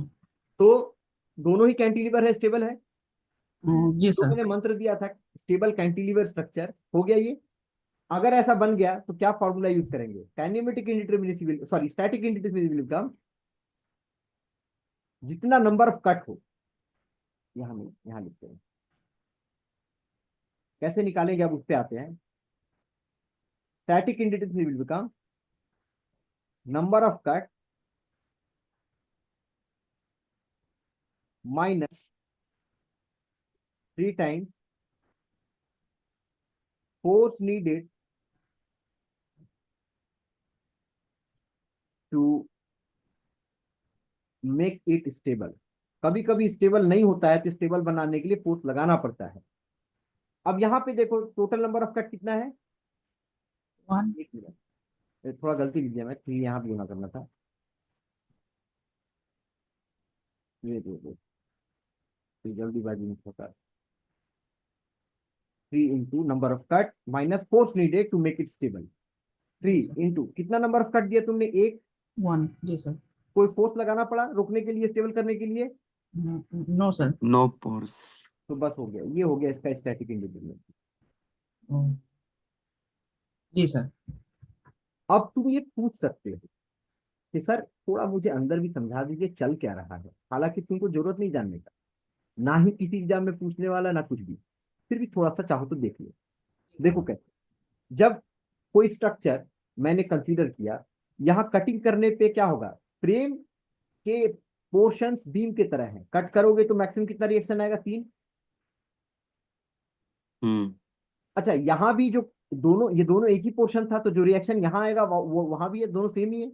तो दोनों ही कैंटिलीवर है, स्टेबल है। जी तो सर। मैंने मंत्र दिया था स्टेबल कैंटिलीवर स्ट्रक्चर, हो गया ये। अगर ऐसा बन गया तो क्या फॉर्मूला यूज करेंगे, kinematic indeterminacy will, sorry static indeterminacy will become, जितना नंबर ऑफ कट हो, यहां लिखते हैं। कैसे निकालेंगे अब उस पे आते हैं। Static indeterminacy will become number of cut minus 3 times force needed to make it stable। कभी कभी स्टेबल नहीं होता है तो स्टेबल बनाने के लिए फोर्स लगाना पड़ता है। अब यहाँ पे देखो टोटल नंबर ऑफ कट कितना है, 1। एक मिनट, थोड़ा गलती लिख दिया मैं, 3 यहाँ भी होना करना था। ये जल्दीबाजी में होता है। 3 into number of cut minus force needed to make it stable. 3 into कितना नंबर ऑफ कट दिया तुमने, 1। 1। जी सर। कोई फोर्स लगाना पड़ा रोकने के लिए, स्टेबल करने के लिए? No sir. No force. तो बस हो गया, ये हो गया इसका स्टैटिक इंडिटरमिनेसी। जी सर। अब तुम ये पूछ सकते हो कि सर थोड़ा मुझे अंदर भी समझा दीजिए चल क्या रहा है। हालांकि तुमको जरूरत नहीं जानने का, ना ही किसी एग्जाम में पूछने वाला, ना कुछ भी, फिर भी थोड़ा सा चाहो तो देख लो। देखो कैसे, जब कोई स्ट्रक्चर मैंने कंसीडर किया, यहाँ कटिंग करने पे क्या होगा, फ्रेम के पोर्शंस बीम के तरह हैं, कट करोगे तो मैक्सिमम कितना रिएक्शन आएगा, 3। अच्छा यहाँ भी जो दोनों, ये दोनों एक ही पोर्शन था, तो जो रिएक्शन यहाँ आएगा वो वहां भी है, दोनों सेम ही है।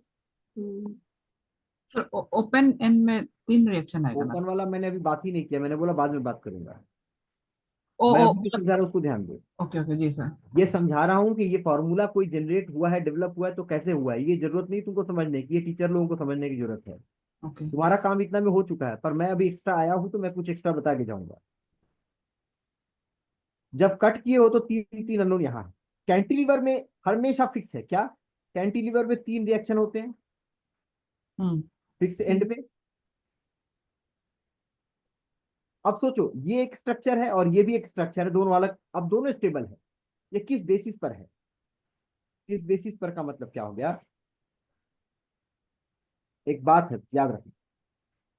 सर ओपन एंड में 3 रिएक्शन आएगा ना? ओपन वाला मैंने अभी बात ही नहीं किया, मैंने बोला बाद में बात करूंगा। ओ मैं ओ अभी जो समझा रहा हूँ उसको ध्यान दो। ओके ओके जी सर। ये समझा रहा हूँ कि ये फॉर्मूला कोई जनरेट हुआ है, डेवलप हुआ है, तो कैसे हुआ है, ये जरूरत नहीं तुमको समझने की, ये टीचर लोगों को समझने की जरूरत है। ओके। तुम्हारा काम इतना में हो चुका है, पर मैं अभी एक्स्ट्रा आया हूँ तो मैं कुछ एक्स्ट्रा बता के जाऊंगा। जब कट किए हो तो 3 अननोन यहाँ है। कैंटिलीवर में हमेशा फिक्स है क्या, कैंटिलीवर में 3 रिएक्शन होते हैं फिक्स एंड पे। अब सोचो ये एक स्ट्रक्चर है और ये भी एक स्ट्रक्चर है, दोनों अलग, अब दोनों स्टेबल है। ये किस बेसिस पर है, किस बेसिस पर का मतलब क्या हो गया, एक बात है, याद रखना,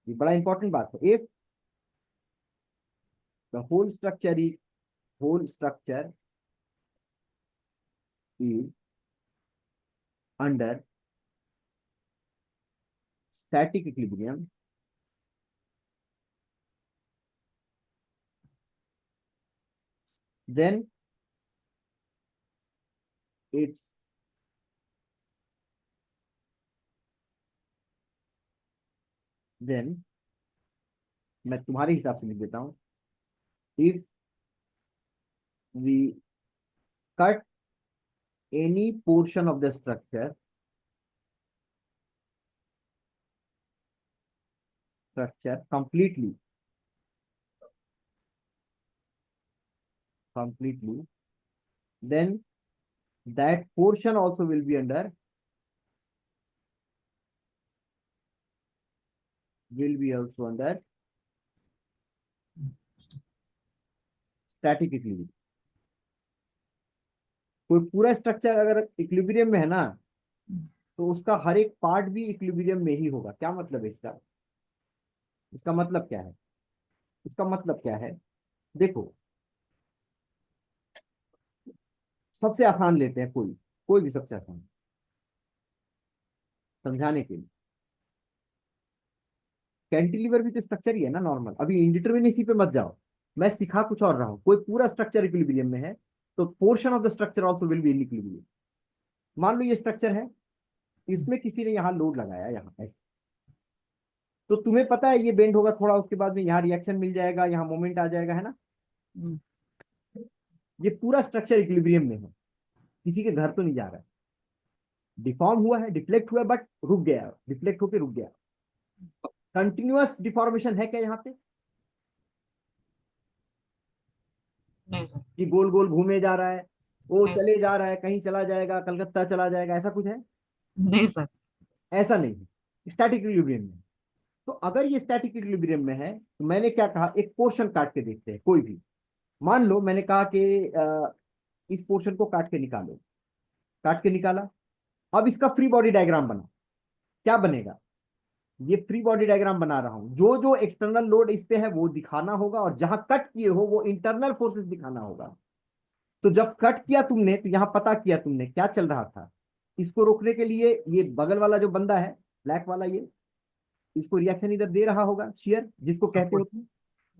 ये बड़ा इंपॉर्टेंट बात है। If the whole structure is under static equilibrium, then it's then मैं तुम्हारे हिसाब से लिख देता हूं, if we cut any portion of the structure completely, then that portion also will be under static equilibrium। कोई पूरा स्ट्रक्चर अगर इक्विलिब्रियम में है ना, तो उसका हर एक पार्ट भी इक्विलिब्रियम में ही होगा। क्या मतलब है इसका? इसका मतलब क्या है? इसका मतलब क्या है? देखो, सबसे आसान लेते हैं, कोई भी सबसे आसान समझाने के लिए। कैंटिलीवर भी तो स्ट्रक्चर ही है ना नॉर्मल। अभी इंडिटरमिनेसी पे मत जाओ, मैं सिखा कुछ और रहा हूं। कोई पूरा स्ट्रक्चर इक्विलिब्रियम में है तो portion of the structure also will be in equilibrium. मान लो ये स्ट्रक्चर है, इसमें किसी ने यहाँ लोड लगाया, यहाँ ऐसे, तो तुम्हें पता है ये बेंड होगा थोड़ा, उसके बाद में यहाँ रिएक्शन मिल जाएगा, यहाँ मोमेंट आ जाएगा, है ना। ये पूरा स्ट्रक्चर इक्विलिब्रियम में है, किसी के घर तो नहीं जा रहा है। डिफॉर्म हुआ है, डिफ्लेक्ट हुआ है, बट रुक गया, डिफ्लेक्ट होकर रुक गया। कंटिन्यूअस डिफॉर्मेशन है क्या यहाँ पे? नहीं सर। कि गोल गोल घूमे जा रहा है, वो नहीं। चले जा रहा है, कहीं चला जाएगा, कलकत्ता चला जाएगा, ऐसा कुछ है? नहीं सर। ऐसा नहीं है, स्टैटिक इक्विलिब्रियम में। तो अगर ये स्टैटिक इक्विलिब्रियम में है, तो मैंने क्या कहा, एक पोर्शन काट के देखते हैं कोई भी। मान लो मैंने कहा कि इस पोर्शन को काट के निकालो, काट के निकाला। अब इसका फ्री बॉडी डायग्राम बना, क्या बनेगा? ये फ्री बॉडी डायग्राम बना रहा हूं। जो जो एक्सटर्नल लोड इस पे है वो दिखाना होगा, और जहां कट किए हो वो इंटरनल फोर्सेस दिखाना होगा। तो जब कट किया तुमने, तो यहां पता किया तुमने क्या चल रहा था। इसको रोकने के लिए ये बगल वाला जो बंदा है, ब्लैक वाला, ये इसको रिएक्शन इधर दे रहा होगा, शियर जिसको कहते हो तुम।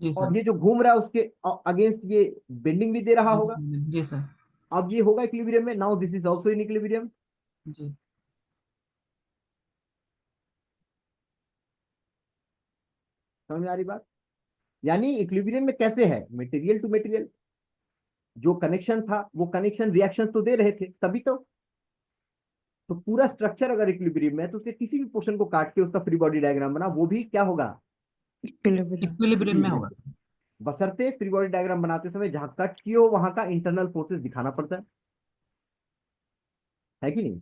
जी और सर। ये जो घूम रहा है उसके अगेंस्ट ये बेंडिंग भी दे रहा होगा। जी सर। अब ये होगा इक्विलिब्रियम में। Now this is also in equilibrium. जी। समझ में आ रही बात? यानी इक्विलिब्रियम में कैसे है, मटेरियल टू मटेरियल जो कनेक्शन था, वो कनेक्शन रिएक्शन तो दे रहे थे तभी तो पूरा स्ट्रक्चर अगर इक्विलिब्रियम में है, तो उसके किसी भी पोर्शन को काट के उसका फ्री बॉडी डायग्राम बना, वो भी क्या होगा? इक्विलिब्रियम में होगा। बशर्ते फ्री बॉडी डायग्राम बनाते समय जहां कट किए हो वहां का इंटरनल फोर्सेस दिखाना पड़ता है कि नहीं?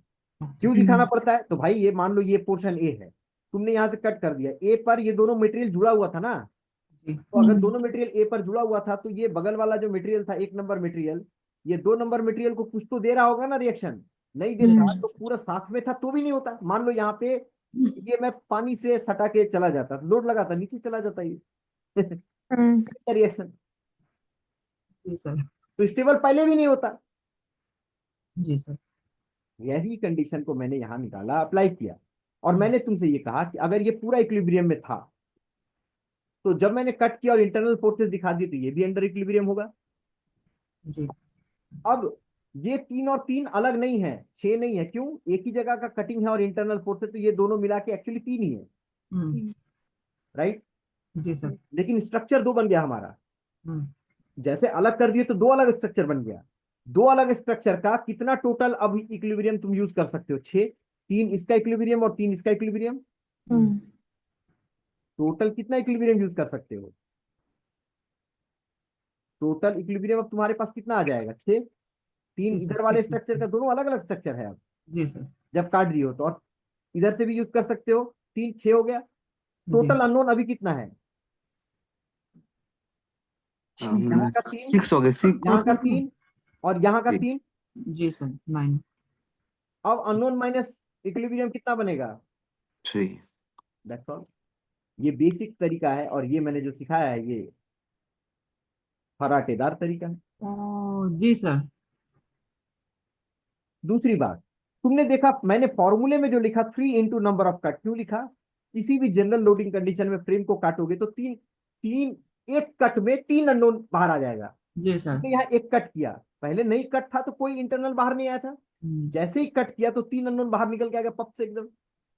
क्यों दिखाना पड़ता है? तो भाई ये मान लो ये पोर्शन ए है, तुमने यहां से कट कर दिया ए पर, ये दोनों मटेरियल जुड़ा हुआ था ना। तो अगर दोनों मटेरियल ए पर जुड़ा हुआ था, तो ये बगल वाला जो मटेरियल था, 1 नंबर मटेरियल, ये 2 नंबर मटेरियल को कुछ तो दे रहा होगा ना रिएक्शन। नहीं देता तो पूरा साथ में था तो भी नहीं होता। मान लो यहाँ पे ये मैं पानी से सटा के चला जाता, लोड लगाता, नीचे चला जाता ये रिएक्शन। जी सर। तो स्टेबल पहले भी नहीं होता। जी सर। यही कंडीशन को मैंने यहाँ निकाला, अप्लाई किया, और मैंने तुमसे ये कहा कि अगर ये पूरा इक्विलिब्रियम में था, तो जब मैंने कट किया और इंटरनल फोर्सेस दिखा दी, तो ये भी अंडर इक्विलिब्रियम होगा। जी। अब ये 3 और 3 अलग नहीं है, 6 नहीं है। क्यों? एक ही जगह का कटिंग है और इंटरनल फोर्स है, तो ये दोनों मिला के एक्चुअली 3 ही है, राइट? जी सर। लेकिन स्ट्रक्चर 2 बन गया हमारा। जैसे अलग कर दिए तो 2 अलग स्ट्रक्चर बन गया। 2 अलग स्ट्रक्चर का कितना टोटल अब इक्विलिब्रियम तुम यूज कर सकते हो? 6। 3 इसका इक्विलिब्रियम और 3 इसका इक्विलिब्रियम। टोटल कितना इक्विलिब्रियम यूज कर सकते हो? टोटल इक्विलिब्रियम अब तुम्हारे पास कितना आ जाएगा? 6। 3 इधर वाले स्ट्रक्चर का, दोनों अलग अलग स्ट्रक्चर है अब जी सर। जब काट दिए हो तो, और इधर से भी यूज कर सकते हो। 3 6 हो गया। टोटल अननोन अभी कितना है? यहाँ का 3, 6 हो गए, 6। यहाँ का 3 और यहाँ का 3। जी सर। 9। अब अननोन माइनस इक्विलिब्रियम कितना बनेगा? 3। That's all. ये बेसिक तरीका है, और ये मैंने जो सिखाया है ये फराटेदार तरीका है। जी सर। दूसरी बात, तुमने देखा मैंने फॉर्मूले में जो लिखा 3 × नंबर ऑफ कट, क्यों लिखा? किसी भी जनरल लोडिंग कंडीशन में फ्रेम को काटोगे तो तीन तीन एक कट में 3 अननोन बाहर आ जाएगा। जी सर। तुमने यहाँ एक कट किया, पहले नहीं कट था तो कोई इंटरनल बाहर नहीं आया था। जैसे ही कट किया तो 3 अननोन बाहर निकल के आ गया पप से एकदम।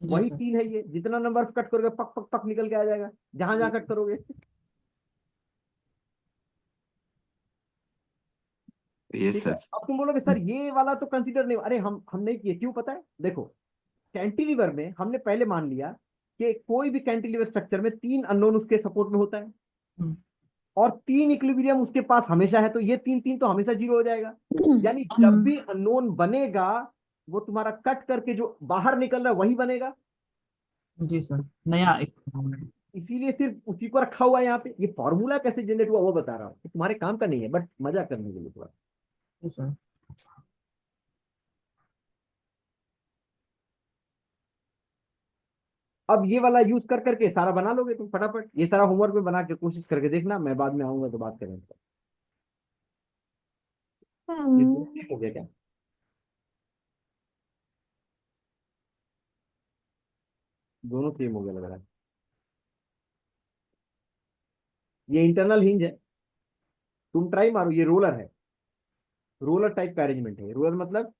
जी वही सर। 3 है, ये जितना नंबर ऑफ कट करोगे पक पक पक निकल के आ जाएगा जहां जहां कट करोगे। यस ठीक है, सर। अब तुम बोलोगे सर ये वाला तो कंसीडर नहीं, अरे हम नहीं किए, क्यों पता है? देखो, कैंटिलीवर में हमने पहले मान लिया कि कोई भी कैंटिलीवर स्ट्रक्चर में 3 अननोन उसके सपोर्ट में होता है, हम्म, और 3 इक्विलिब्रियम उसके पास हमेशा है, तो ये 3 3 तो हमेशा 0 हो जाएगा। यानी जब भी अननोन बनेगा वो तुम्हारा कट करके जो बाहर निकल रहा है वही बनेगा। जी सर। नया एक। इसीलिए सिर्फ उसी को रखा हुआ है यहाँ पे। ये फॉर्मूला कैसे जनरेट हुआ वो बता रहा हूँ, तुम्हारे काम का नहीं है, बट मजा करने के लिए थोड़ा। जी सर। अब ये वाला यूज कर करके सारा बना लोगे तुम फटाफट। ये सारा होमवर्क में बना के कोशिश करके देखना, मैं बाद में आऊंगा तो बात करेंगे। ये हम्म, बेसिक हो गया क्या? दोनों सेम हो गया लग रहा है। ये इंटरनल हिंज है, तुम ट्राई मारो, ये रोलर है, रोलर टाइप का अरेंजमेंट है। रोलर मतलब